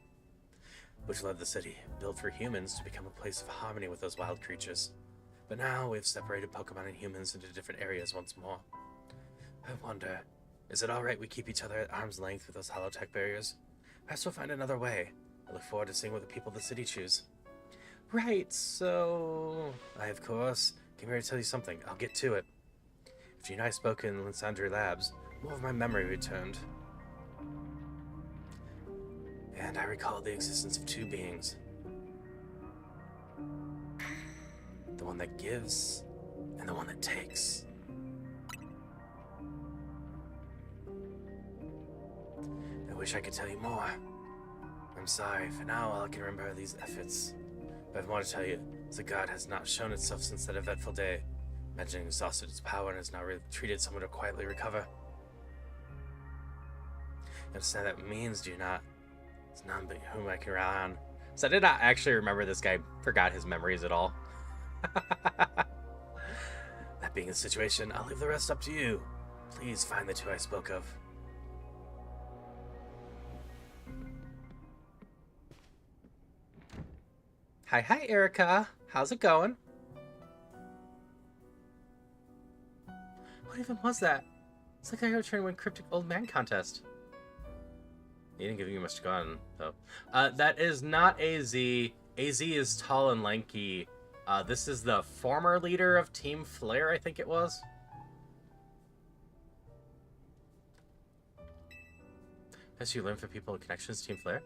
which led the city, built for humans, to become a place of harmony with those wild creatures. But now we've separated Pokemon and humans into different areas once more. I wonder, is it alright we keep each other at arm's length with those holotech barriers? Perhaps we'll find another way. I look forward to seeing what the people of the city choose. Right, so... I, of course, came here to tell you something. I'll get to it. After you and I spoke in Lysandre Labs, more of my memory returned. And I recalled the existence of two beings. The one that gives, and the one that takes. I wish I could tell you more. I'm sorry, for now all I can remember are these efforts. But I want to tell you, the god has not shown itself since that eventful day. Imagine exhausted its power and has now retreated somewhere to quietly recover. You understand what that means, do you not? It's none but whom I can rely on. So I did not actually remember this guy forgot his memories at all. That being the situation, I'll leave the rest up to you. Please find the two I spoke of. Hi, Erica. How's it going? What even was that? It's like I got trying to win Cryptic Old Man contest. He didn't give you much to go on, though. That is not AZ. AZ is tall and lanky. This is the former leader of Team Flare, I think it was. As you learn from people and connections to Team Flare?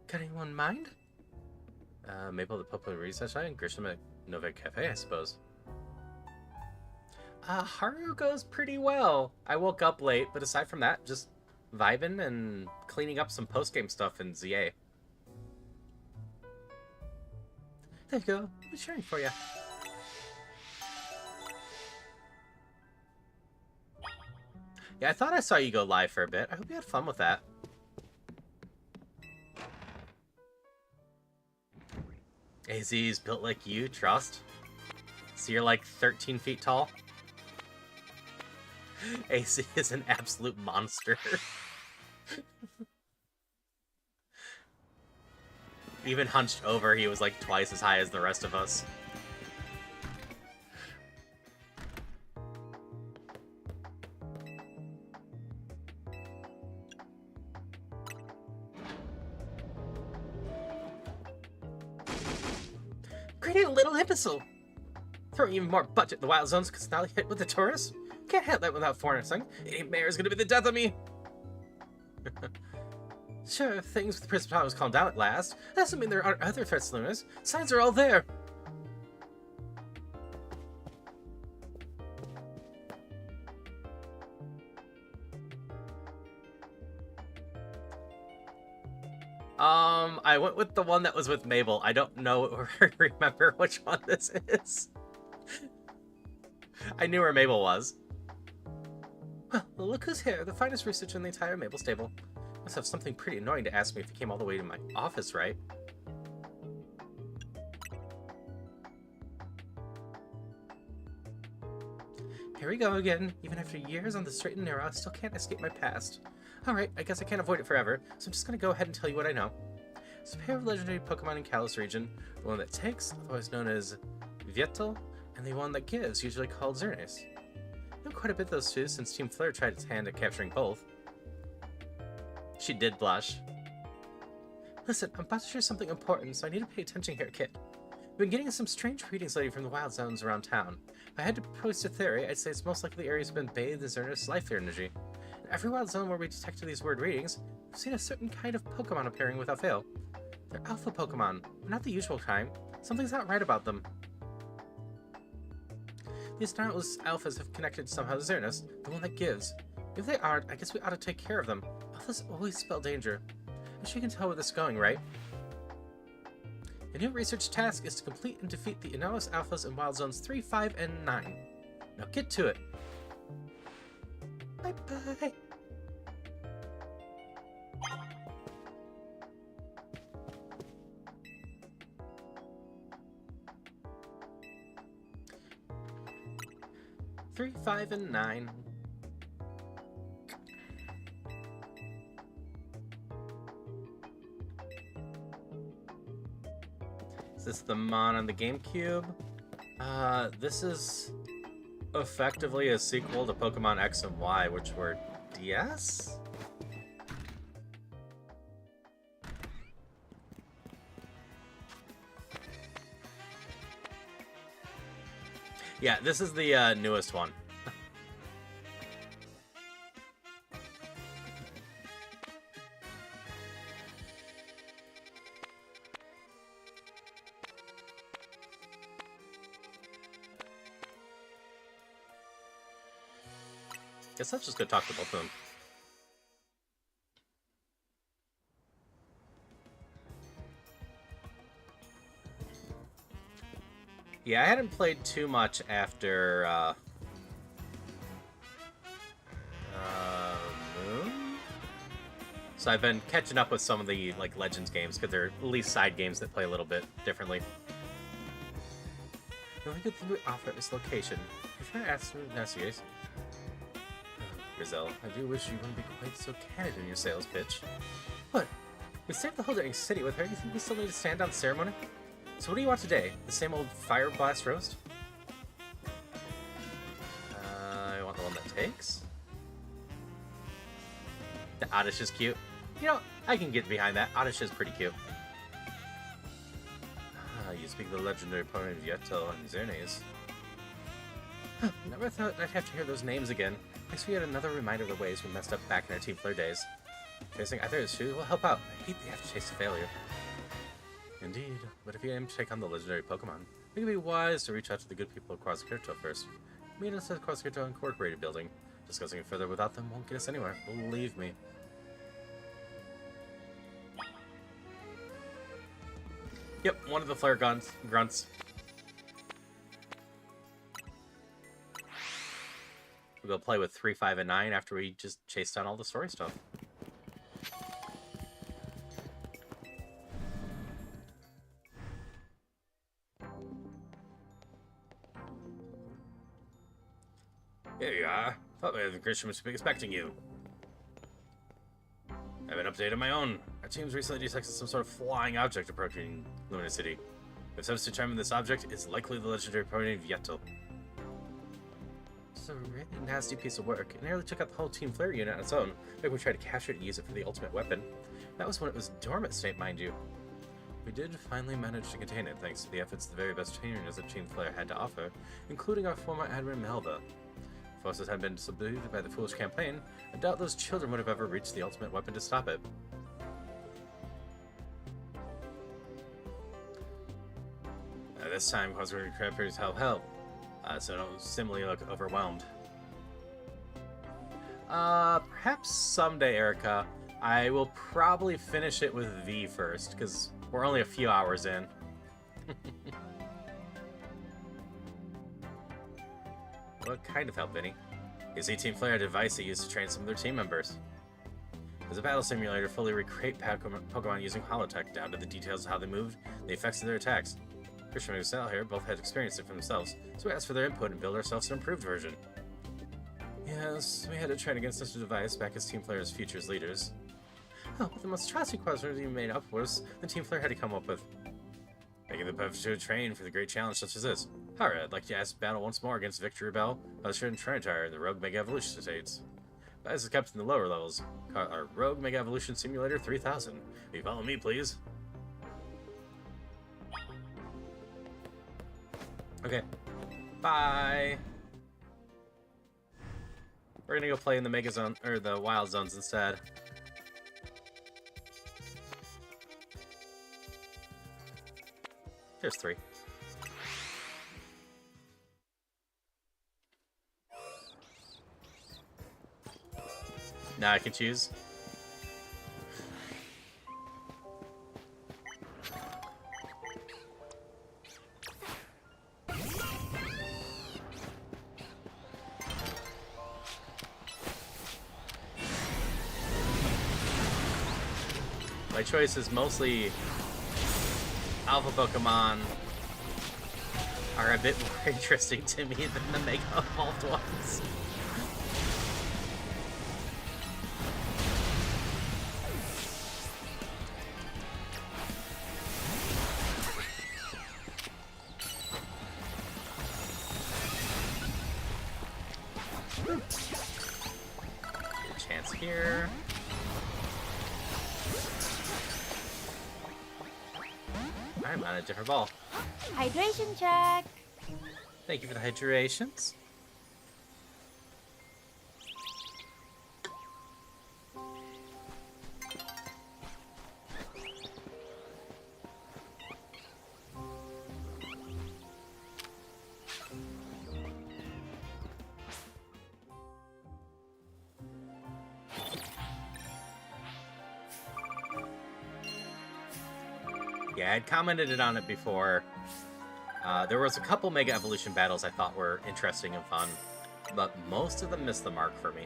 Got anyone in mind? Maple the Popo Research Line and Grisham at Nova Cafe, I suppose. Haru goes pretty well. I woke up late, but aside from that, just vibing and cleaning up some post-game stuff in ZA. There you go. I'm cheering for you. Yeah, I thought I saw you go live for a bit. I hope you had fun with that. AZ's built like you, trust? So you're like 13 feet tall? AZ is an absolute monster. Even hunched over, he was like twice as high as the rest of us. Great little imbecile! Throwing even more budget in the wild zones because now hit with the tourists? Can't have that without foreigners saying, "Idiot mayor is gonna be the death of me!" Sure, things with the Prince of Powers calm down at last. That doesn't mean there aren't other threats to Lunas. Signs are all there. I went with the one that was with Mabel. I don't know or remember which one this is. I knew where Mabel was. Well, look who's here, the finest researcher in the entire Mabel stable. Must have something pretty annoying to ask me if he came all the way to my office, right? Here we go again. Even after years on the straight and narrow, I still can't escape my past. Alright, I guess I can't avoid it forever, so I'm just gonna go ahead and tell you what I know. There's a pair of legendary Pokemon in Kalos region, the one that takes, otherwise known as Vietel, and the one that gives, usually called Xerneas. I know quite a bit of those two, since Team Flare tried its hand at capturing both. She did blush. Listen, I'm about to share something important, so I need to pay attention here, kid. I've been getting some strange readings lately from the wild zones around town. If I had to propose a theory, I'd say it's most likely the area's been bathed in Xerneas' life energy. In every wild zone where we detected these weird readings, we've seen a certain kind of Pokemon appearing without fail. They're alpha Pokemon, but not the usual kind. Something's not right about them. These Nautilus alphas have connected somehow to Xerneas, the one that gives. If they aren't, I guess we ought to take care of them. Alphas always spell danger. I'm sure you can tell where this is going, right? The new research task is to complete and defeat the Nautilus alphas in Wild Zones 3, 5, and 9. Now get to it! Bye-bye! Three, 5, and 9. Is this the Mon on the GameCube? This is effectively a sequel to Pokemon X and Y, which were DS? Yeah, this is the newest one. Guess let's just go talk to both of them. Yeah, I hadn't played too much after Moon. So I've been catching up with some of the like Legends games because they're at least side games that play a little bit differently. The only good thing we offer is location. If I ask investigators, Grizel, I do wish you wouldn't be quite so candid in your sales pitch. What? We saved the whole dang city with her. You think we still need to stand on ceremony? So what do you want today? The same old fire blast roast? I want the one that takes. The Oddish is cute. You know, I can get behind that. Oddish is pretty cute. You speak the legendary opponent of Yetel and Xernes. Never thought I'd have to hear those names again. Makes me yet another reminder of the ways we messed up back in our Team Flare days. Facing either of two will help out. I hate the aftertaste of failure. Indeed, but if you aim to take on the legendary Pokemon, it could be wise to reach out to the good people of Quasquirto first. Meet us at Quasquirto Incorporated building. Discussing it further without them won't get us anywhere, believe me. Yep, one of the flare grunts. We'll go play with 3, 5, and 9 after we just chased down all the story stuff. Here you are. Thought the Christian must be expecting you. I have an update of my own. Our team's recently detected some sort of flying object approaching Lumina City. If subs determine this object is likely the legendary opponent of Yetel. It's a really nasty piece of work. It nearly took out the whole Team Flare unit on its own. Like we tried to capture it and use it for the ultimate weapon. That was when it was dormant state, mind you. We did finally manage to contain it, thanks to the efforts of the very best trainers that Team Flare had to offer, including our former Admiral Melba. If forces had been subdued by the foolish campaign, I doubt those children would have ever reached the ultimate weapon to stop it. This time, Quasquirto Creepers help, so don't similarly look overwhelmed. Perhaps someday, Erica. I will probably finish it with V first, because we're only a few hours in. What kind of help, Vinny? You see, Team Flare had a device they used to train some of their team members. There's a battle simulator fully recreate Pokemon using Holotech, down to the details of how they moved, the effects of their attacks. Christian and Sal here both had experienced it for themselves, so we asked for their input and built ourselves an improved version. Yes, we had to train against such a device back as Team Flare's futures leaders. Oh, the monstrosity Quasquirto you made up was the Team Flare had to come up with. Making the perfect to train for the great challenge such as this. Alright, I'd like to ask battle once more against Victory Bell, Usher, and Trinitire in the Rogue Mega Evolution states. But as is kept in the lower levels, our Rogue Mega Evolution Simulator 3000. Will you follow me, please? Okay. Bye. We're gonna go play in the Mega Zone or the Wild Zones instead. There's 3. Now I can choose. My choice is mostly Alpha Pokemon are a bit more interesting to me than the Mega Evolved ones. Good chance here. I'm on a different ball. Hydration check. Thank you for the hydrations. Yeah, I'd commented on it before. There was a couple Mega Evolution battles I thought were interesting and fun, but most of them missed the mark for me.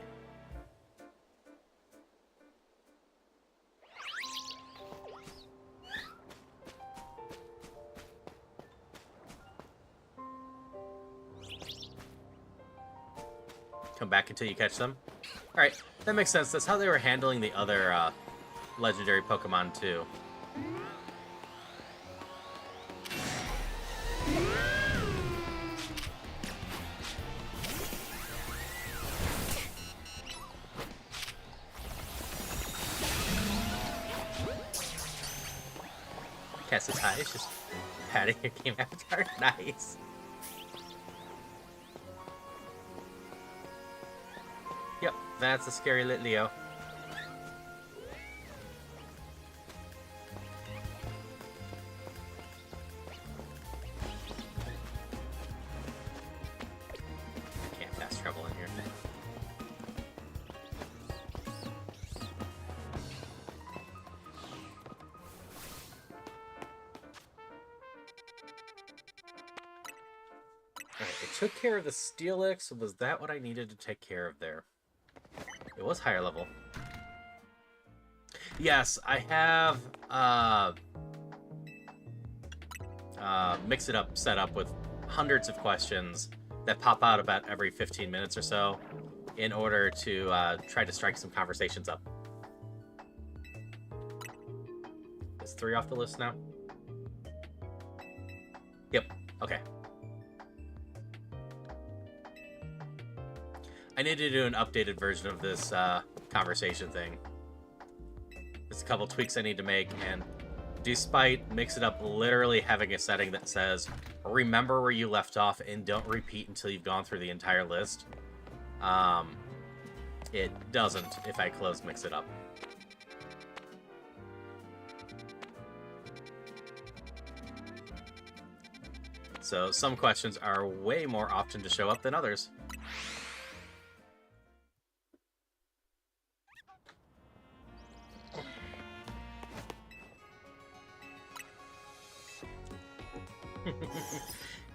Come back until you catch them? Alright, that makes sense. That's how they were handling the other legendary Pokemon, too. Cassitai is just patting your game avatar. Nice. Yep, that's a scary lit Leo. Can't fast travel in here. Alright, it took care of the Steelix, so was that what I needed to take care of there? It was higher level. Yes, I have Mix It Up set up with hundreds of questions that pop out about every 15 minutes or so in order to try to strike some conversations up. Is 3 off the list now? Yep, okay. I need to do an updated version of this conversation thing. There's a couple tweaks I need to make, and despite Mix It Up literally having a setting that says, remember where you left off and don't repeat until you've gone through the entire list, it doesn't if I close Mix It Up. So some questions are way more often to show up than others.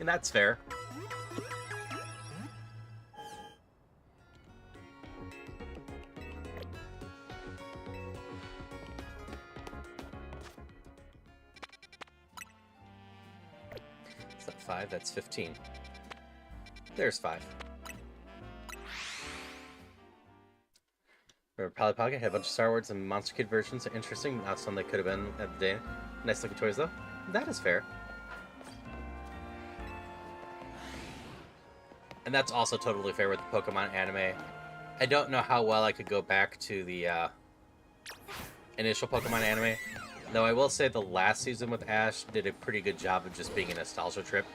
And that's fair. Is that 5? That's 15. There's 5. Remember Polly Pocket had a bunch of Star Wars and Monster Kid versions. Are interesting, not some they could have been at the day. Nice looking toys though. That is fair. And that's also totally fair with the Pokemon anime. I don't know how well I could go back to the initial Pokemon anime, though I will say the last season with Ash did a pretty good job of just being a nostalgia trip.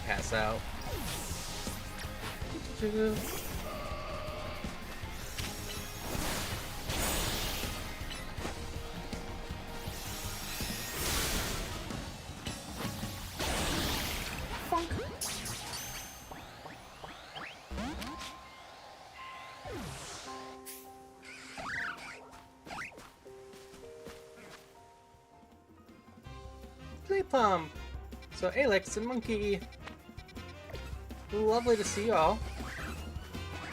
Pass out. Play Plum. So Alex and Monkey. Lovely to see you all.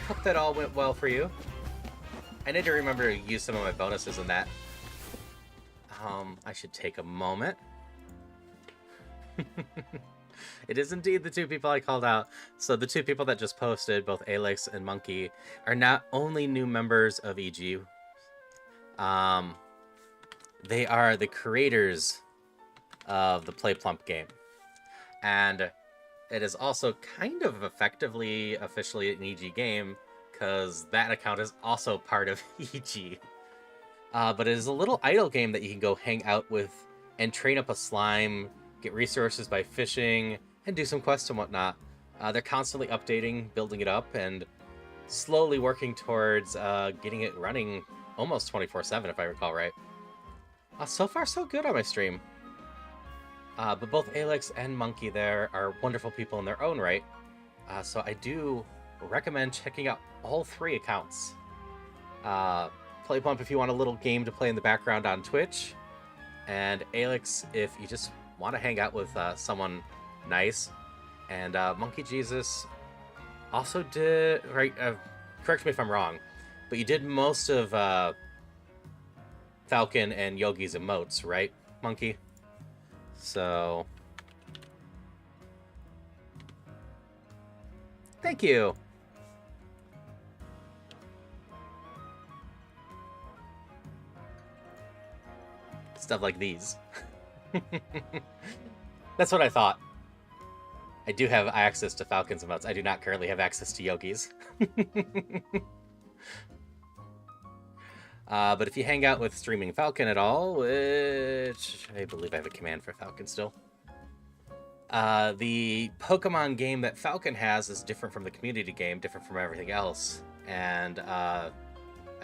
Hope that all went well for you. I need to remember to use some of my bonuses in that. I should take a moment. It is indeed the 2 people I called out. So the 2 people that just posted, both Alex and Monkey, are not only new members of EG. They are the creators of the Play Plump game. And it is also kind of effectively, officially an EG game, because that account is also part of EG. But it is a little idle game that you can go hang out with and train up a slime, get resources by fishing, and do some quests and whatnot. They're constantly updating, building it up, and slowly working towards getting it running almost 24/7, if I recall right. So far, so good on my stream. But both Alex and Monkey there are wonderful people in their own right. So I do recommend checking out all 3 accounts. Playbump if you want a little game to play in the background on Twitch. And Alex if you just want to hang out with someone nice. And Monkey Jesus also did, right, correct me if I'm wrong, but you did most of Falcon and Yogi's emotes, right, Monkey? So... Thank you! Stuff like these. That's what I thought. I do have access to Falcon's emotes. I do not currently have access to Yogi's. But if you hang out with Streaming Falcon at all, which I believe I have a command for Falcon still. The Pokemon game that Falcon has is different from the community game, different from everything else. And I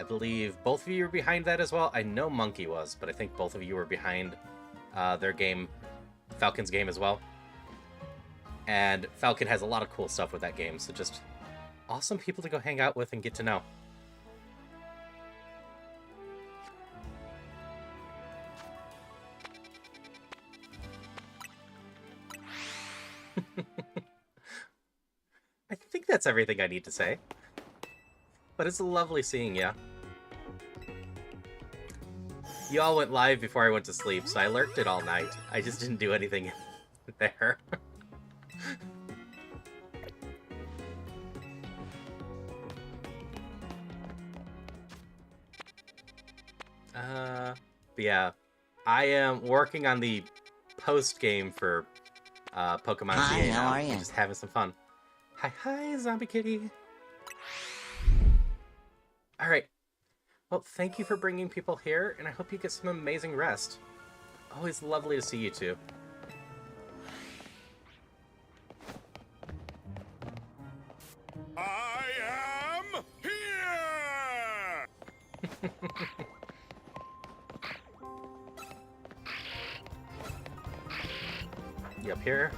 believe both of you were behind that as well. I know Monkey was, but I think both of you were behind their game, Falcon's game as well. And Falcon has a lot of cool stuff with that game, so just awesome people to go hang out with and get to know. I think that's everything I need to say. But it's lovely seeing ya. You all went live before I went to sleep, so I lurked it all night. I just didn't do anything there. But yeah, I am working on the post game for Pokemon Hi, CA how now. are you? Just having some fun. Hi, Zombie Kitty. All right. Well, thank you for bringing people here, and I hope you get some amazing rest. Always lovely to see you two. I am here! You up here?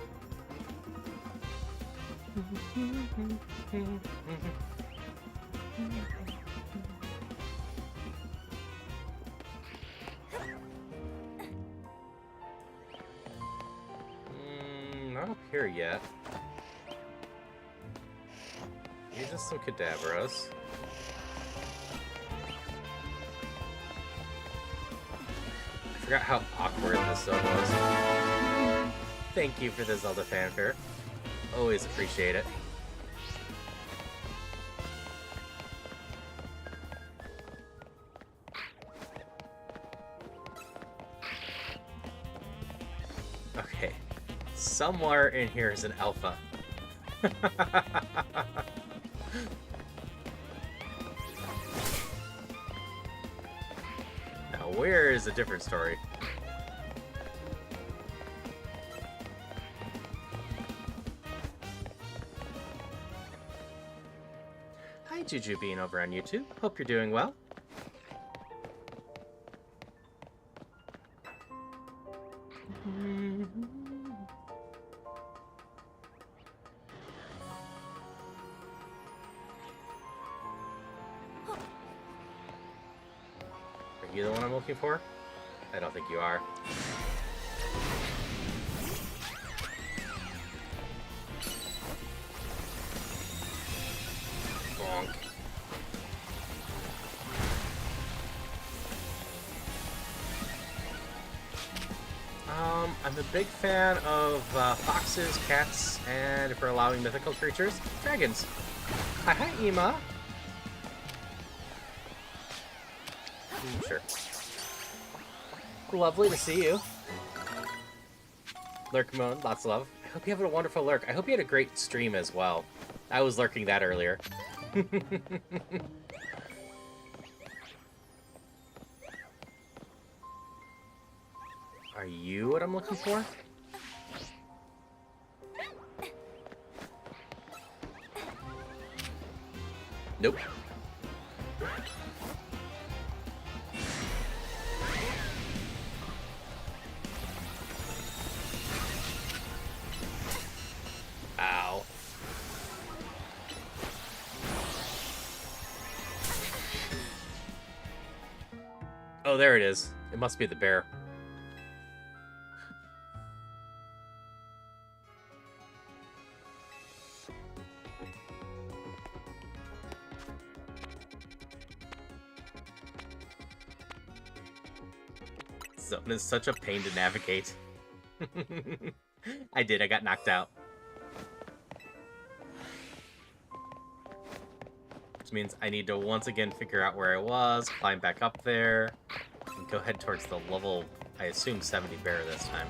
Not up here yet. Use just some Kadabras. I forgot how awkward this zone was. Thank you for the Zelda fanfare. Always appreciate it. Okay. Somewhere in here is an alpha. Now, where is a different story? Hi, Juju Bean over on YouTube. Hope you're doing well. Are you the one I'm looking for? I don't think you are. Bonk. I'm a big fan of foxes, cats, and if we're allowing mythical creatures, dragons. Hi, Ema. Sure. Lovely to see you. Lurk mode, lots of love. I hope you have a wonderful lurk. I hope you had a great stream as well. I was lurking that earlier. Are you what I'm looking for? Nope. Ow. Oh, there it is. It must be the bear. Zone is such a pain to navigate. I got knocked out. Which means I need to once again figure out where I was, climb back up there, and go head towards the level, I assume, 70 bear this time.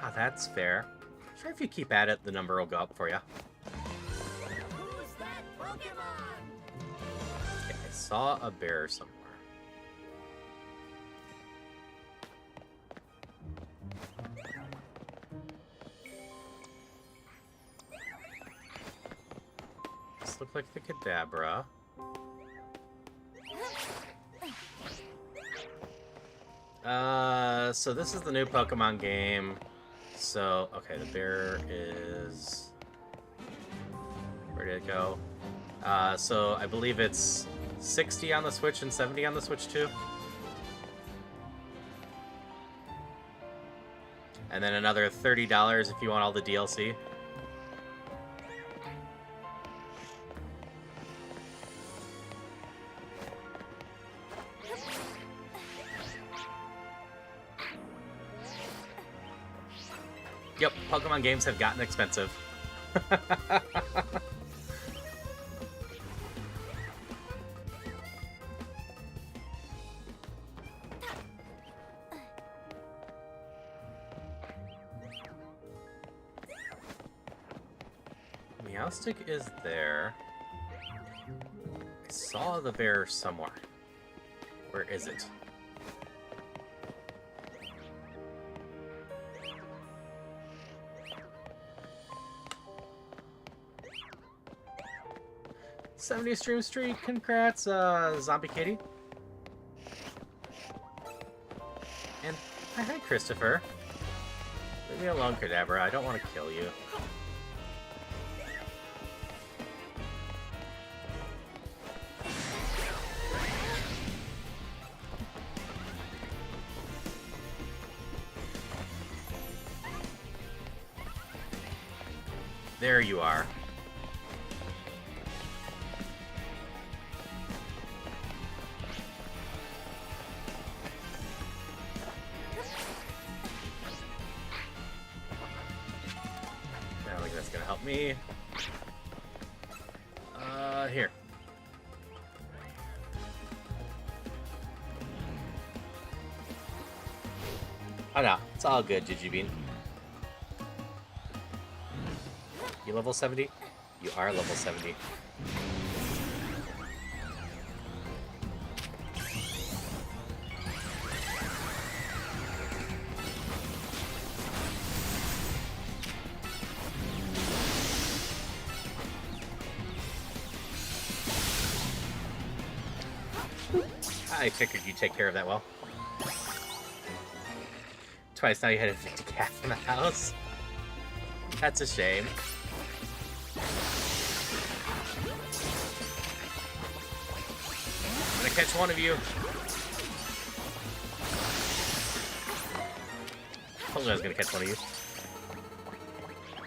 Ah, that's fair. Sure, if you keep at it, the number will go up for you. Who's that Pokemon? Okay, I saw a bear somewhere. This looks like the Kadabra. So this is the new Pokemon game. So, okay, the bear is... Where did it go? So I believe it's 60 on the Switch and 70 on the Switch too. And then another $30 if you want all the DLC. Yep, Pokemon games have gotten expensive. Meowstic is there. I saw the bear somewhere. Where is it? '70 stream streak, congrats, Zombie Kitty. And hi, Christopher. Leave me alone, Kadabra. I don't want to kill you. There you are. I don't think that's gonna help me. Here. Oh no, it's all good, Jujubin. You level 70? You are level 70. I figured you'd take care of that well. Twice now you had a 50 cat in the house. That's a shame. I'm gonna catch one of you. Told you I was gonna catch one of you.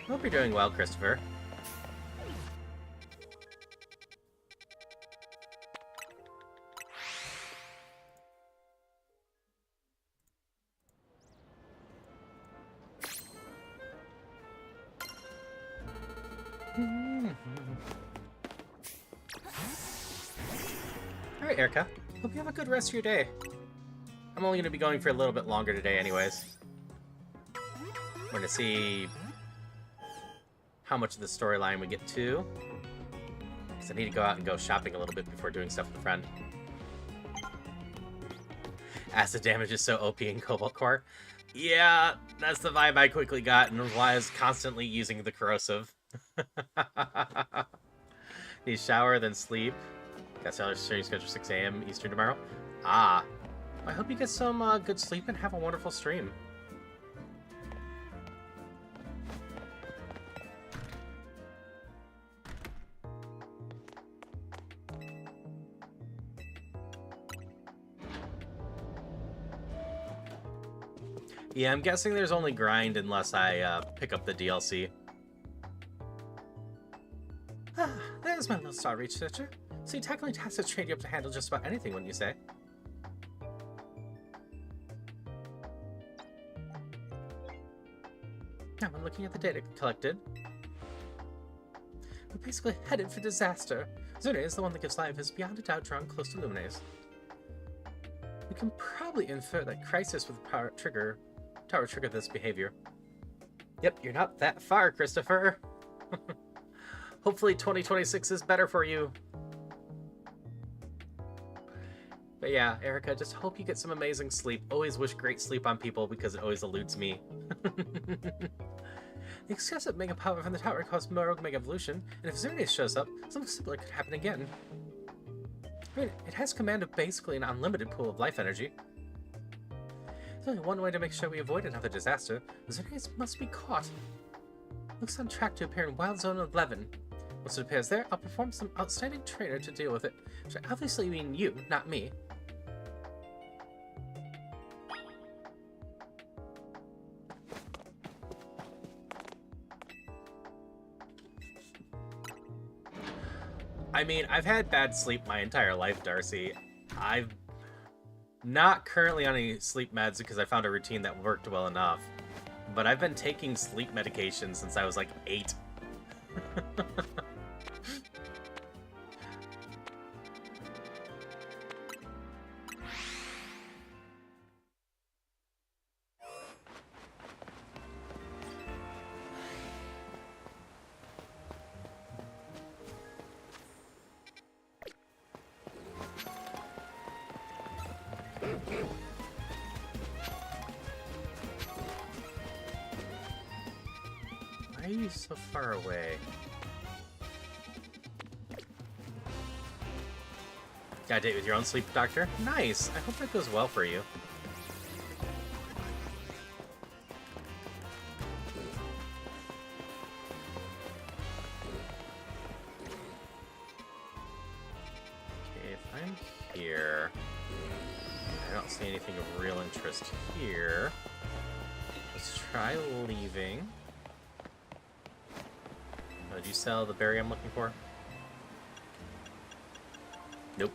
Hope you're doing well, Christopher. Alright, Erica. Hope you have a good rest of your day. I'm only going to be going for a little bit longer today anyways. We're going to see how much of the storyline we get to. Because I need to go out and go shopping a little bit before doing stuff with a friend. Acid damage is so OP in Cobalt Core. Yeah, that's the vibe I quickly got, and why I was constantly using the corrosive. Need shower, then sleep. Got salary stream scheduled 6 a.m. Eastern tomorrow. Ah, I hope you get some good sleep and have a wonderful stream. Yeah, I'm guessing there's only grind unless I pick up the DLC. Ah, there's my little star researcher. So you technically tasks to train you up to handle just about anything, wouldn't you say? Now I'm looking at the data collected. We're basically headed for disaster. Zune is the one that gives life is beyond a doubt drawn close to Lumines. We can probably infer that Crisis with Tower trigger this behavior. Yep, you're not that far, Christopher. Hopefully 2026 is better for you. But yeah, Erica, just hope you get some amazing sleep. Always wish great sleep on people because it always eludes me. The excessive mega power from the tower caused Rogue Mega Evolution, and if Xerneas shows up, something similar could happen again. I mean, it has command of basically an unlimited pool of life energy. There's only one way to make sure we avoid another disaster. Xerneas must be caught. Looks on track to appear in Wild Zone 11. Once it appears there, I'll perform some outstanding trainer to deal with it. Which I obviously mean you, not me. I mean, I've had bad sleep my entire life, Darcy. I'm not currently on any sleep meds because I found a routine that worked well enough. But I've been taking sleep medication since I was like 8. Why are you so far away? Got a date with your own sleep doctor? Nice! I hope that goes well for you. Okay, if I'm here... I don't see anything of real interest here. Let's try leaving. Oh, did you sell the berry I'm looking for? Nope.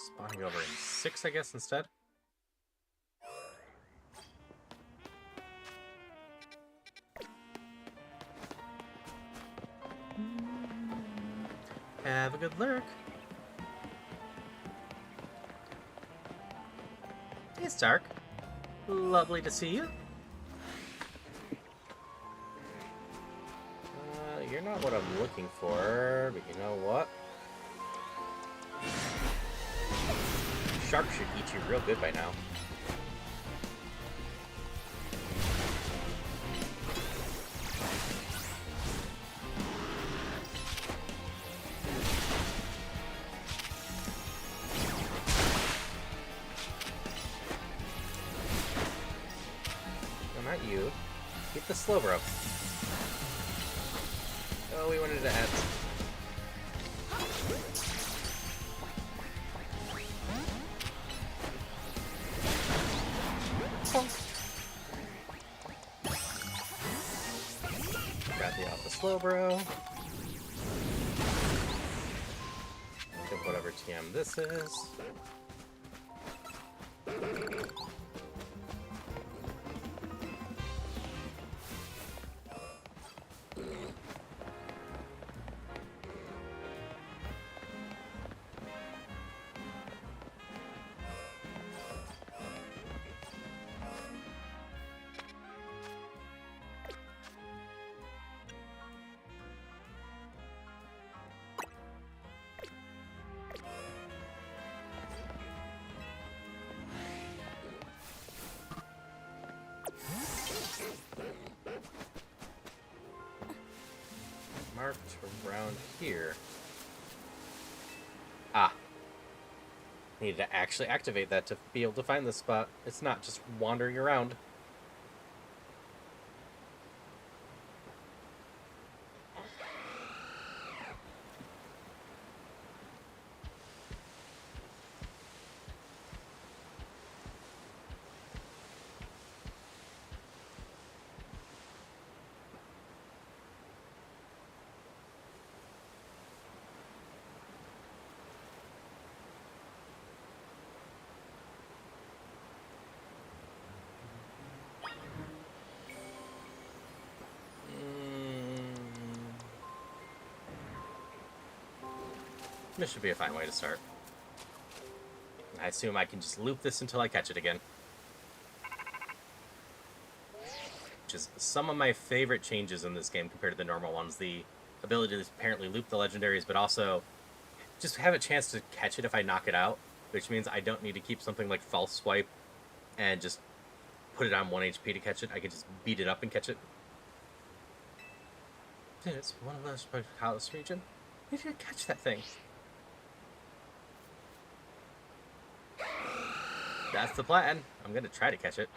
Spawning over in 6, I guess, instead. Have a good lurk. Hey, Stark. Lovely to see you. You're not what I'm looking for, but you know what? Shark should eat you real good by now. No, not you. Keep the slow rope. Oh, we wanted to add. Got the off the slow bro. Get whatever TM this is. around here. Ah. Needed to actually activate that to be able to find this spot. It's not just wandering around. This should be a fine way to start. I assume I can just loop this until I catch it again. Which is some of my favorite changes in this game compared to the normal ones. The ability to apparently loop the legendaries, but also just have a chance to catch it if I knock it out. Which means I don't need to keep something like False Swipe and just put it on 1 HP to catch it. I can just beat it up and catch it. Dude, it's one of those Pocahontas region. We need to catch that thing. That's the plan. I'm gonna try to catch it.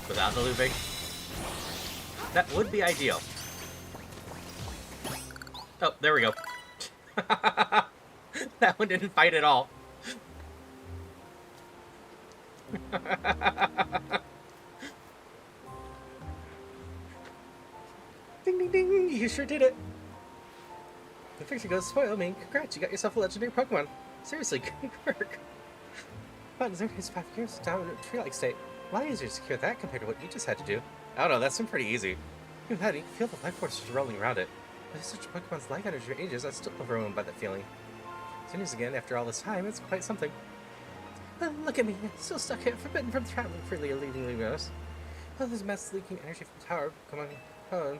Without the looping. That would be ideal. Oh, there we go. That one didn't fight at all. Ding, ding, ding. You sure did it. The picture goes spoil me. Congrats, you got yourself a legendary Pokemon. Seriously, good work. But Xerneas 5 years down in a tree-like state. A lot easier to secure that compared to what you just had to do. I don't know, that's been pretty easy. Even that, you can feel the life force just rolling around it. But if such a Pokemon's life energy for ages, I still overwhelmed by that feeling. Xerneas again, after all this time, it's quite something. Look at me, still stuck here, forbidden from traveling freely or leaving Lumos. Oh, there's mass leaking energy from the tower. Come on.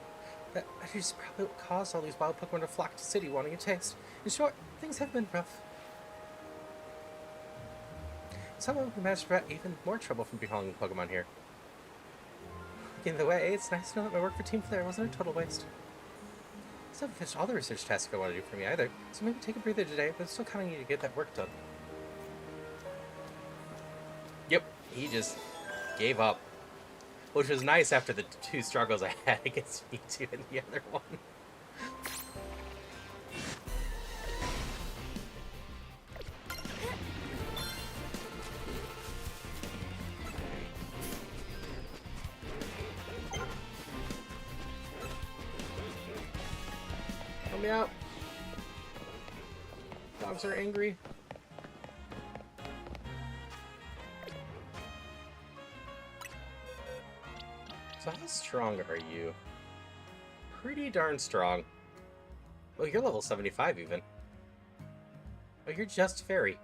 That energy is probably what caused all these wild Pokemon to flock to the city wanting a taste. In short, things have been rough. Someone who managed to prevent even more trouble from befalling the Pokemon here. Either way, it's nice to know that my work for Team Flare wasn't a total waste. I still haven't finished all the research tasks I want to do for me either, so maybe take a breather today, but I'm still counting on you to get that work done. Yep, he just gave up. Which was nice after the 2 struggles I had against Mewtwo and the other one. Help me out. Dogs are angry. So how strong are you? Pretty darn strong. Oh, you're level 75 even. Oh, you're just fairy.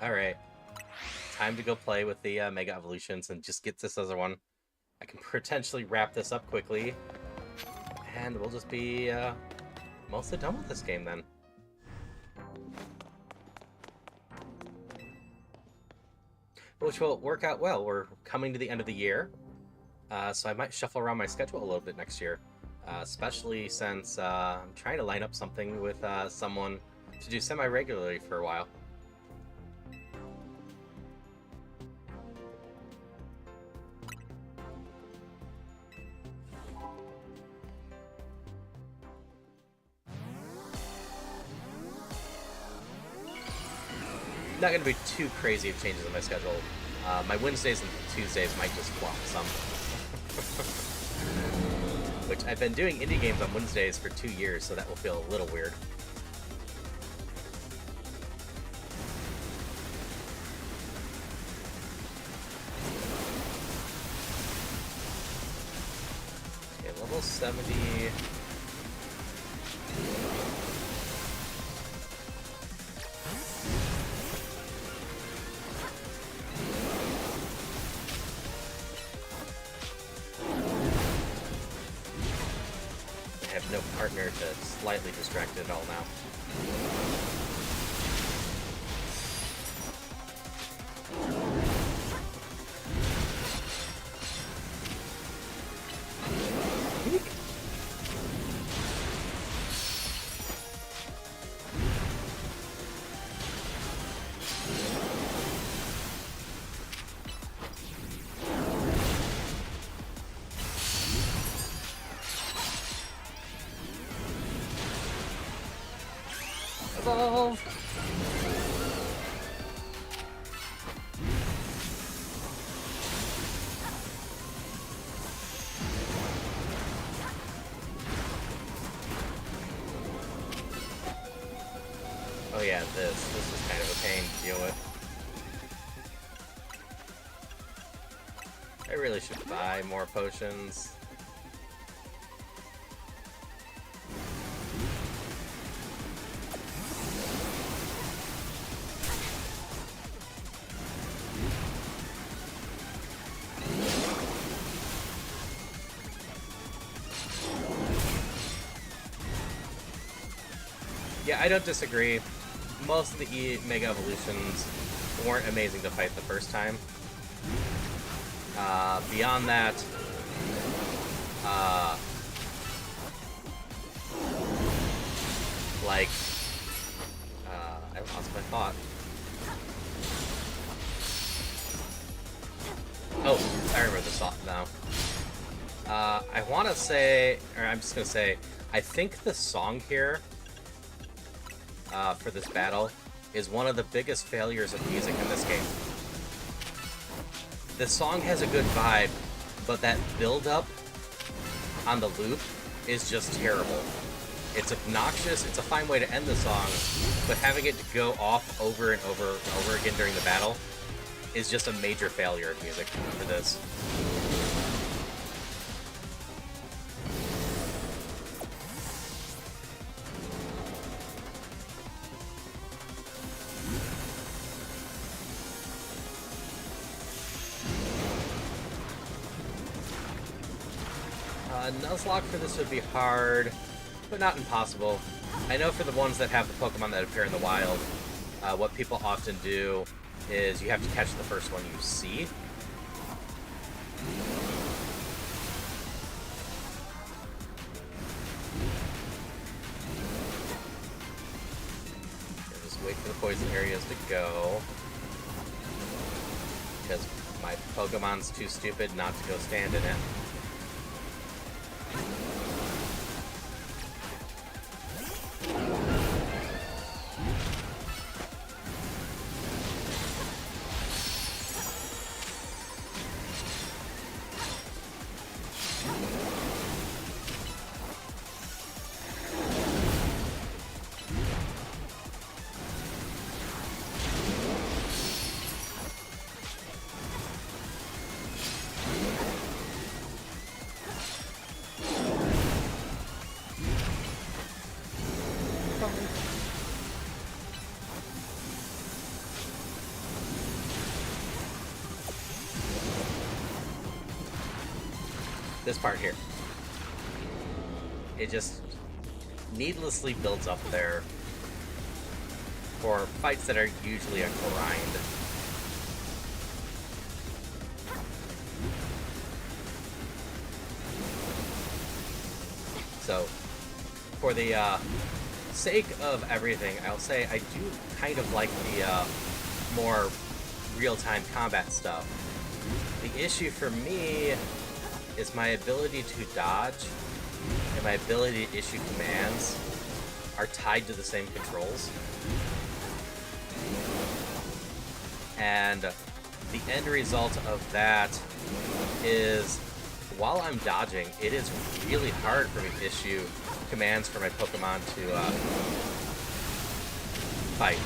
Alright. Time to go play with the Mega Evolutions and just get this other one. I can potentially wrap this up quickly. And we'll just be mostly done with this game then. Which will work out well. We're coming to the end of the year, so I might shuffle around my schedule a little bit next year. Especially since I'm trying to line up something with someone to do semi-regularly for a while. Not going to be too crazy of changes in my schedule. My Wednesdays and Tuesdays might just flop some. which I've been doing indie games on Wednesdays for 2 years, so that will feel a little weird. Okay, level 70. I have no partner to slightly distract it all now. Evolve! Oh yeah, this is kind of a pain to deal with. I really should buy more potions. Yeah, I don't disagree. Most of the Mega Evolutions weren't amazing to fight the first time. Beyond that, I lost my thought. Oh, I remember the song now. I want to say, or I'm just going to say, I think the song here for this battle is one of the biggest failures of music in this game. The song has a good vibe, but that build-up on the loop is just terrible. It's obnoxious, it's a fine way to end the song, but having it go off over and over and over again during the battle is just a major failure of music for this. Nuzlocke for this would be hard, but not impossible. I know for the ones that have the Pokemon that appear in the wild, what people often do is you have to catch the first one you see. And just wait for the poison areas to go. Because my Pokemon's too stupid not to go stand in it. This part here. It just needlessly builds up there for fights that are usually a grind. So, for the sake of everything, I'll say I do kind of like the more real-time combat stuff. The issue for me is my ability to dodge and my ability to issue commands are tied to the same controls. And the end result of that is while I'm dodging, it is really hard for me to issue commands for my Pokemon to fight.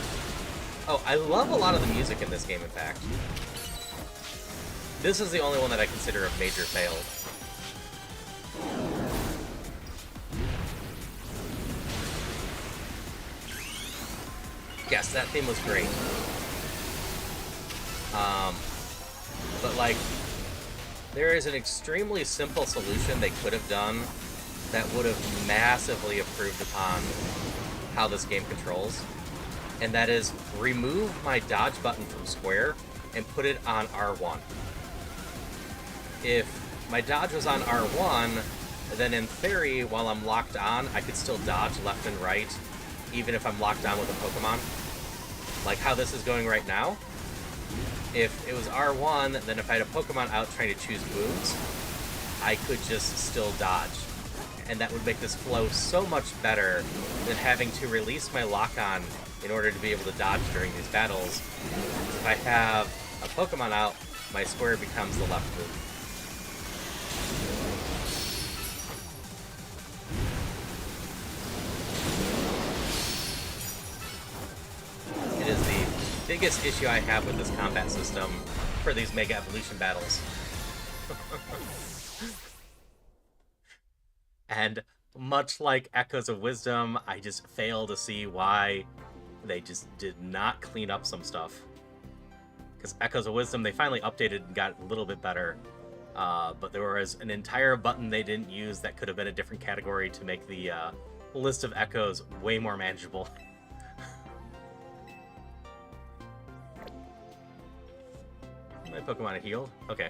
Oh, I love a lot of the music in this game, in fact. This is the only one that I consider a major fail. Yes, that theme was great. But like, there is an extremely simple solution they could have done that would have massively improved upon how this game controls. And that is, remove my dodge button from square and put it on R1. If my dodge was on R1, then in theory, while I'm locked on, I could still dodge left and right, even if I'm locked on with a Pokemon. Like how this is going right now. If it was R1, then if I had a Pokemon out trying to choose moves, I could just still dodge. And that would make this flow so much better than having to release my lock-on in order to be able to dodge during these battles. If I have a Pokemon out, my square becomes the left move. It is the biggest issue I have with this combat system for these Mega Evolution battles. And much like Echoes of Wisdom, I just fail to see why they just did not clean up some stuff. Because Echoes of Wisdom, they finally updated and got a little bit better. But there was an entire button they didn't use that could have been a different category to make the list of Echoes way more manageable. My Pokemon are healed? Okay.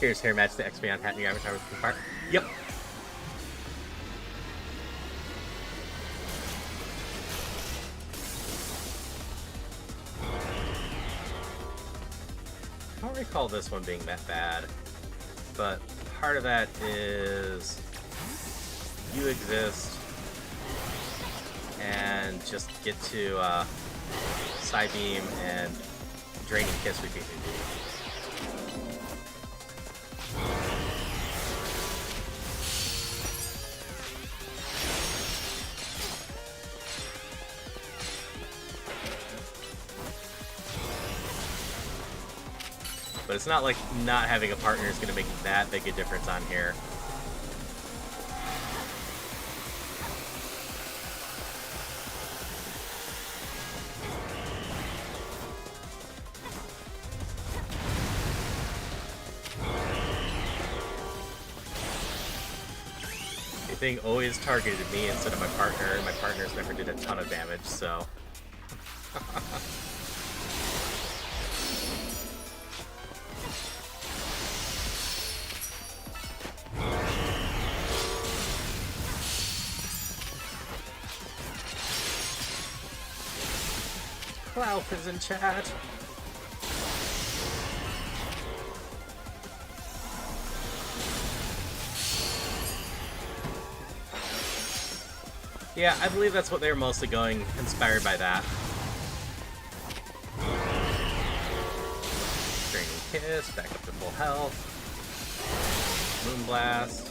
Here's hair match the XP on hat and your avatar with the part. Yep. I don't recall this one being that bad, but part of that is you exist and just get to Psybeam and Draining Kiss repeatedly. But it's not like not having a partner is going to make that big a difference on here. The thing always targeted me instead of my partner, and my partners never did a ton of damage, so... Clouf is in chat. Yeah, I believe that's what they were mostly going, inspired by that. Draining Kiss, back up to full health. Moonblast.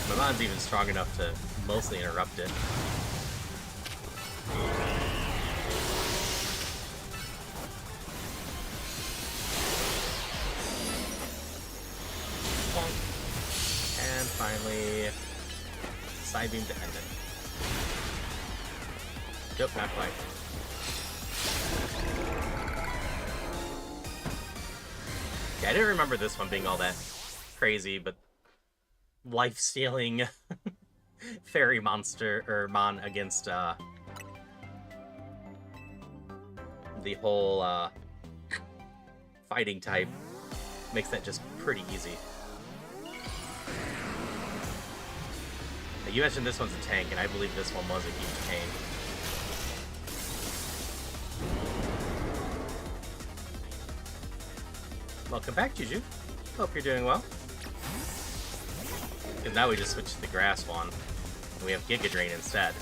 Mamon's even strong enough to mostly interrupt it. Bonk. And finally, Psybeam to end it. Nope, not quite. Yeah, I didn't remember this one being all that crazy, but life-stealing fairy monster or mon against the whole fighting type makes that just pretty easy. you mentioned this one's a tank, and I believe this one was a huge pain. Welcome back, Juju. Hope you're doing well. Because now we just switched to the grass one, and we have Giga Drain instead.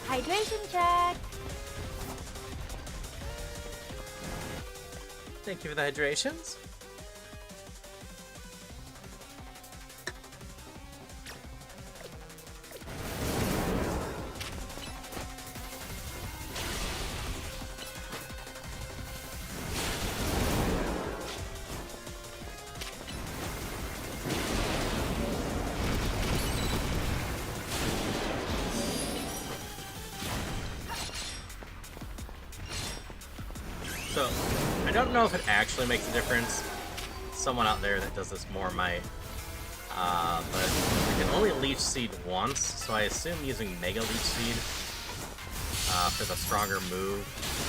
Hydration check. Thank you for the hydrations. So, I don't know if it actually makes a difference. Someone out there that does this more might. But I can only Leech Seed once, so I assume using Mega Leech Seed for the stronger move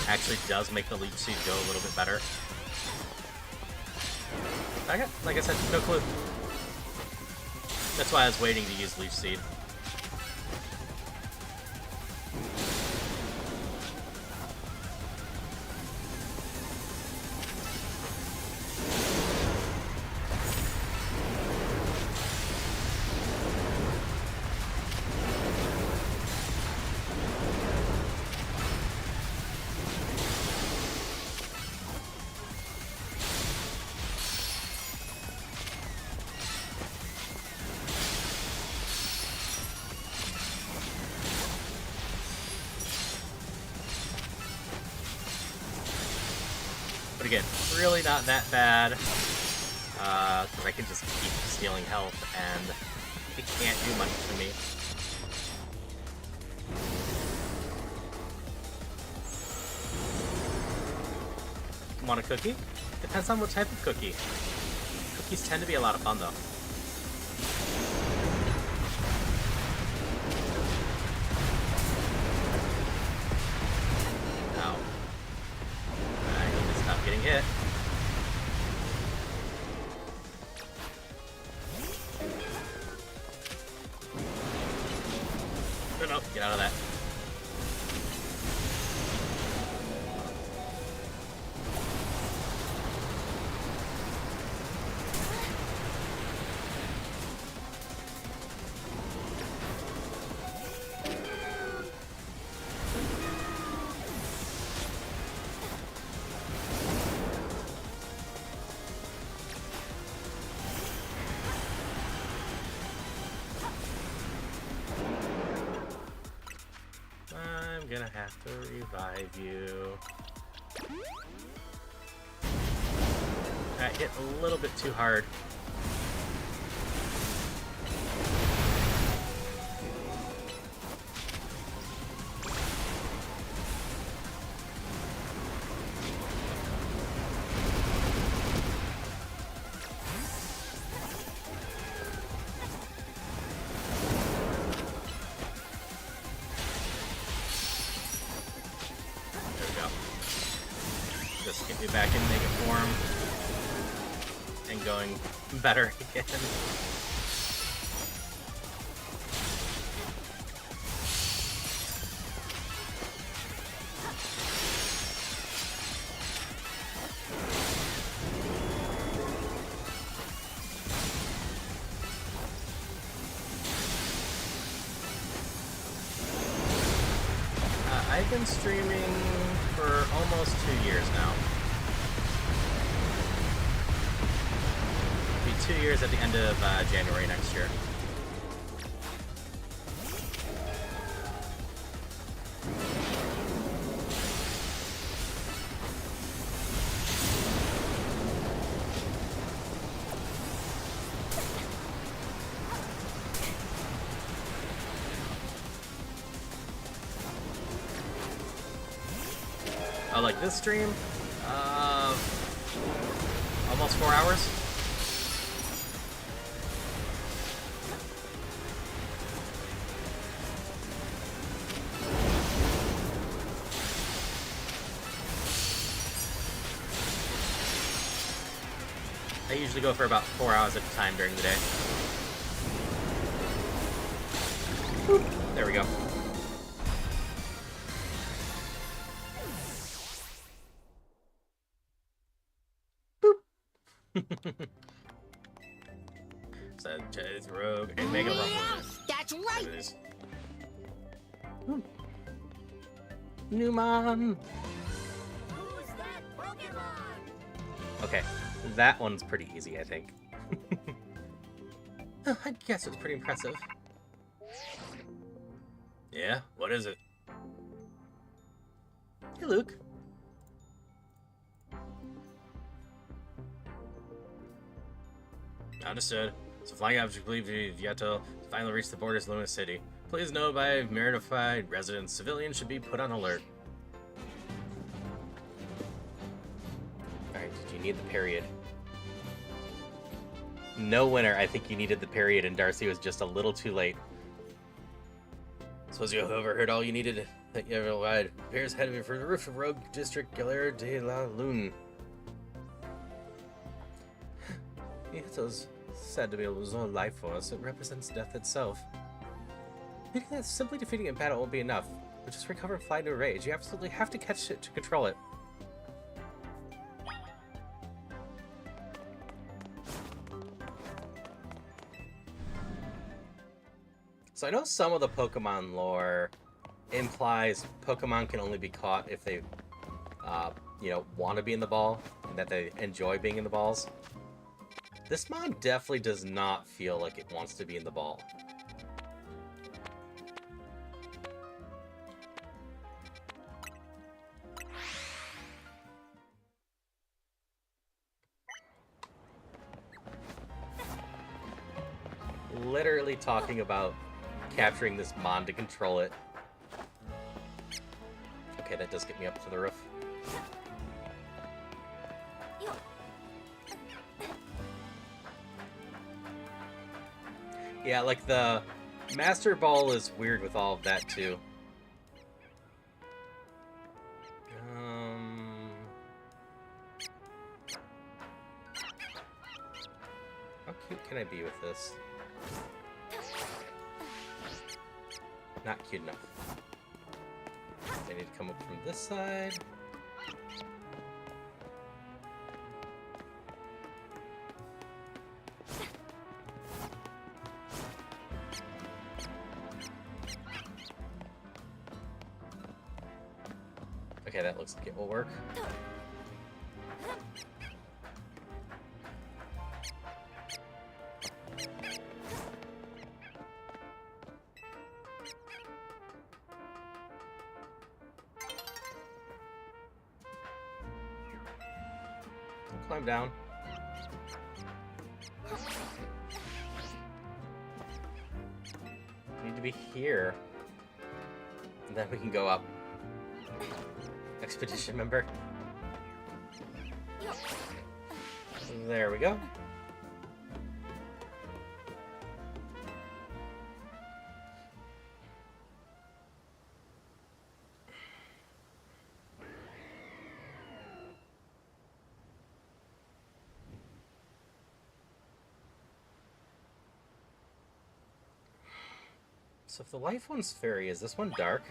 actually does make the Leech Seed go a little bit better. Like I said, no clue. That's why I was waiting to use Leech Seed. But again, really not that bad, because I can just keep stealing health, and it can't do much to me. Want a cookie? Depends on what type of cookie. Cookies tend to be a lot of fun, though. Getting hit. No, get out of that. I'm gonna have to revive you. That hit a little bit too hard. Just get me back in Mega form and going better again. I've been streaming for almost 2 years now. It'll be 2 years at the end of January next year. Oh, like this stream? Almost 4 hours? I usually go for about 4 hours at a time during the day. Boop. There we go. Boop. Sanchez, Rogue, and Mega Rumble. Yes, that's right. Newman. Who's that Pokemon? Okay, that one's pretty easy, I think. I guess it's pretty impressive. Yeah, what is it? Hey, Luke. Understood. So flying object believed to be Vieto finally reached the borders of Luna City. Please note by notified residents, civilians should be put on alert. Alright, did you need the period? No, winner. I think you needed the period, and Darcy was just a little too late. Suppose you overheard all you needed that you ever lied. Appears headed for the roof of Rogue District Galera de la Lune. Vieto's said to be a losing life force. It represents death itself. Thinking that simply defeating it in battle won't be enough. But just recover and fly to a rage. You absolutely have to catch it to control it. So I know some of the Pokemon lore implies Pokemon can only be caught if they, you know, want to be in the ball, and that they enjoy being in the balls. This mod definitely does not feel like it wants to be in the ball. Literally talking about capturing this mon to control it. Okay, that does get me up to the roof. Yeah, like the Master Ball is weird with all of that too. How cute can I be with this? Not cute enough. I need to come up from this side. Okay, that looks like it will work. Climb down. Need to be here. And then we can go up. Expedition member. There we go. So if the life one's fairy, is this one dark?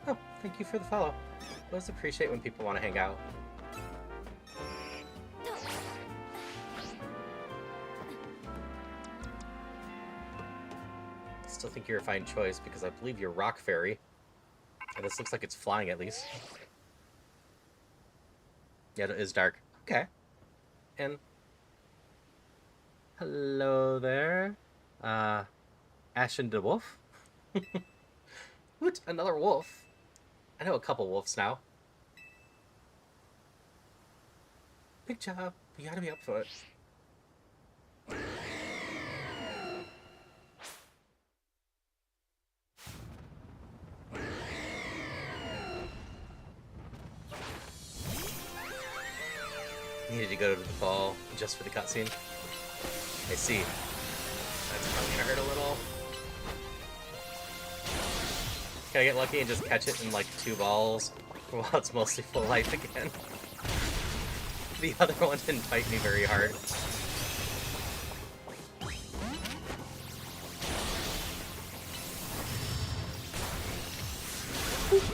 Oh, thank you for the follow. Always appreciate when people want to hang out. Still think you're a fine choice because I believe you're rock fairy. And this looks like it's flying at least. Yeah, it is dark. Okay. And hello there. Ashen the Wolf? What? Another wolf? I know a couple wolves now. Big job. You gotta be up for it. Needed to go to the ball just for the cutscene. I see. That's probably gonna hurt a little. Can I get lucky and just catch it in like 2 balls while it's mostly full life again? The other one didn't fight me very hard. Herb!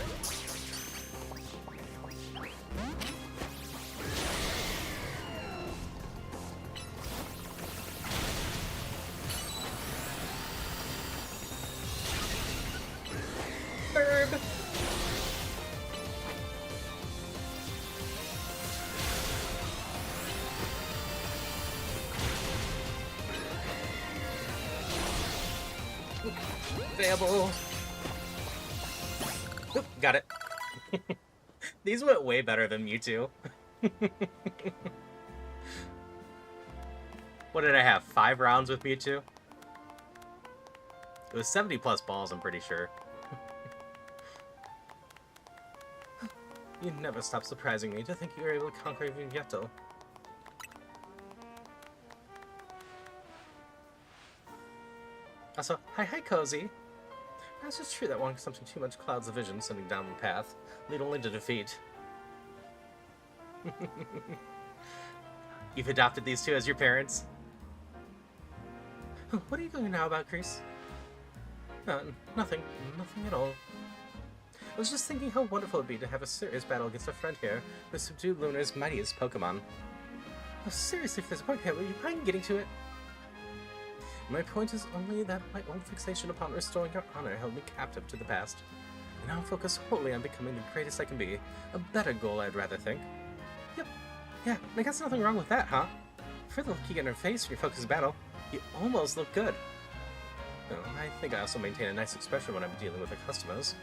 Available. Oop, got it. These went way better than Mewtwo. What did I have? 5 rounds with Mewtwo? It was 70 plus balls, I'm pretty sure. You never stop surprising me. To think you were able to conquer Vignetto. Also, hi Cozy. It's just true that one consumption too much clouds the vision, sending down the path, lead only to defeat. You've adopted these two as your parents? What are you going now about, Kreese? Nothing. Nothing at all. I was just thinking how wonderful it would be to have a serious battle against a friend here who subdued Lunar's mightiest Pokemon. Oh, seriously, if there's a point here, will you mind getting to it? My point is only that my old fixation upon restoring your honor held me captive to the past. And now I'm focused wholly on becoming the greatest I can be. A better goal, I'd rather think. Yep. Yeah, I guess nothing wrong with that, huh? For the look you get in her face when you focus battle, you almost look good. No, I think I also maintain a nice expression when I'm dealing with the customers.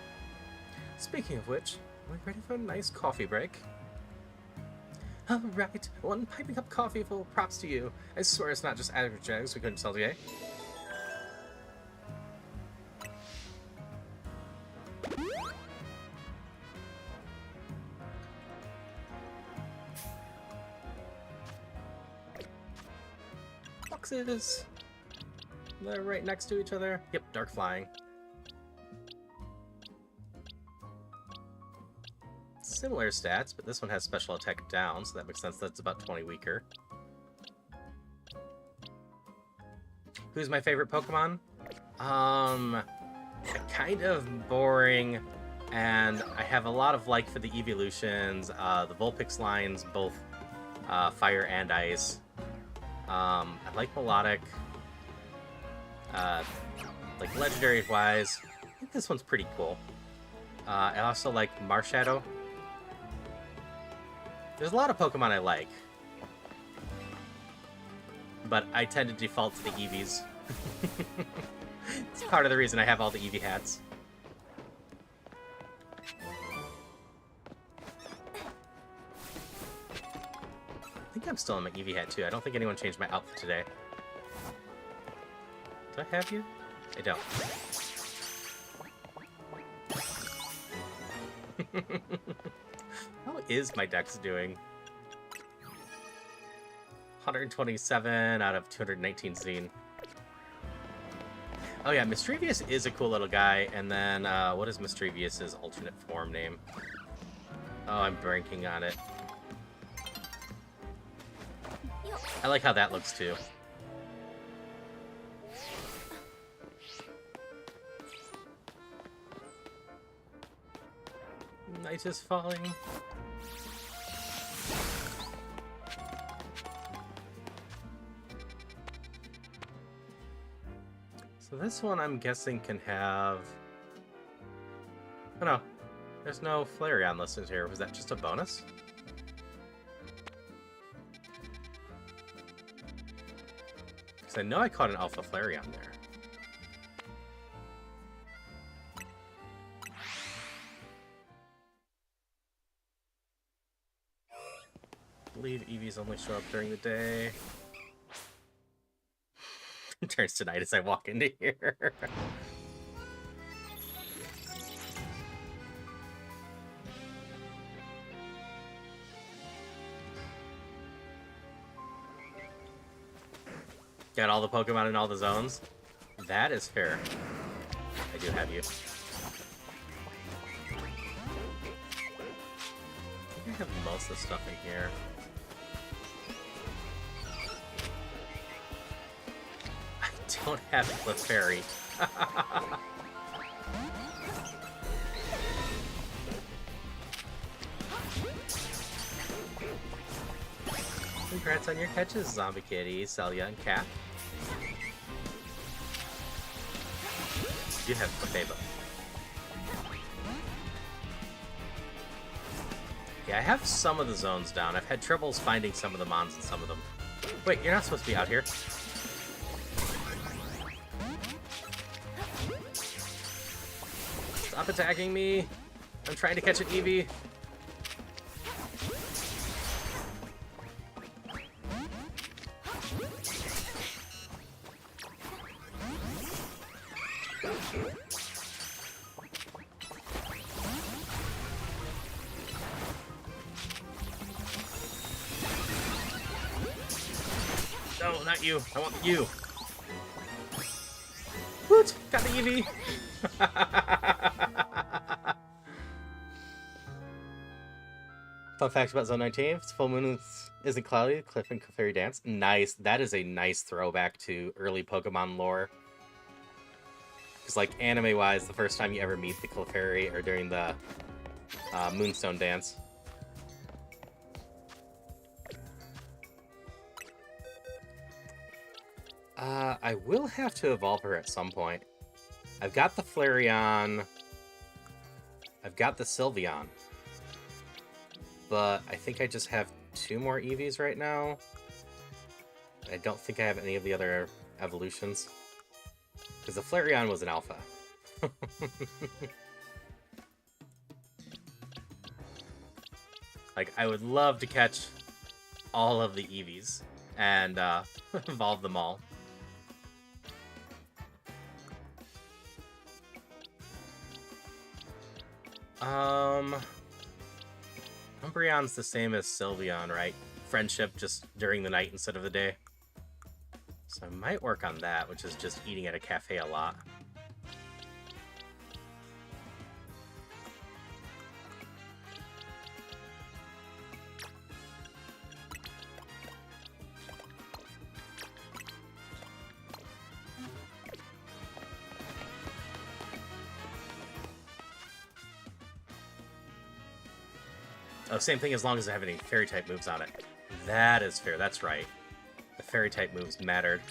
Speaking of which, are we ready for a nice coffee break? Alright, one piping up coffee full of props to you. I swear it's not just average eggs we couldn't sell today. Boxes! They're right next to each other. Yep, dark flying. Similar stats, but this one has special attack down, so that makes sense. That's about 20 weaker. Who's my favorite Pokemon? Kind of boring, and I have a lot of like for the evolutions. The Vulpix lines, both fire and ice. I like Melodic. Like legendary-wise, I think this one's pretty cool. I also like Marshadow. There's a lot of Pokemon I like, but I tend to default to the Eevees. It's part of the reason I have all the Eevee hats. I think I'm still in my Eevee hat too. I don't think anyone changed my outfit today. Do I have you? I don't. How is my Dex doing? 127 out of 219 seen. Oh yeah, Mischievous is a cool little guy, and then, what is Mischievous's alternate form name? Oh, I'm blanking on it. I like how that looks too. Night is falling. So this one I'm guessing can have... Oh no, there's no Flareon listed here. Was that just a bonus? Because I know I caught an Alpha Flareon there. I believe Eevees only show up during the day. It turns to night as I walk into here. Got all the Pokemon in all the zones? That is fair. I do have you. I have most of the stuff in here. I don't have Clefairy. congrats on your catches, Zombie Kitty, Celia, and Cat. You have Clefable. Yeah, I have some of the zones down. I've had troubles finding some of the mons in some of them. Wait, you're not supposed to be out here. Stop attacking me! I'm trying to catch an Eevee. No, not you. I want you. Woot! Got the Eevee! Fun fact about Zone 19, if it's full moon isn't cloudy, Cliff and Clefairy dance. Nice. That is a nice throwback to early Pokemon lore. Because, like, anime-wise, the first time you ever meet the Clefairy are during the Moonstone dance. I will have to evolve her at some point. I've got the Flareon. I've got the Sylveon. But I think I just have 2 more Eevees right now. I don't think I have any of the other evolutions. Because the Flareon was an alpha. Like, I would love to catch all of the Eevees and evolve them all. Umbreon's the same as Sylveon, right? Friendship just during the night instead of the day. So I might work on that, which is just eating at a cafe a lot. Oh, same thing as long as I have any fairy-type moves on it. That is fair, that's right. The fairy-type moves mattered.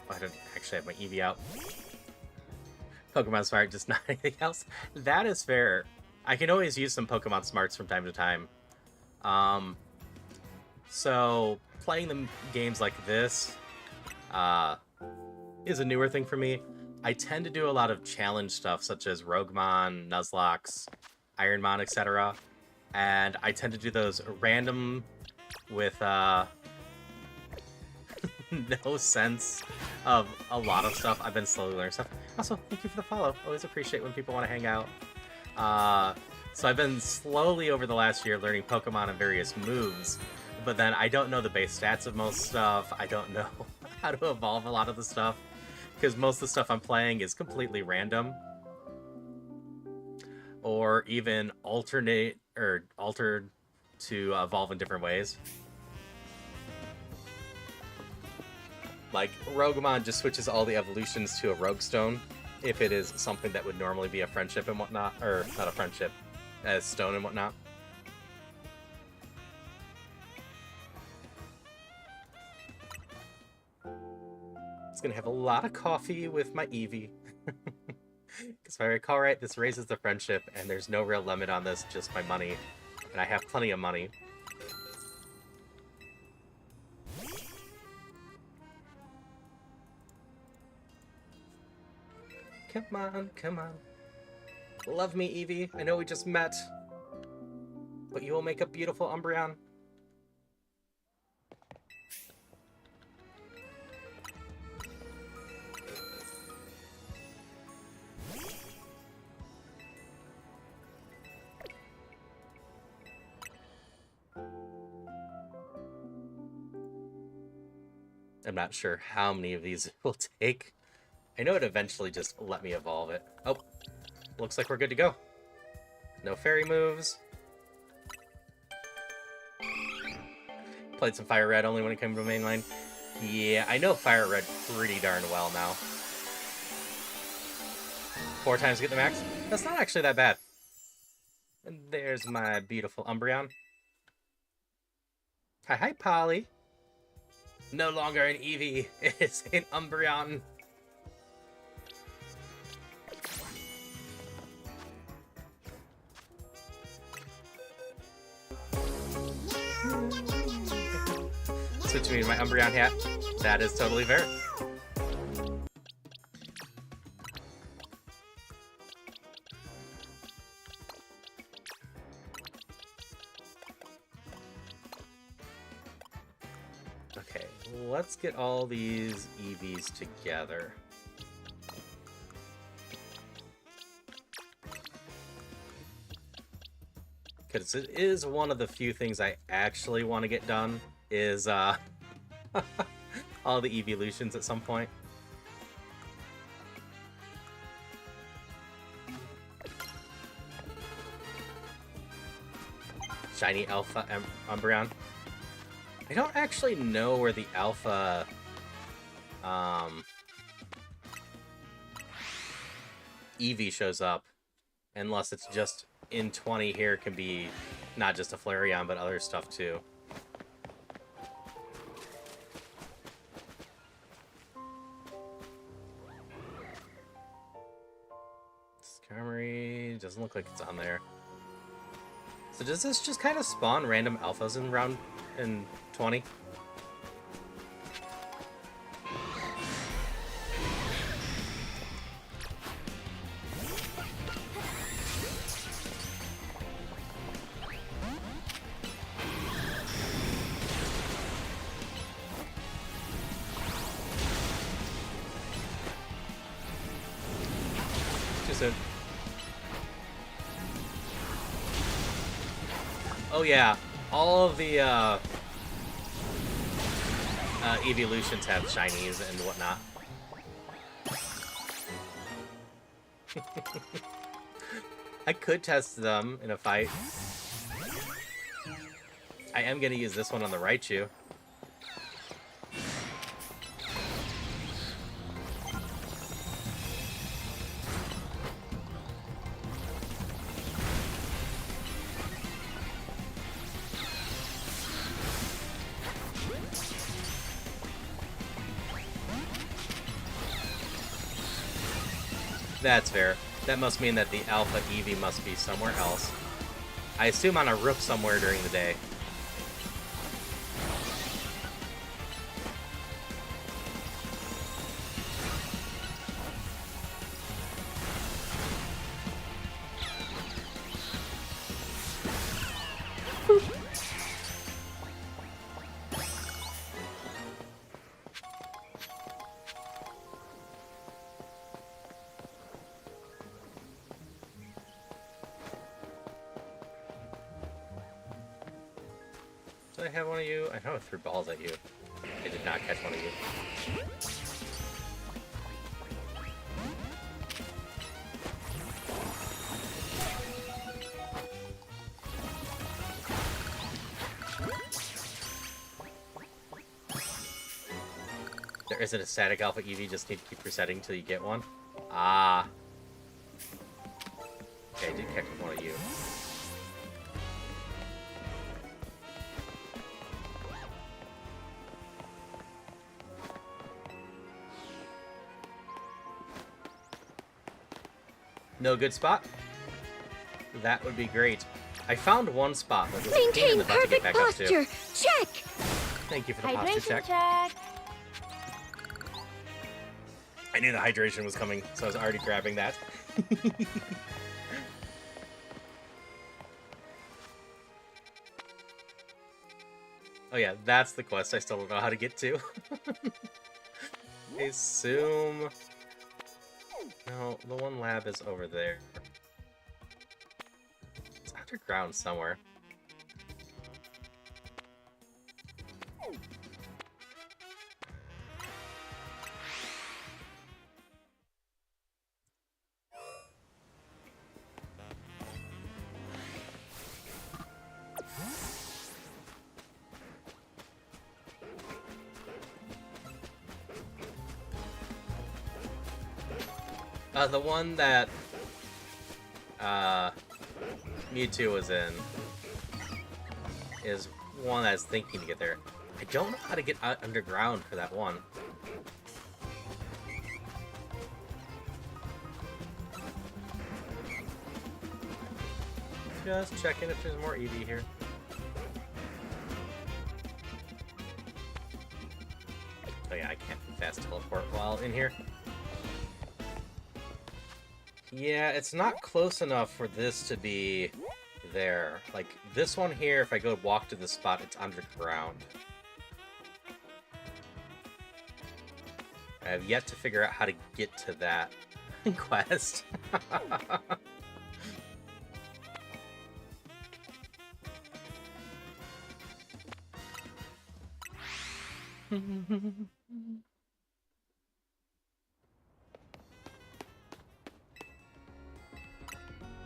I don't actually have my Eevee out. Pokemon Smart, just not anything else. That is fair. I can always use some Pokemon Smarts from time to time. So playing the games like this is a newer thing for me. I tend to do a lot of challenge stuff, such as Roguemon, Nuzlocke, Ironmon, etc. And I tend to do those random with no sense of a lot of stuff. I've been slowly learning stuff. Also, thank you for the follow. Always appreciate when people want to hang out. So I've been slowly over the last year learning Pokemon and various moves, but then I don't know the base stats of most stuff. I don't know how to evolve a lot of the stuff, because most of the stuff I'm playing is completely random, or even altered to evolve in different ways. Like, Roguemon just switches all the evolutions to a Rogue Stone if it is something that would normally be a friendship and whatnot, or not a friendship, as stone and whatnot. It's gonna have a lot of coffee with my Eevee. Because if I recall right, this raises the friendship, and there's no real limit on this, just my money. And I have plenty of money. Come on, come on. Love me, Eevee. I know we just met, but you will make a beautiful Umbreon. I'm not sure how many of these it will take. I know it eventually just let me evolve it. Oh, looks like we're good to go. No fairy moves. Played some Fire Red only when it came to mainline. Yeah, I know Fire Red pretty darn well now. 4 times to get the max? That's not actually that bad. And there's my beautiful Umbreon. Hi, Polly. No longer an Eevee, it's an Umbreon. Switch me to my Umbreon hat. That is totally fair. Okay, let's get all these EVs together. Because it is one of the few things I actually want to get done, is all the evolutions at some point. Shiny Alpha Umbreon. I don't actually know where the Alpha Eevee shows up, unless it's just in 20 here. It can be not just a Flareon, but other stuff too. Skarmory doesn't look like it's on there. So does this just kind of spawn random alphas in round 20? Too soon. Oh yeah, all of the evolutions have shinies and whatnot. I could test them in a fight. I am gonna use this one on the Raichu. That's fair. That must mean that the Alpha Eevee must be somewhere else. I assume on a roof somewhere during the day. Did I have one of you? I know I threw balls at you. I did not catch one of you. There isn't a static Alpha Eevee, just need to keep resetting till you get one. Ah. Okay, I did catch one of you. No good spot? That would be great. I found one spot that was a pain in the butt to get back up to. Check. Thank you for the posture Hydration check. check. I knew the hydration was coming, so I was already grabbing that. Oh yeah, that's the quest I still don't know how to get to. I assume... No, the one lab is over there. It's underground somewhere. The one that Mewtwo was in is one I was thinking to get there. I don't know how to get out underground for that one. Just checking if there's more Eevee here. Oh yeah, I can't fast teleport while in here. Yeah, it's not close enough for this to be there. Like, this one here, if I go walk to the spot, it's underground. I have yet to figure out how to get to that quest.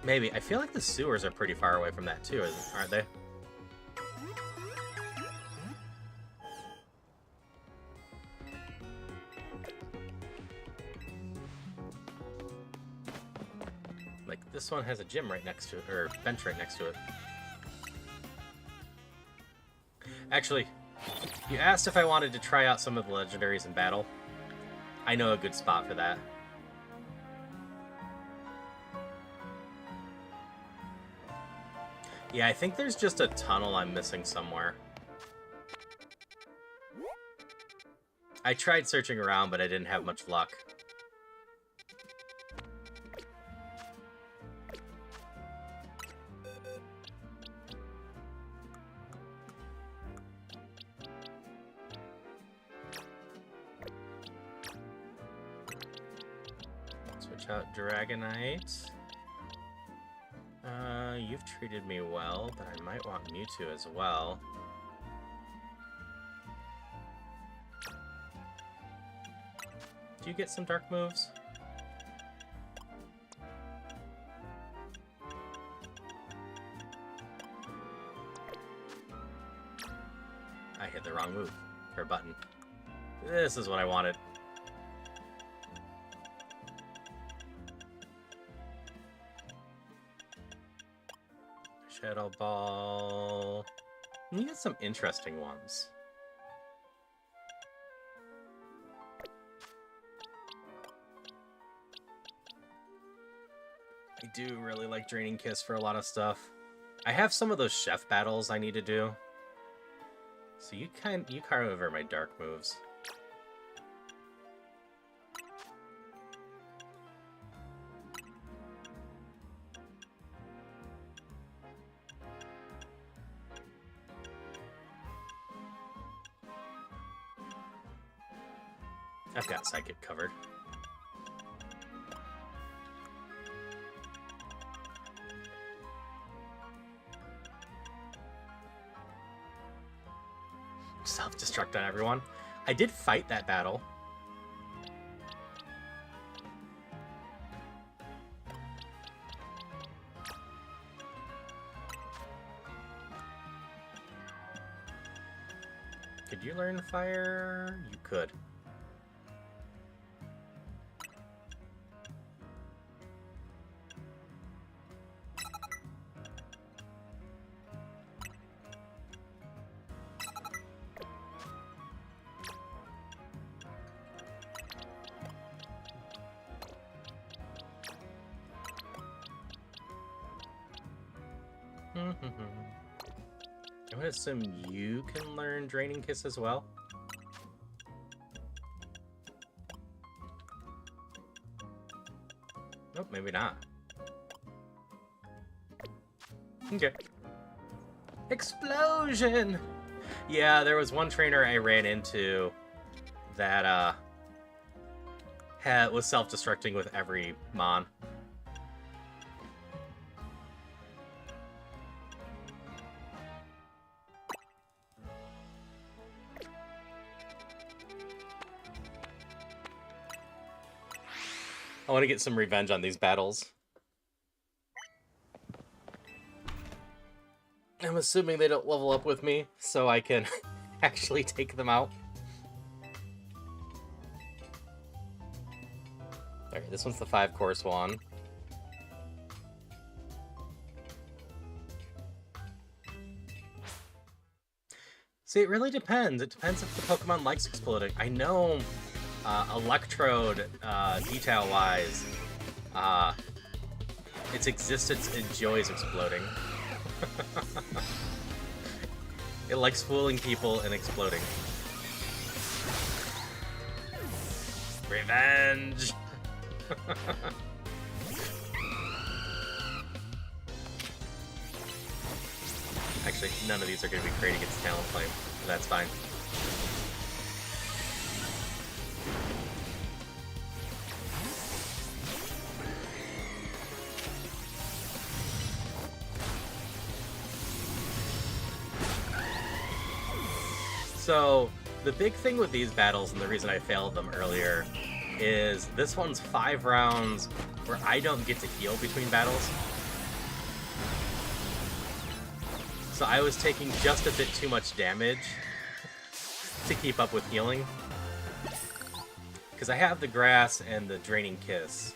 Maybe. I feel like the sewers are pretty far away from that too, aren't they? Like, this one has a gym right next to it, or bench right next to it. Actually, you asked if I wanted to try out some of the legendaries in battle. I know a good spot for that. Yeah, I think there's just a tunnel I'm missing somewhere. I tried searching around, but I didn't have much luck. Switch out Dragonite. You've treated me well, but I might want Mewtwo as well. Do you get some dark moves? I hit the wrong move, or button. This is what I wanted. Shadow Ball. You get some interesting ones. I do really like Draining Kiss for a lot of stuff. I have some of those chef battles I need to do. So you carve over my dark moves. I've got Psychic covered. Self-destruct on everyone. I did fight that battle. Could you learn fire? You could. I would assume you can learn Draining Kiss as well. Nope, maybe not. Okay. Explosion! Yeah, there was one trainer I ran into that was self-destructing with every Mon. I want to get some revenge on these battles. I'm assuming they don't level up with me, so I can actually take them out. Alright, this one's the 5-course one. See, it really depends. It depends if the Pokemon likes exploding. I know Electrode, detail-wise, its existence enjoys exploding. It likes fooling people and exploding. Revenge! Actually, none of these are going to be creating its talent flame. That's fine. So, the big thing with these battles, and the reason I failed them earlier, is this one's 5 rounds where I don't get to heal between battles. So I was taking just a bit too much damage to keep up with healing. Because I have the grass and the Draining Kiss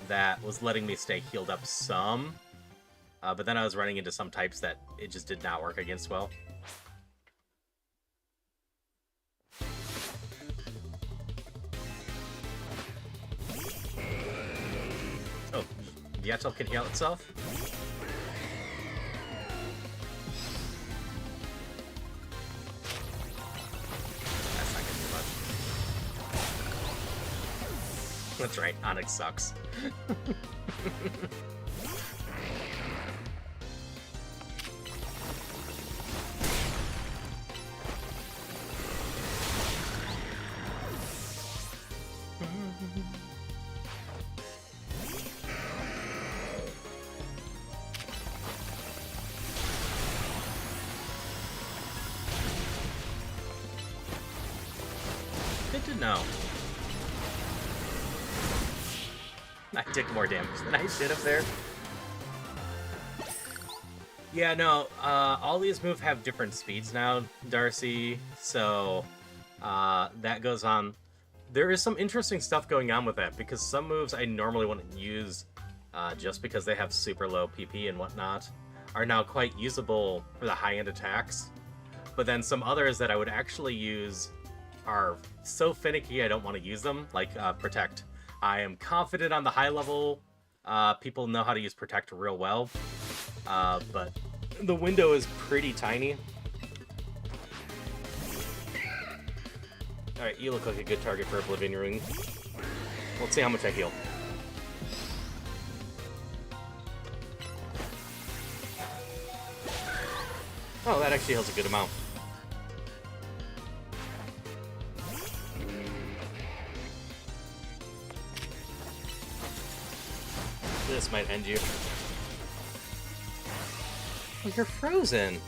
that was letting me stay healed up some. But then I was running into some types that it just did not work against well. Oh, Yattle can heal itself? That's not gonna do much. That's right, Onyx sucks. Good to know. I took more damage than I should have there. Yeah, no, all these moves have different speeds now, Darcy, so that goes on. There is some interesting stuff going on with that, because some moves I normally wouldn't use just because they have super low PP and whatnot are now quite usable for the high-end attacks. But then some others that I would actually use are so finicky I don't want to use them, like Protect. I am confident on the high level, people know how to use Protect real well, but the window is pretty tiny. Alright, you look like a good target for Oblivion Ring. Let's see how much I heal. Oh, that actually heals a good amount. This might end you. Oh, you're frozen.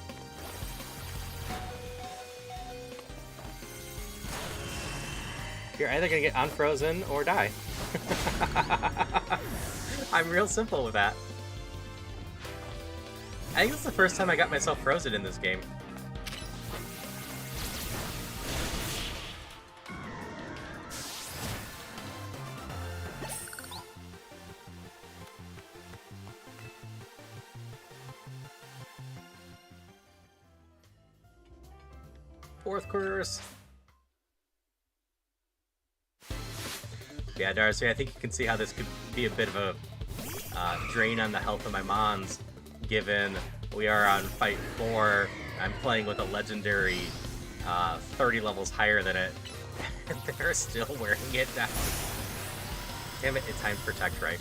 You're either gonna get unfrozen or die. I'm real simple with that. I think it's the first time I got myself frozen in this game. Fourth course. Yeah, Darcy, I think you can see how this could be a bit of a drain on the health of my Mons, given we are on Fight 4. I'm playing with a legendary 30 levels higher than it, and they're still wearing it down. Damn it, it's time to Protect, right?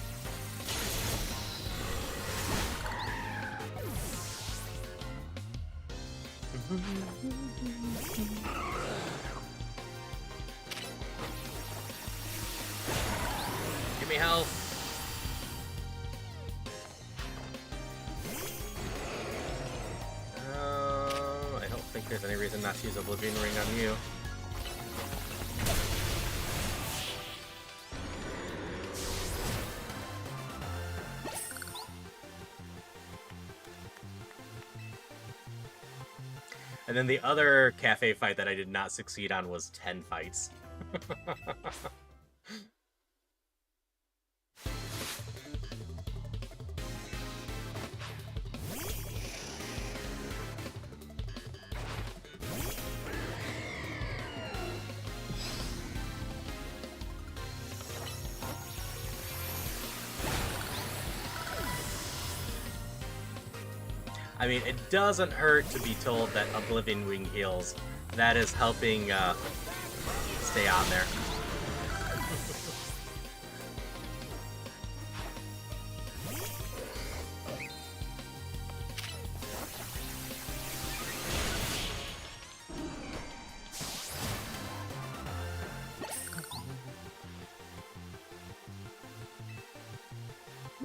Give me health. I don't think there's any reason not to use Oblivion Ring on you. And then the other cafe fight that I did not succeed on was 10 fights. I mean, it doesn't hurt to be told that Oblivion Wing heals. That is helping stay on there.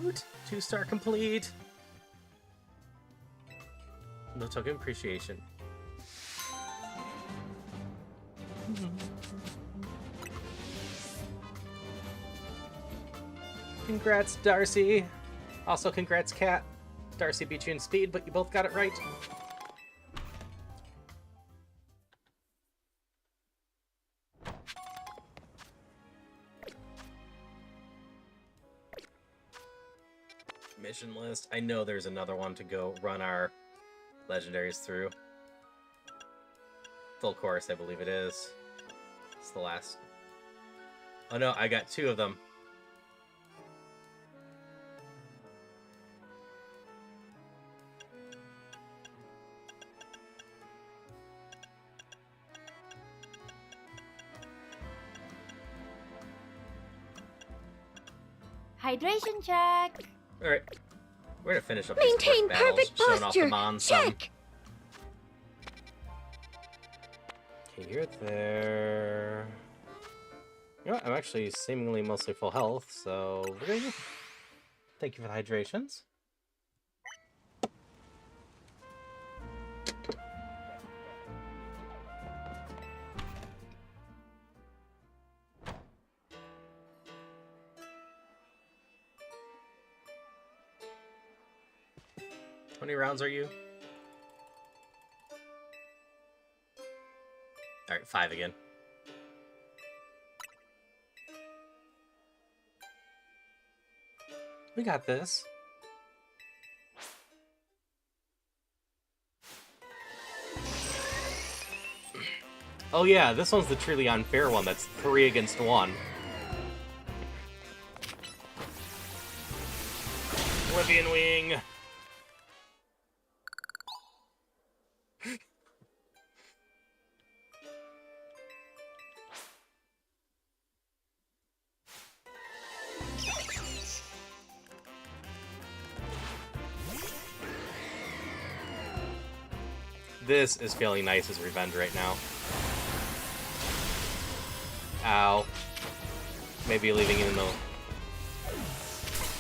Woot! 2-star complete! No token appreciation. Congrats, Darcy. Also, congrats, Kat. Darcy beat you in speed, but you both got it right. Mission list. I know there's another one to go run our legendaries through. Full course, I believe it is. It's the last. Oh no, I got 2 of them. Hydration check. Alright. We're gonna finish up Maintain these quick battles, perfect showing off the posture. Mon some. Check. Okay, you're there. You know what? I'm actually seemingly mostly full health, so we're gonna go. Thank you for the hydrations. How many rounds are you? Alright, 5 again. We got this. Oh yeah, this one's the truly unfair one. That's 3 against 1. Oblivion Wing! This is feeling nice as revenge right now. Ow. Maybe leaving it in the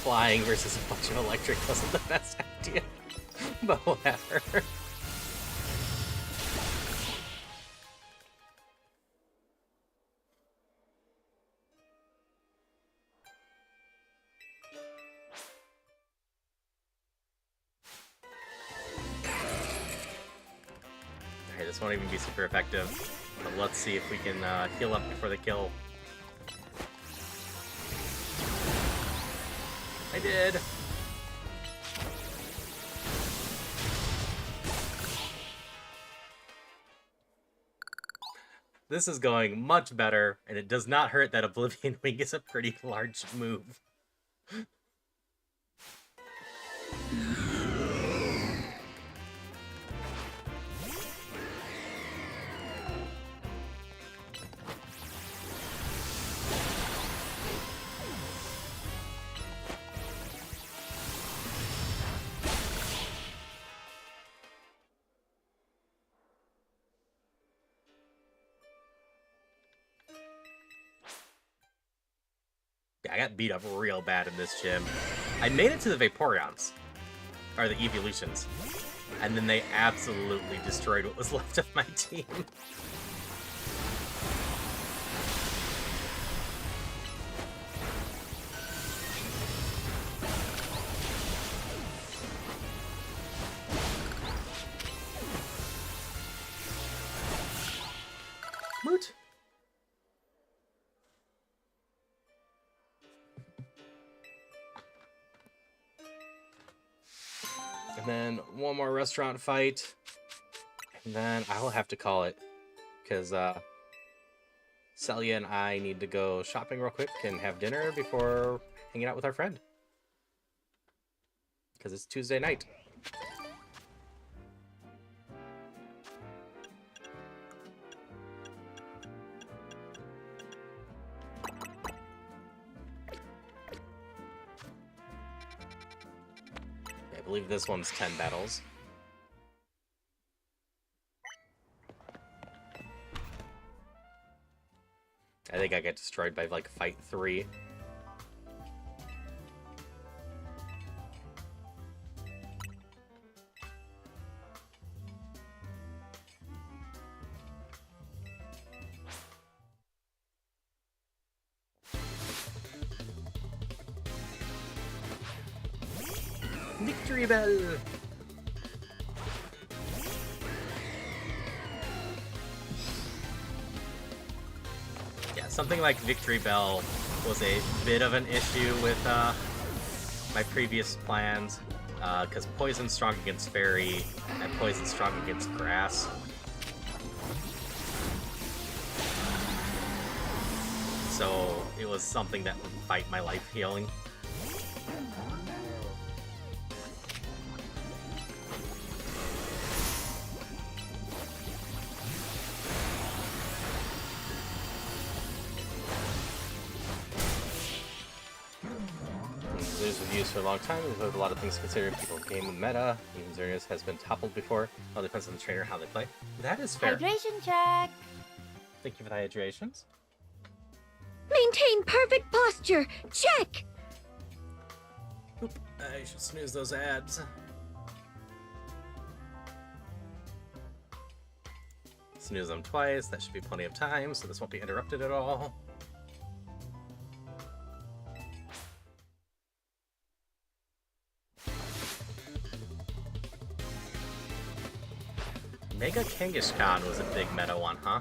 flying versus a bunch of electric wasn't the best idea. But whatever. Alright, this won't even be super effective. But let's see if we can heal up before the kill. I did! This is going much better, and it does not hurt that Oblivion Wing is a pretty large move. Yeah, I got beat up real bad in this gym. I made it to the Vaporeons, or the Evolutions, and then they absolutely destroyed what was left of my team. Moot. And then one more restaurant fight, and then I will have to call it, because Celia and I need to go shopping real quick and have dinner before hanging out with our friend, because it's Tuesday night. believe this one's 10 battles. I think I got destroyed by, like, fight 3. Victory Bell! Yeah, something like Victory Bell was a bit of an issue with my previous plans, because Poison's strong against Fairy, and Poison's strong against Grass. So it was something that would fight my life healing. Xerneas was used for a long time. We've heard a lot of things considering people game meta. Even Xerneas has been toppled before. It all depends on the trainer how they play. That is fair. Hydration check. Thank you for the hydrations. Maintain perfect posture. Check. Oop, I should snooze those ads. Snooze them twice. That should be plenty of time, so this won't be interrupted at all. Mega Kangaskhan was a big meta one, huh?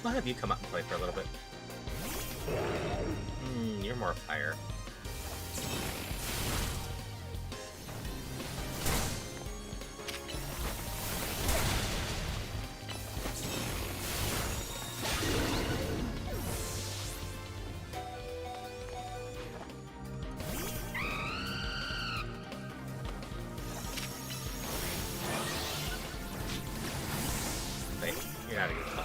I'll have you come out and play for a little bit. You're more fire. Wait, you're not a good call.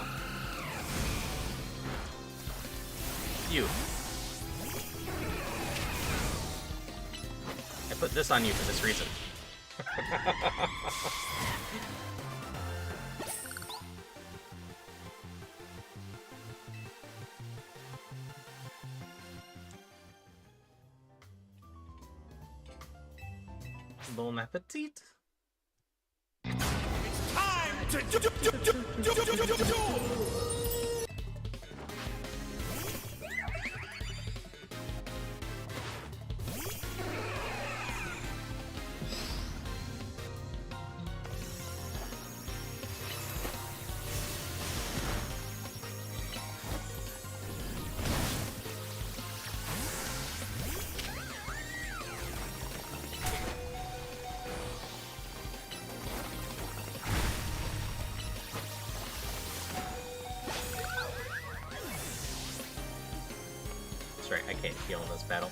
You. I put this on you for this reason. Bon appetit. Time to do. That's right, I can't heal in this battle.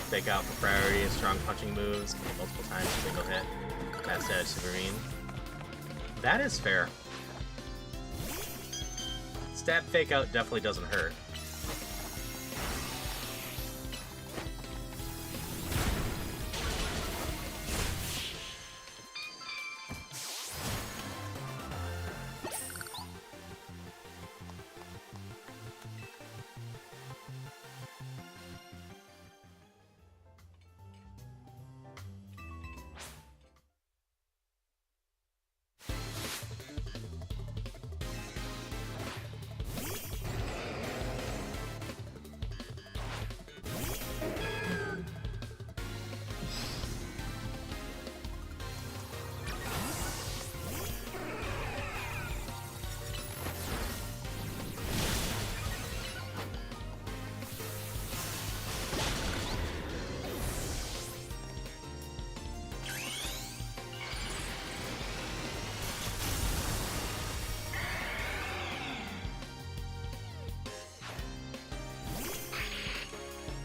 Fake out for priority and strong punching moves, multiple times, single hit. Fast edge, Supermarine. That is fair. Stab fake out definitely doesn't hurt.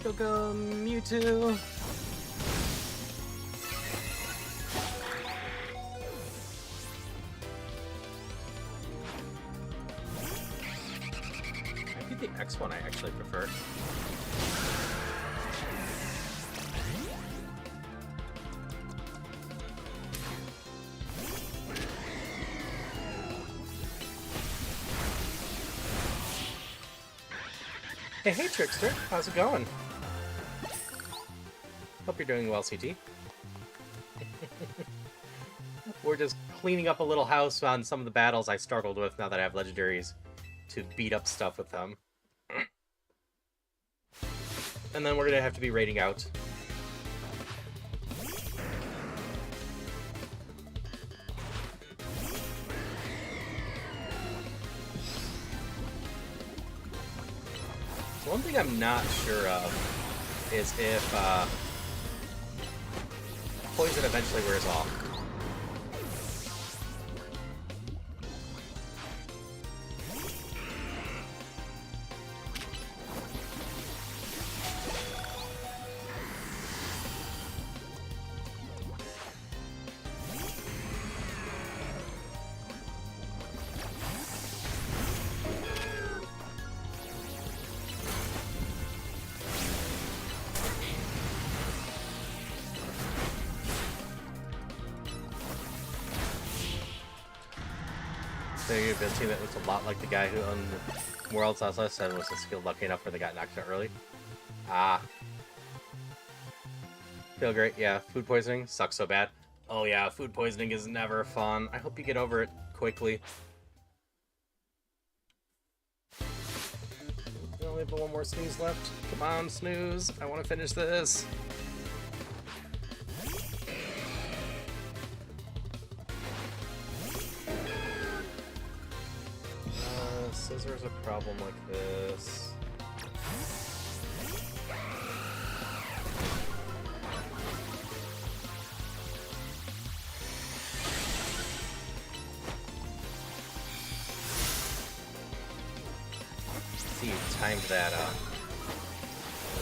Go Mewtwo. I think the X one I actually prefer. Hey, Trickster. How's it going? Hope you're doing well, CT. We're just cleaning up a little house on some of the battles I struggled with now that I have legendaries to beat up stuff with them. And then we're gonna have to be raiding out. One thing I'm not sure of is if poison eventually wears off. So you've been seeing that looks a lot like the guy who owned Worlds last I said was a skill lucky enough where they got knocked out early. Ah. Feel great, yeah. Food poisoning sucks so bad. Oh yeah, food poisoning is never fun. I hope you get over it quickly. We only have one more snooze left. Come on, snooze. I want to finish this. Scissors a problem like this. See, you timed that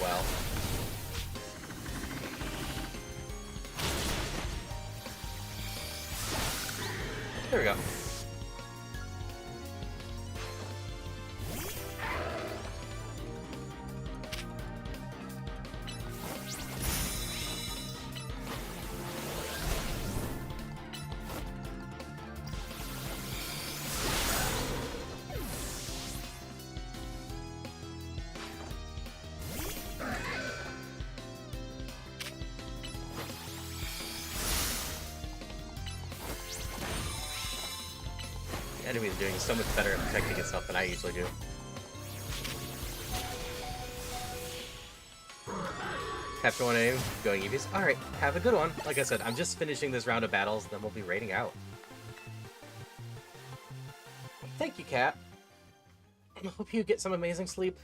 well. There we go. Enemy's doing so much better at protecting itself than I usually do. Capture 1 aim, going Eevees. Alright, have a good one. Like I said, I'm just finishing this round of battles, then we'll be raiding out. Thank you, Cat. I hope you get some amazing sleep.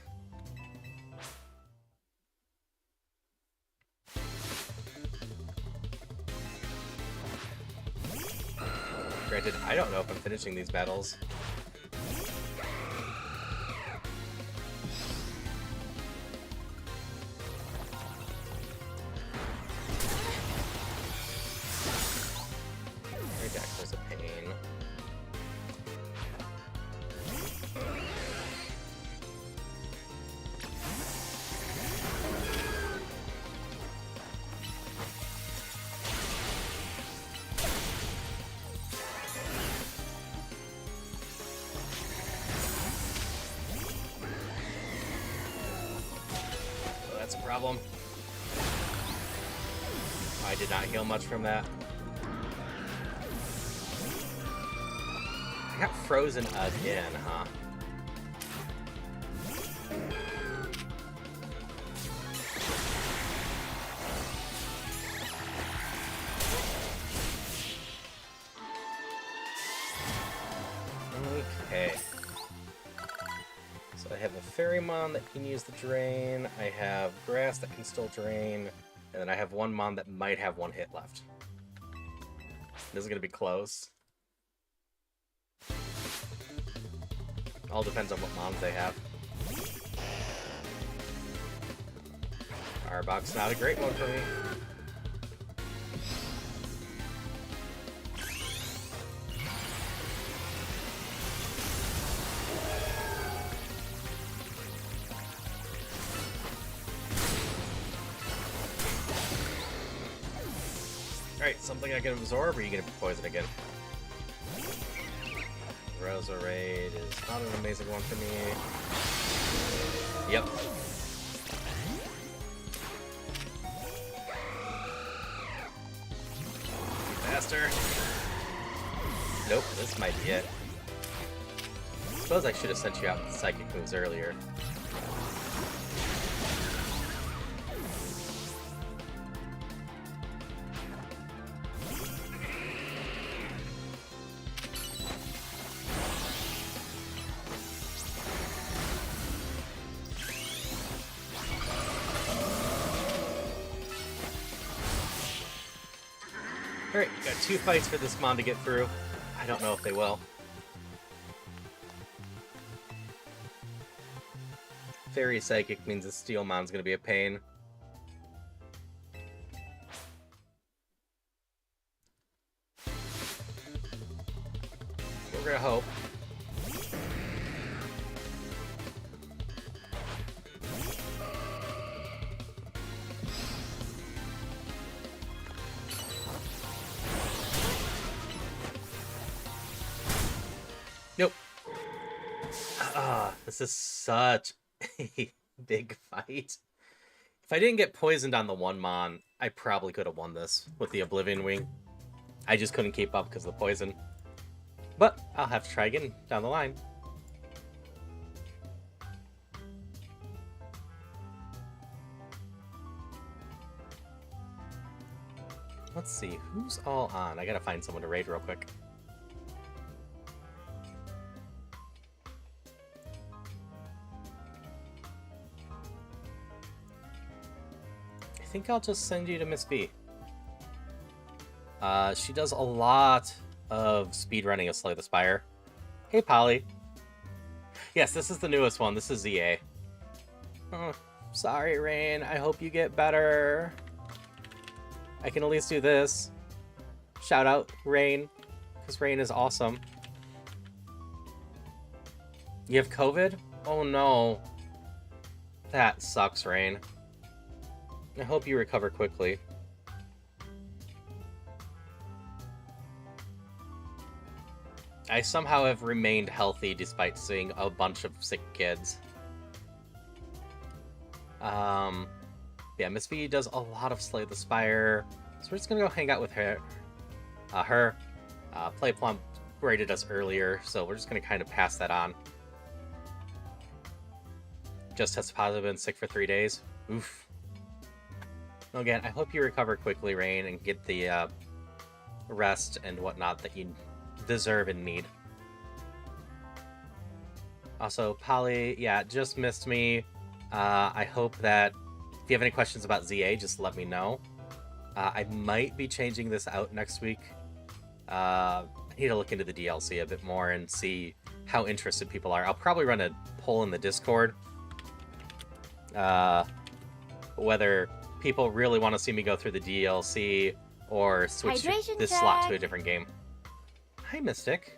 Granted, I don't know if I'm finishing these battles. Redactor's a pain. That's a problem. I did not heal much from that. I got frozen again, huh? Okay. So I have a Ferrymon that can use the drain, I have Grass that can still drain, and then I have one Mon that might have one hit left. This is gonna be close. All depends on what Mons they have. Arbok's not a great one for me. Alright, something I can absorb, or are you gonna be poisoned again? Roserade is not an amazing one for me. Yep. Faster. Nope, this might be it. Suppose I should have sent you out with psychic moves earlier. Alright, we got 2 fights for this Mon to get through. I don't know if they will. Fairy Psychic means the Steel Mon's gonna be a pain. We're gonna hope. Nope. This is such a big fight. If I didn't get poisoned on the one Mon, I probably could have won this with the Oblivion Wing. I just couldn't keep up because of the poison. But I'll have to try again down the line. Let's see, who's all on? I gotta find someone to raid real quick. I think I'll just send you to Miss B. She does a lot of speedrunning of Slay the Spire. Hey, Polly. Yes, this is the newest one. This is ZA. Oh, sorry, Rain. I hope you get better. I can at least do this. Shout out, Rain. Because Rain is awesome. You have COVID? Oh, no. That sucks, Rain. I hope you recover quickly. I somehow have remained healthy despite seeing a bunch of sick kids. Yeah, Miss V does a lot of Slay the Spire, so we're just gonna go hang out with her. Playplum rated us earlier, so we're just gonna kind of pass that on. Just tested positive and sick for 3 days. Oof. Again, I hope you recover quickly, Rain, and get the rest and whatnot that you deserve and need. Also, Polly, yeah, just missed me. I hope that if you have any questions about ZA, just let me know. I might be changing this out next week. I need to look into the DLC a bit more and see how interested people are. I'll probably run a poll in the Discord. Whether people really want to see me go through the DLC or switch this slot to a different game. Hi, Mystic.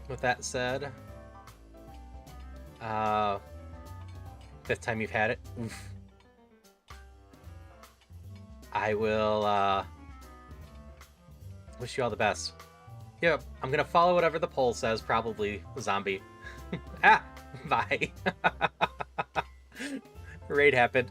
With that said, 5th time you've had it. Oof. I will wish you all the best. Yep, I'm gonna follow whatever the poll says, probably zombie. Ah, bye. Raid happened.